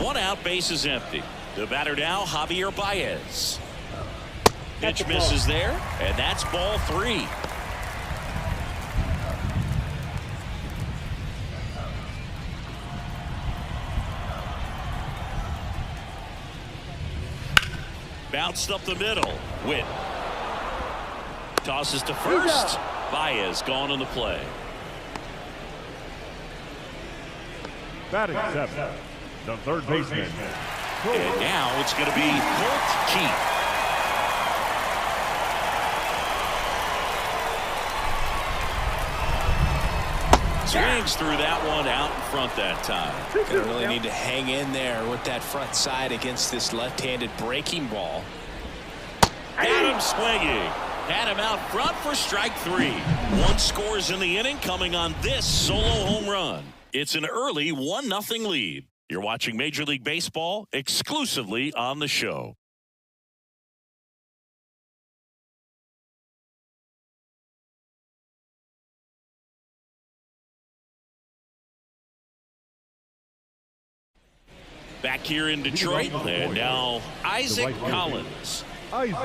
One out, base is empty. The batter now, Javier Baez. Pitch misses there, and that's ball 3. Bounced up the middle. Witt tosses to first. Baez gone in the play.
Batting 7, the third baseman.
And now it's going to be Colt Keith. Swings through that one out in front that time.
Gonna really need to hang in there with that front side against this left-handed breaking ball.
Got him swinging. Had him out front for strike 3. 1 scores in the inning coming on this solo home run. It's an early 1-0 lead. You're watching Major League Baseball exclusively on the show. Back here in Detroit, and now Isaac Collins.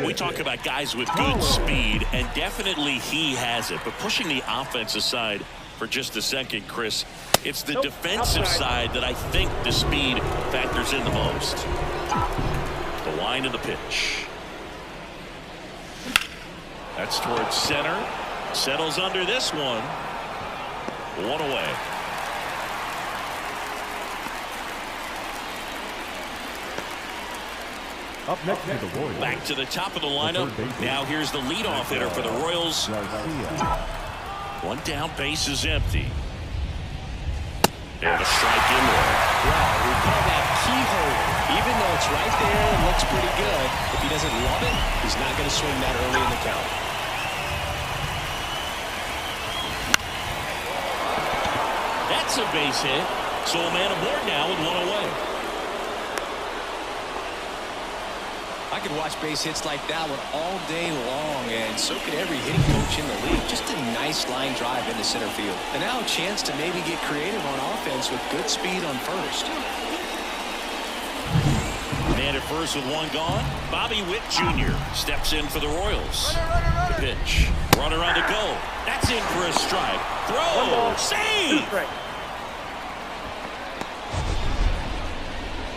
We talk about guys with good speed, and definitely he has it. But pushing the offense aside for just a second, Chris, it's the defensive side that I think the speed factors in the most. The line of the pitch. That's towards center. Settles under this one. 1 away.
Up next to the Royals.
Back to the top of the lineup. Now here's the leadoff hitter for the Royals. One down, base is empty. And a strike in there.
Well, we call that keyhole. Even though it's right there and looks pretty good, if he doesn't love it, he's not going to swing that early in the count.
That's a base hit. So a man aboard now with 1 away.
I could watch base hits like that one all day long, and so could every hitting coach in the league. Just a nice line drive into center field. And now a chance to maybe get creative on offense with good speed on first.
Man at first with 1 gone. Bobby Witt Jr. steps in for the Royals. The pitch. Runner on the go. That's in for a strike. Throw. Save.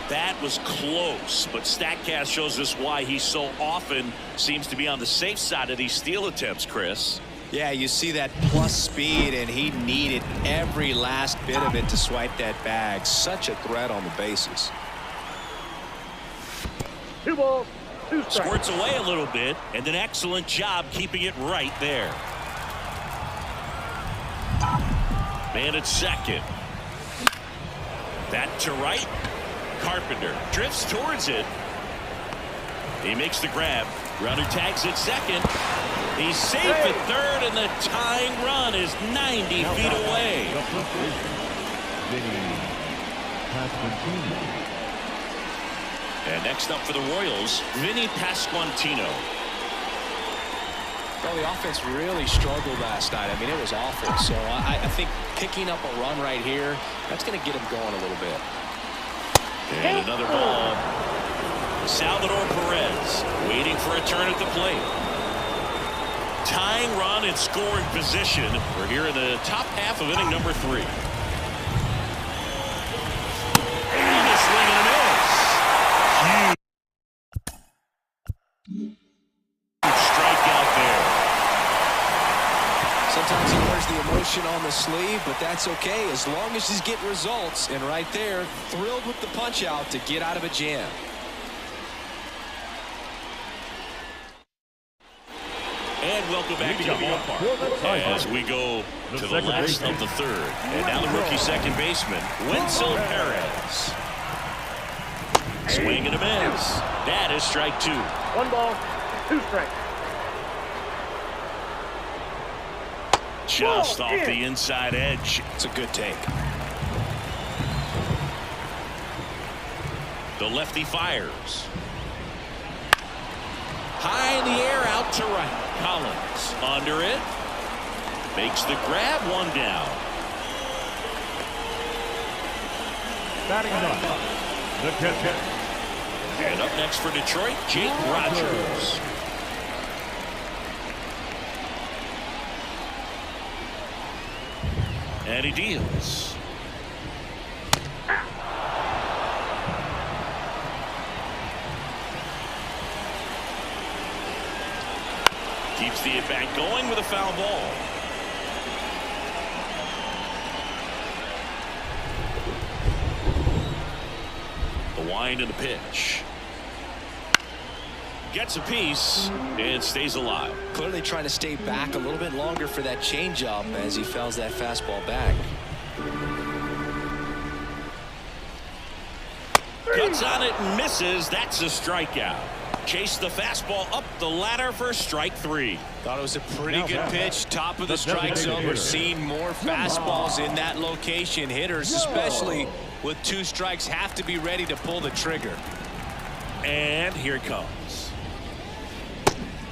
That was close, but StatCast shows us why he so often seems to be on the safe side of these steal attempts, Chris.
Yeah, you see that plus speed, and he needed every last bit of it to swipe that bag. Such a threat on the bases.
2 balls, 2 strikes.
Squirts away a little bit, and an excellent job keeping it right there. Man at second. That to right. Carpenter drifts towards it. He makes the grab. Runner tags at second. He's safe at third, and the tying run is 90 feet away. And next up for the Royals, Vinny Pasquantino.
Well, the offense really struggled last night. I mean, it was awful. So I think picking up a run right here, that's going to get him going a little bit.
And another ball. Salvador Perez waiting for a turn at the plate. Tying run in scoring position. We're here in the top half of inning number 3. And a swing and a miss. Huge strikeout there.
Sometimes he wears the emotion on the sleeve, but that's okay as long as he's getting results. And right there, thrilled with the punch out to get out of a jam.
And welcome back to the ballpark as we go to the last of the third. And now the rookie second baseman, Wenzel Perez. Swing and a miss. That is strike 2.
1 ball, 2 strikes.
Just off the inside edge.
It's a good take.
The lefty fires. High in the air, out to right. Collins under it. Makes the grab, 1 down.
Batting up, the catcher.
And up next for Detroit, Jake Rogers. And he deals. Keeps the at-bat going with a foul ball. The wind and the pitch. Gets a piece and stays alive.
Clearly trying to stay back a little bit longer for that changeup as he fouls that fastball back.
Cuts on it and misses. That's a strikeout. Chase the fastball up the ladder for strike 3.
Thought it was a pretty good pitch. Top of the strike zone. We're seeing more fastballs in that location. Hitters, especially with 2 strikes, have to be ready to pull the trigger.
And here it comes.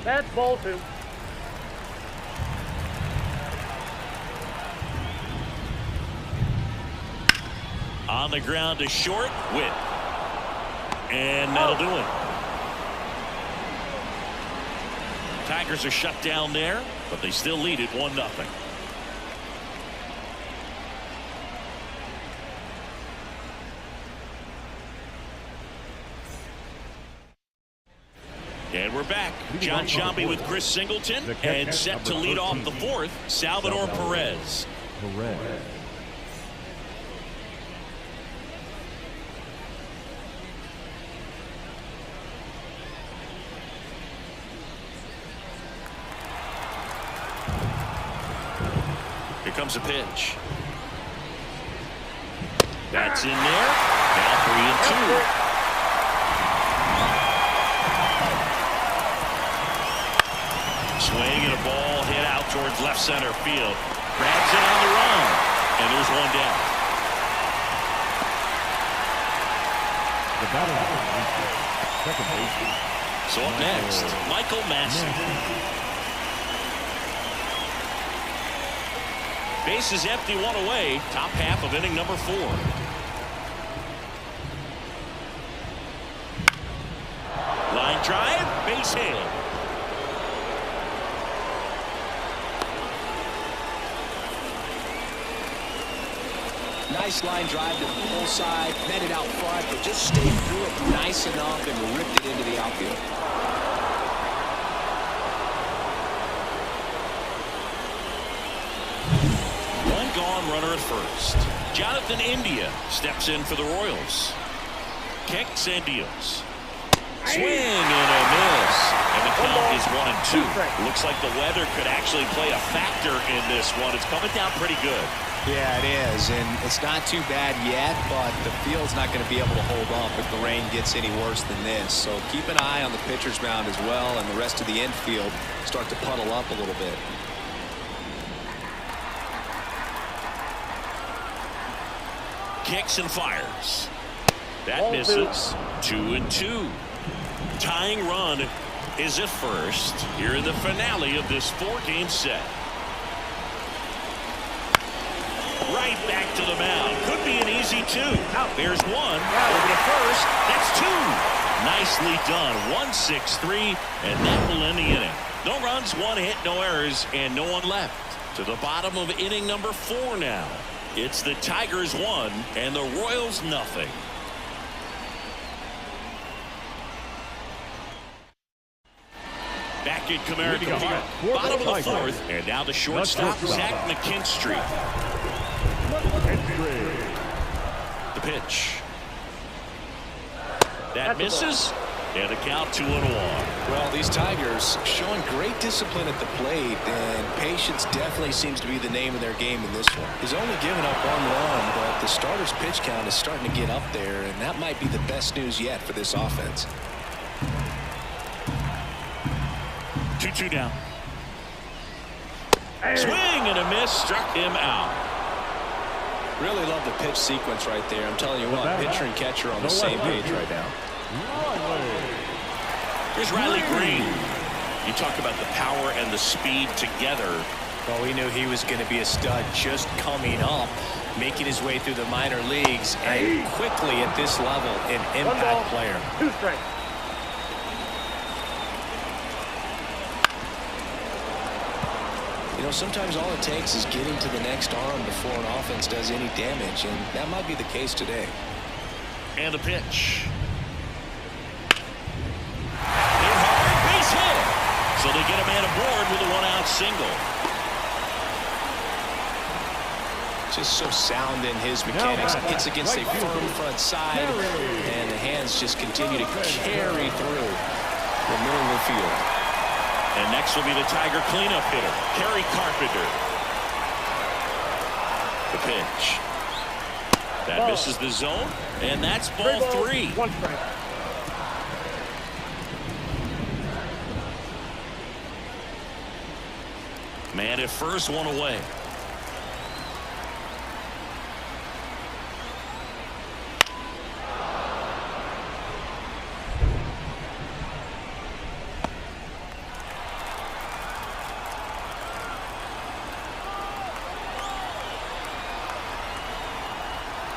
That's ball 2.
On the ground to short. Witt. And that'll do it. Tigers are shut down there, but they still lead it 1-0. And we're back. John Sciambi with Chris Singleton, and set to lead off the 4th, Salvador Perez. Here comes a pitch. That's in there. Now 3-2. Swing and a ball hit out towards left center field. Grabs it on the run. And there's 1 down.
The batter, second baseman.
So up next, Michael Massey. Bases empty, 1 away. Top half of inning number 4. Line drive, base hit.
Nice line drive to the pull side, met it out front, but just stayed through it nice enough and ripped it into the outfield.
One gone runner at first. Jonathan India steps in for the Royals. Kicks and deals. Swing and a miss. And the count is 1-2. Looks like the weather could actually play a factor in this one. It's coming down pretty good.
Yeah, it is, and it's not too bad yet, but the field's not going to be able to hold up if the rain gets any worse than this. So keep an eye on the pitcher's mound as well, and the rest of the infield start to puddle up a little bit.
Kicks and fires. That misses. 2-2. Tying run is at first here in the finale of this 4-game set. Right back to the mound. Could be an easy 2. There's 1 over to first. That's 2. Nicely done. 1-6-3, and that will end the inning. No runs, 1 hit, no errors, and no one left. To the bottom of inning number 4 now. It's the Tigers 1 and the Royals nothing. Back at Comerica Park, bottom of the 4th, and now the shortstop, Zach McKinstry. The pitch. That misses, and the count 2-1.
Well, these Tigers showing great discipline at the plate, and patience definitely seems to be the name of their game in this one. He's only given up 1 run, but the starter's pitch count is starting to get up there, and that might be the best news yet for this offense.
2-2 down. Swing and a miss, struck him out.
Really love the pitch sequence right there. I'm telling you what, pitcher and catcher on the same page right now.
Here's Riley Green. You talk about the power and the speed together.
Well, we knew he was going to be a stud just coming up, making his way through the minor leagues, and quickly at this level, an impact player.
2 strikes.
You know, sometimes all it takes is getting to the next arm before an offense does any damage, and that might be the case today.
And a pitch. Hit hard, base hit. So they get a man aboard with a 1-out single.
Just so sound in his mechanics. Hits against a firm front side, and the hands just continue to carry through the middle of the field.
And next will be the Tiger cleanup hitter, Kerry Carpenter. The pitch. That misses the zone, and that's ball 3.
1 strike.
Man at first, 1 away.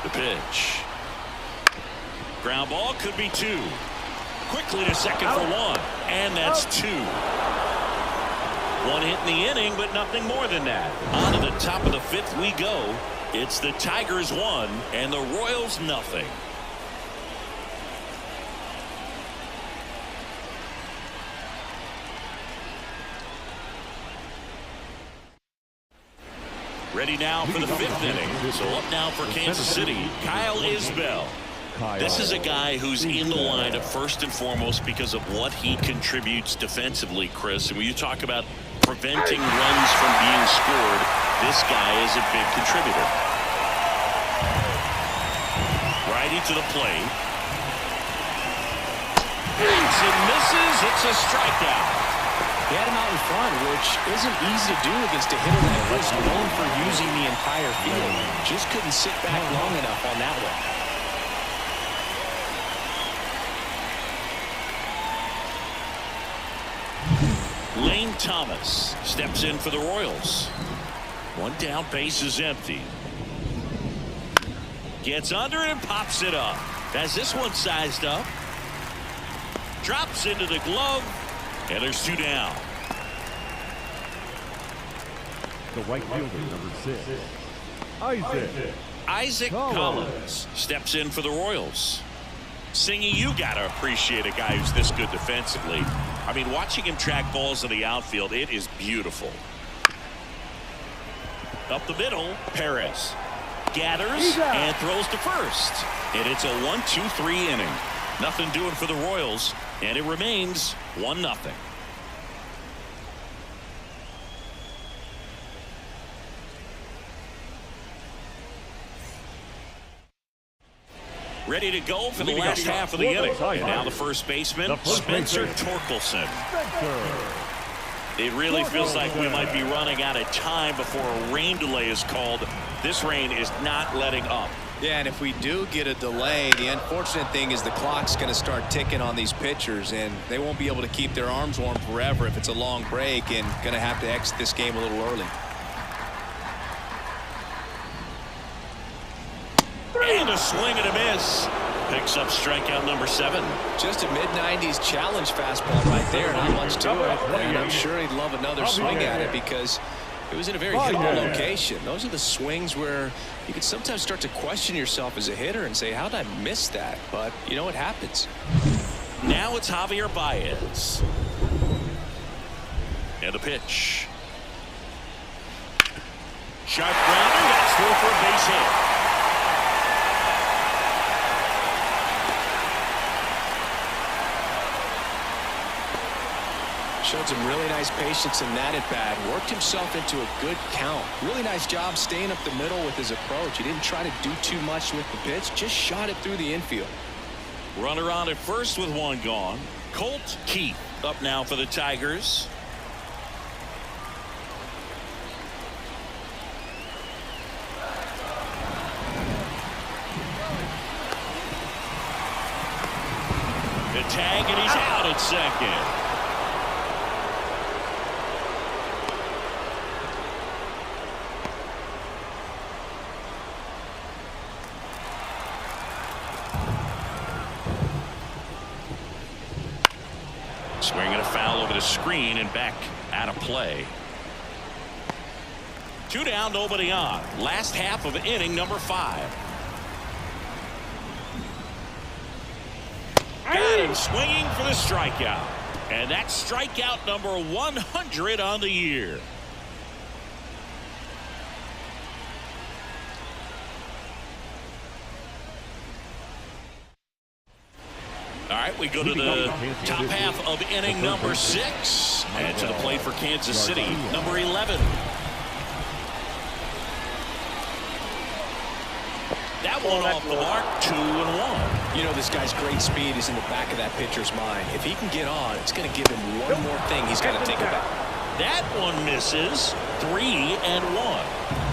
The pitch. Ground ball, could be 2. Quickly to second for 1, and that's 2. 1 hit in the inning, but nothing more than that. On to the top of the 5th we go. It's the Tigers 1 and the Royals nothing. Ready now for the 5th inning. So up now for Kansas City, Kyle Isbell. This is a guy who's in the lineup first and foremost because of what he contributes defensively, Chris. And when you talk about preventing runs from being scored, this guy is a big contributor. Righty to the plate. Hits and misses. It's a strikeout.
He had him out in front, which isn't easy to do against a hitter that was known for using the entire field.
Just couldn't sit back long enough on that one.
Lane Thomas steps in for the Royals. 1 down, base is empty. Gets under it and pops it up. Has this one sized up. Drops into the glove. And there's 2 down.
The right fielder, number 6, Isaac
Isaac Collins steps in for the Royals. Singy, you got to appreciate a guy who's this good defensively. I mean, watching him track balls in the outfield, it is beautiful. Up the middle, Perez gathers and throws to first. And it's a 1-2-3 inning. Nothing doing for the Royals, and it remains 1-0. Ready to go for the last half of the inning. And now the first baseman, Spencer Torkelson. It really feels like we might be running out of time before a rain delay is called. This rain is not letting up.
Yeah, and if we do get a delay, the unfortunate thing is the clock's going to start ticking on these pitchers, and they won't be able to keep their arms warm forever if it's a long break, and going to have to exit this game a little early.
And a swing and a miss. Picks up strikeout number 7.
Just a mid-90s challenge fastball right there. Not much to it. And I'm sure he'd love another swing at it because it was in a very hittable location. Those are the swings where you can sometimes start to question yourself as a hitter and say, how did I miss that? But, you know, it happens.
Now it's Javier Baez. And a pitch. Sharp grounder. That's through for a base hit.
Showed some really nice patience in that at-bat. Worked himself into a good count. Really nice job staying up the middle with his approach. He didn't try to do too much with the pitch. Just shot it through the infield.
Runner on at first with one gone. Colt Keith up now for the Tigers. The tag, and he's out at second. Swinging a foul over the screen and back out of play. 2 down, nobody on. Last half of inning number 5. Got him swinging for the strikeout. And that's strikeout number 100 on the year. All right, we go to the top half of inning number 6. And to the plate for Kansas City, number 11. That one off the mark, 2-1.
You know, this guy's great speed is in the back of that pitcher's mind. If he can get on, it's going to give him one more thing he's got to think about.
That one misses, 3-1.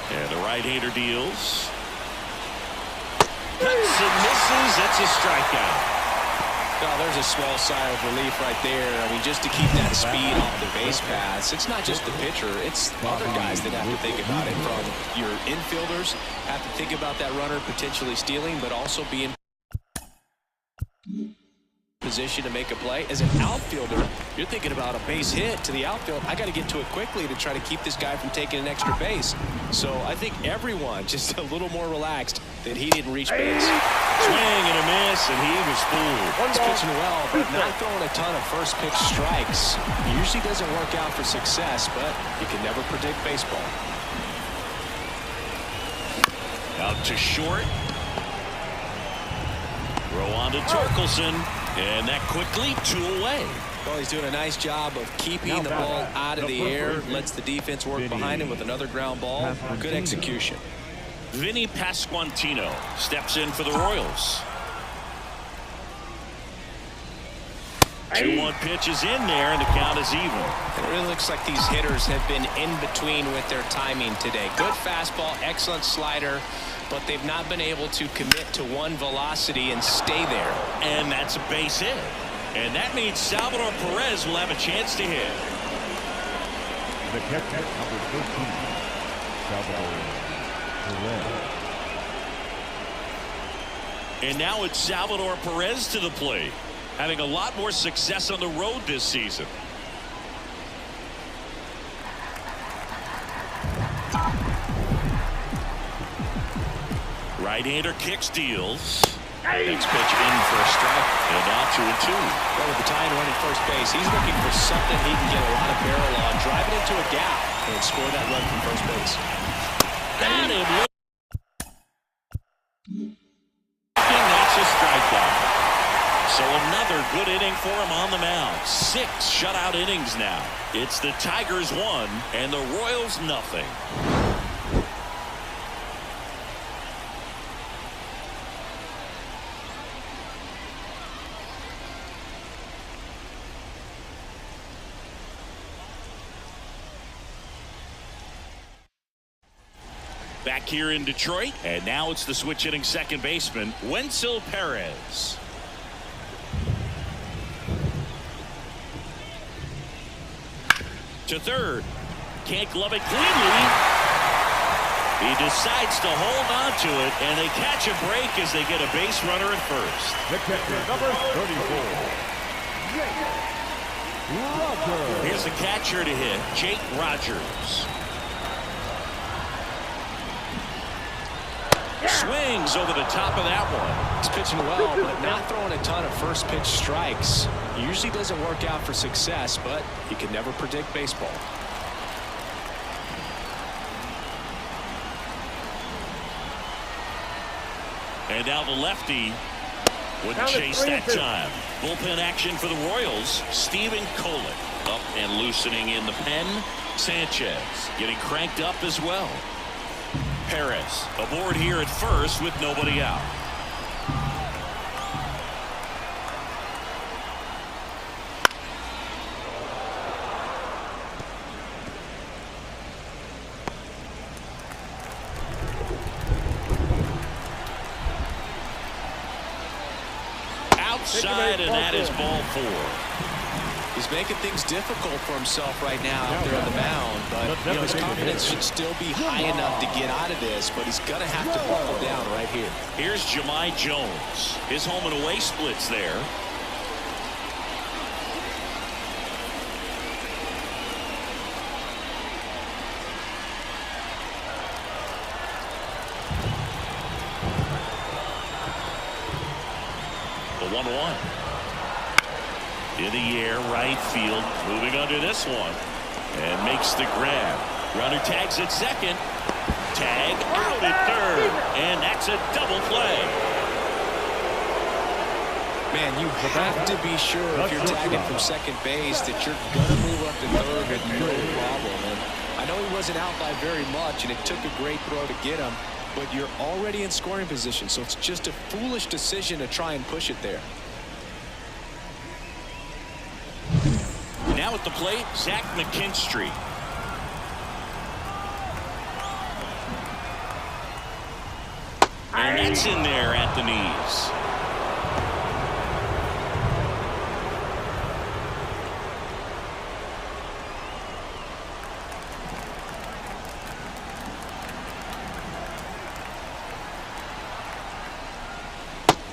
And the right-hander deals. Cuts and misses. That's a strikeout.
Oh, there's a small sigh of relief right there. I mean, just to keep that speed off the base paths. It's not just the pitcher. It's other guys that have to think about it. From your infielders have to think about that runner potentially stealing, but also being position to make a play. As an outfielder, you're thinking about a base hit to the outfield. I got to get to it quickly to try to keep this guy from taking an extra base. So I think everyone just a little more relaxed that he didn't reach base.
Swing and a miss, and he was fooled.
He's pitching well, but not throwing a ton of first pitch strikes. Usually doesn't work out for success, but you can never predict baseball.
Out to short. Throw on to Torkelson. And that quickly 2 away.
Well, he's doing a nice job of keeping the ball out of the air. Lets the defense work behind him with another ground ball. Good execution.
Vinny Pasquantino steps in for the Royals. 2-1 pitch is in there, and the count is even.
It really looks like these hitters have been in between with their timing today. Good fastball, excellent slider, but they've not been able to commit to one velocity and stay there.
And that's a base hit. And that means Salvador Perez will have a chance to hit.
The catcher, number 13, Salvador
And now it's Salvador Perez to the plate, having a lot more success on the road this season. Right-hander kicks, deals.
Next pitch in for a strike.
And now 2-2.
Well, with the tying run at first base, he's looking for something he can get a lot of barrel on, drive it into a gap, and score that run from first base.
And it that's a strikeout. So another good inning for him on the mound. 6 shutout innings now. It's the Tigers 1 and the Royals nothing. Back here in Detroit, and now it's the switch hitting second baseman, Wenceel Perez. To third. Can't glove it cleanly. He decides to hold on to it, and they catch a break as they get a base runner at first.
The catcher, number 34. Rogers.
Here's the catcher to hit, Jake Rogers. Swings over the top of that one.
He's pitching well, but not throwing a ton of first pitch strikes. Usually doesn't work out for success, but you can never predict baseball.
And now the lefty wouldn't chase that time. Bullpen action for the Royals. Steven Kolick up and loosening in the pen. Sanchez getting cranked up as well. Perez aboard here at first with nobody out. Outside, and that is ball 4.
He's making things difficult for himself right now out there on the mound, but his confidence should still be high enough to get out of this, but he's going to have to buckle down right here.
Here's Jahmai Jones. His home and away splits there. The 1-1. In the air, right field, moving under this one, and makes the grab. Runner tags at second. Tag out at third, and that's a double play.
Man, you have to be sure if you're tagging from second base that you're going to move up to third with no problem. And I know he wasn't out by very much, and it took a great throw to get him, but you're already in scoring position, so it's just a foolish decision to try and push it there.
Now at the plate, Zach McKinstry. And that's in there at the knees.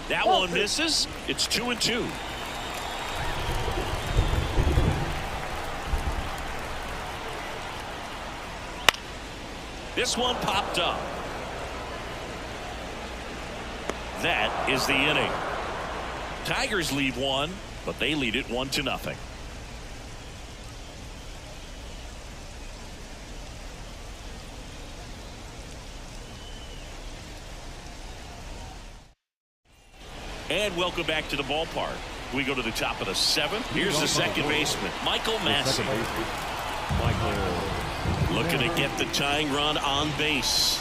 That one misses. It's 2-2. This one popped up. That is the inning. Tigers lead one, but they lead it 1-0. And welcome back to the ballpark. We go to the top of the 7th. Here's the second baseman, Michael Massey. Looking to get the tying run on base.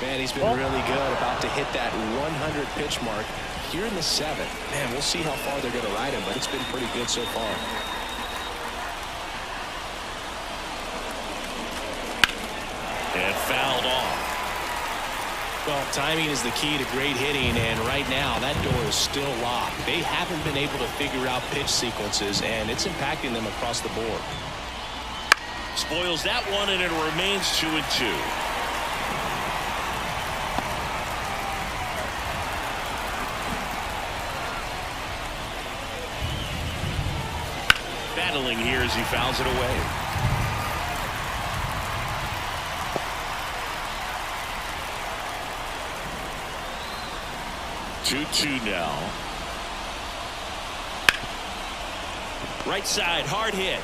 Man, he's been really good, about to hit that 100 pitch mark here in the 7th. Man, we'll see how far they're going to ride him, but it's been pretty good so far.
And fouled off.
Well, timing is the key to great hitting, and right now that door is still locked. They haven't been able to figure out pitch sequences, and it's impacting them across the board.
Spoils that one, and it remains 2-2. battling here as he fouls it away. Two now. Right side, hard hit.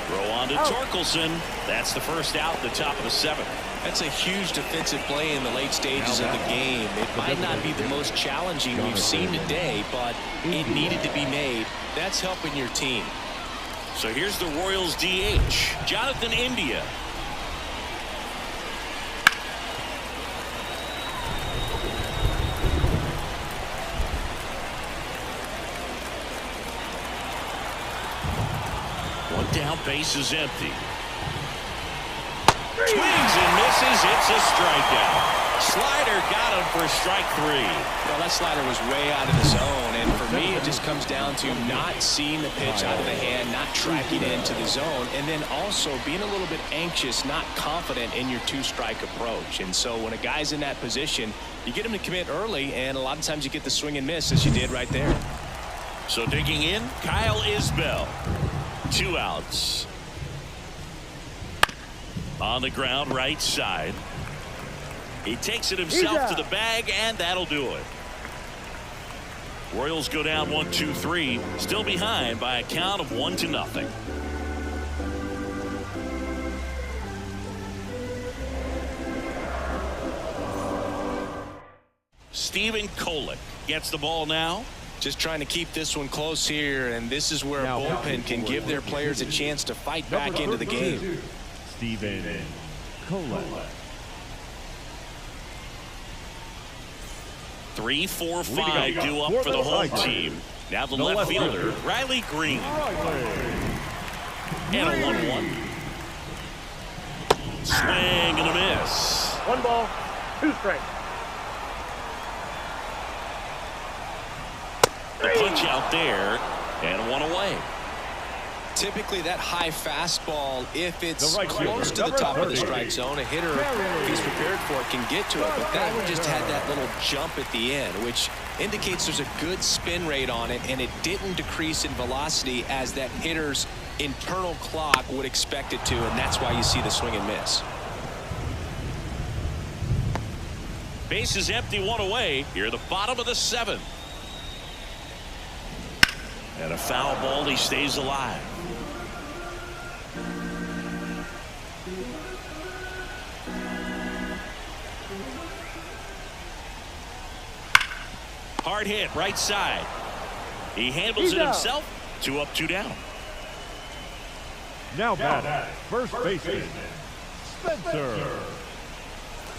Throw on to Torkelson. That's the first out at the top of the 7th.
That's a huge defensive play in the late stages of the game. It might not be the most challenging we've seen today, but it needed to be made. That's helping your team.
So here's the Royals DH, Jonathan India. One down, base is empty. Swings and misses. It's a strikeout. Slider got him for strike 3.
Well, that slider was way out of the zone, and for me, it just comes down to not seeing the pitch out of the hand, not tracking it into the zone, and then also being a little bit anxious, not confident in your 2-strike approach. And so when a guy's in that position, you get him to commit early, and a lot of times you get the swing and miss, as you did right there.
So digging in, Kyle Isbell. 2 outs. On the ground, right side. He takes it himself to the bag, and that'll do it. Royals go down 1-2-3, still behind by a count of 1-0. Stephen Kolek gets the ball now.
Just trying to keep this one close here, and this is where a bullpen can give their players a chance to fight back into the game.
Stephen Kolek.
3, 4, 5 due up for the home team. Now the left fielder, Riley Green. And a 1-1. Swing and a miss.
1 ball, 2 strikes.
The punch out there, and 1 away.
Typically that high fastball, if it's close to the top of the strike zone, a hitter, if he's prepared for it, can get to it. But that one just had that little jump at the end, which indicates there's a good spin rate on it, and it didn't decrease in velocity as that hitter's internal clock would expect it to, and that's why you see the swing and miss.
Base is empty, 1 away. Here, the bottom of the 7th. And a foul ball, he stays alive. Hard hit, right side. He handles it himself. 2 up, 2 down.
Now batting, first baseman, Spencer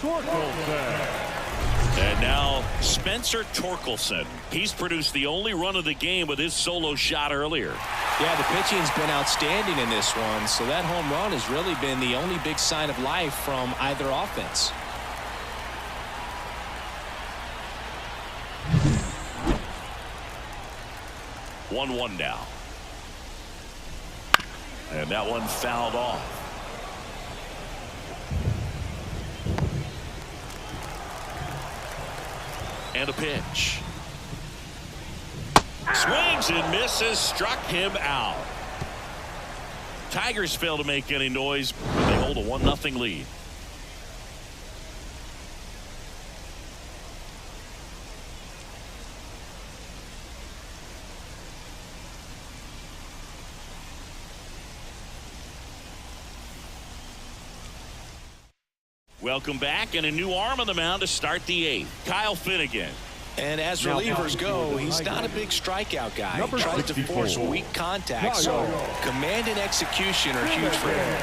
Torkelson.
And now Spencer Torkelson. He's produced the only run of the game with his solo shot earlier.
Yeah, the pitching's been outstanding in this one, so that home run has really been the only big sign of life from either offense.
One now. And that one fouled off. And a pitch. Swings and misses, struck him out. Tigers fail to make any noise, but they hold a 1-0 lead. Welcome back, and a new arm on the mound to start the 8th. Kyle Finnegan.
And as relievers go, he's not a big strikeout guy. He tries to force weak contact, so command and execution are huge for him.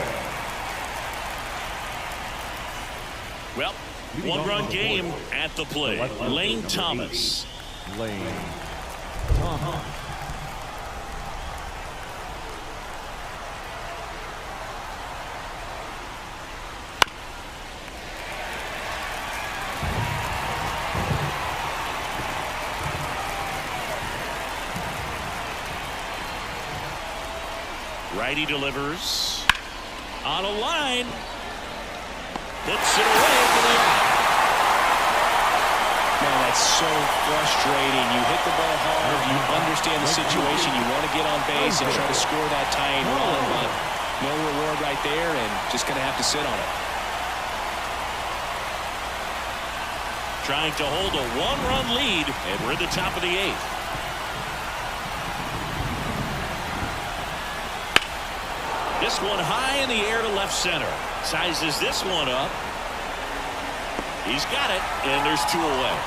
Well, 1-run game at the plate. Lane Thomas. Righty delivers on a line. Hits it away for the out.
Man, that's so frustrating. You hit the ball hard. You understand understand the situation. You want to get on base and try to score that tying run, but no reward right there, and just going to have to sit on it.
Trying to hold a one-run lead, and we're at the top of the 8th. This one high in the air to left center. Sizes this one up. He's got it, and there's 2 away.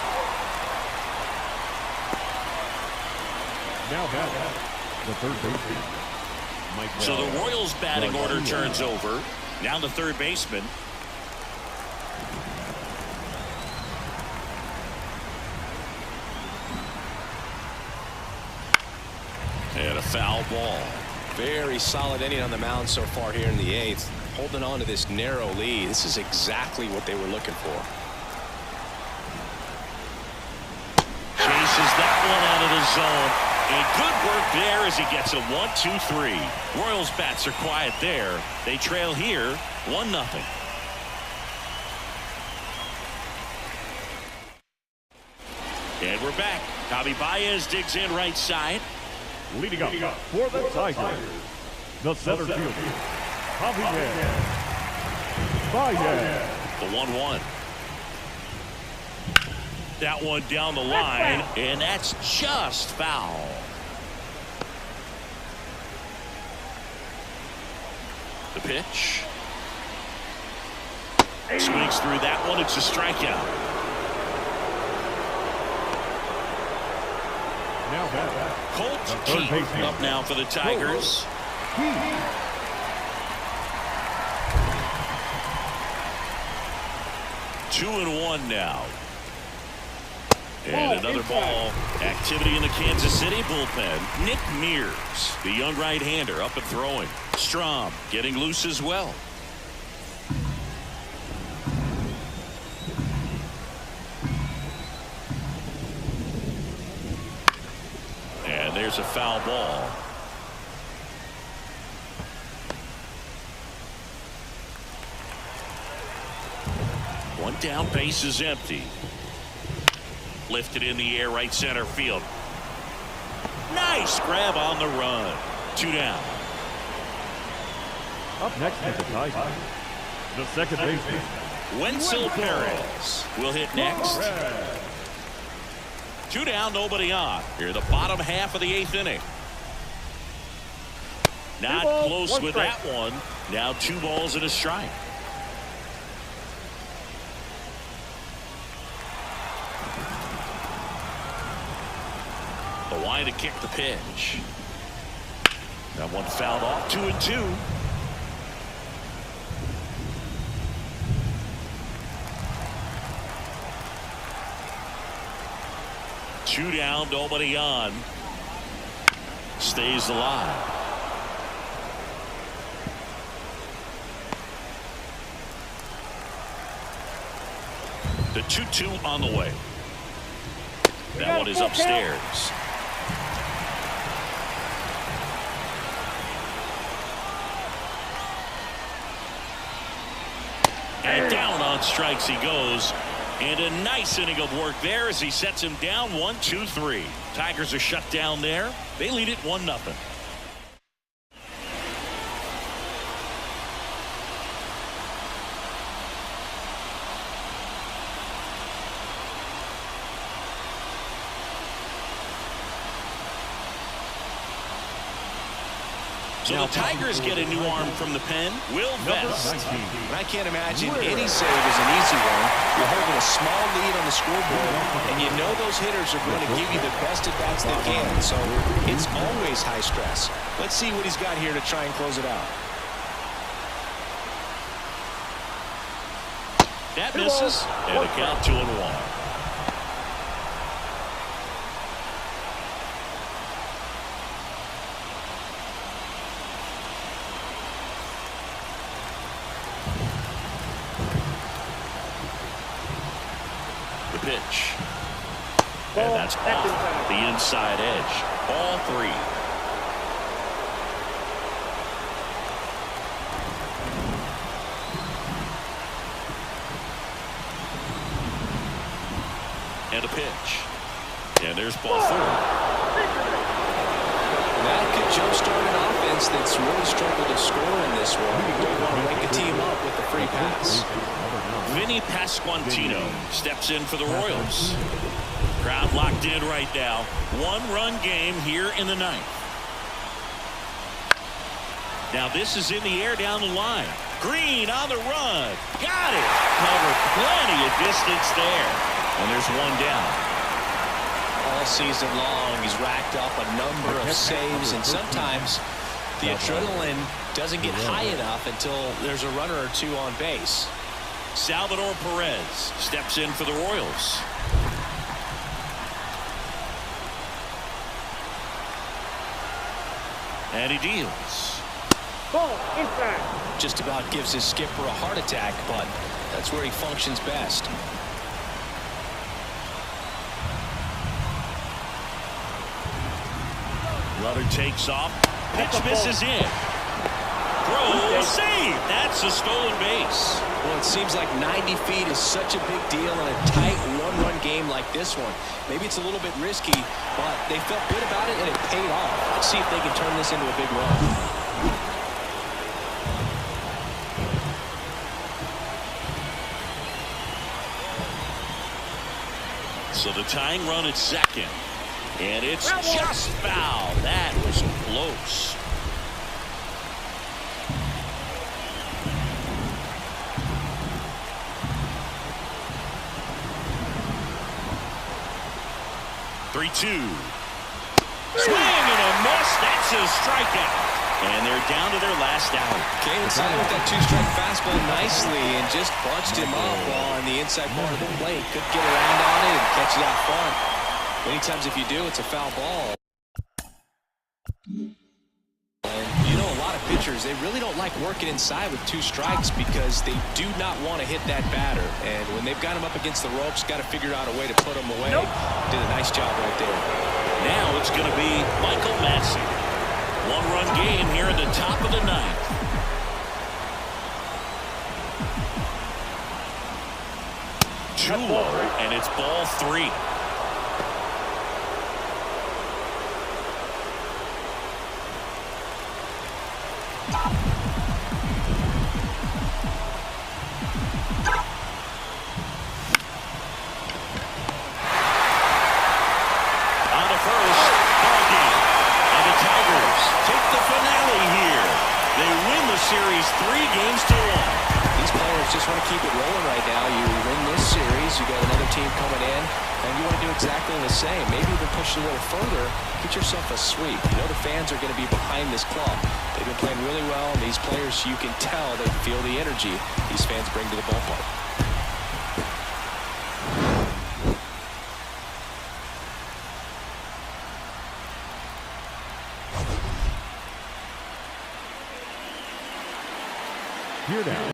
Now the third baseman.
So the Royals batting order turns over. Now the third baseman. And a foul ball.
Very solid inning on the mound so far here in the 8th. Holding on to this narrow lead. This is exactly what they were looking for.
Chases that one out of the zone. And good work there as he gets a 1-2-3. Royals bats are quiet there. They trail here 1-0. And we're back. Javi Baez digs in right side.
Leading up for the Tigers, the center fielder, Javier Baez.
The 1-1. That one down the line, and that's just foul. The pitch. Swings through that one. It's a strikeout. Colt Keith up now for the Tigers. 2-1 now. And another ball. Activity in the Kansas City bullpen. Nick Mears, the young right-hander, up and throwing. Strom getting loose as well. And there's a foul ball. One down, base is empty. Lifted in the air, right center field. Nice grab on the run. 2 down.
Up next is the Tigers, the second baseman,
Wenzel Perez will hit next. 2 down, nobody on. Here, the bottom half of the 8th inning. Not close with that one. Now 2 balls and a strike. The wide to kick the pitch. That one fouled off. 2-2. Two down, nobody on. Stays alive. The 2-2 on the way. That one is upstairs. And down on strikes he goes. And a nice inning of work there as he sets him down 1-2-3. Tigers are shut down there. They lead it 1-0. So the Tigers get a new arm from the pen. Will Vest.
And I can't imagine any save is an easy one. You're holding a small lead on the scoreboard, and you know those hitters are going to give you the best at-bats they can. So it's always high stress. Let's see what he's got here to try and close it out.
That misses, and a count 2-1. Pitch. And that's off the inside edge. Ball 3. And a pitch. And there's ball 4.
offense that's really struggled to score in this one. You don't want to wake a team up with the free pass.
Vinny Pasquantino steps in for the Royals. Crowd locked in right now. One-run game here in the ninth. Now this is in the air down the line. Green on the run. Got it. Covered plenty of distance there. And there's one down.
All season long, he's racked up a number of saves, and sometimes the adrenaline doesn't get high enough until there's a runner or two on base.
Salvador Perez steps in for the Royals. And he deals.
Ball inside.
Just about gives his skipper a heart attack, but that's where he functions best.
Rudder takes off. Pitch misses in. Throw save. That's a stolen base.
Well, it seems like 90 feet is such a big deal in a tight one-run game like this one. Maybe it's a little bit risky, but they felt good about it and it paid off. Let's see if they can turn this into a big run.
So the tying run at second. And it's just foul. That was close. Three-two. Swing and a miss. That's a strikeout. And they're down to their last out.
Came inside with that two-strike fastball nicely and just bunched him up on the inside part of the plate. Could get around on it and catch it out front. Many times if you do, it's a foul ball. And you know, a lot of pitchers, they really don't like working inside with two strikes because they do not want to hit that batter. And when they've got him up against the ropes, got to figure out a way to put him away. Did a nice job right there.
Now it's going to be Michael Massey. One-run game here in the top of the ninth. Too low, and it's ball three.
Series 3-1. These players just want to keep it rolling right now. You win this series, you got another team coming in, and you want to do exactly the same. Maybe even push it a little further, get yourself a sweep. You know the fans are going to be behind this club. They've been playing really well, and these players, you can tell they feel the energy these fans bring to the ballpark.
Here now.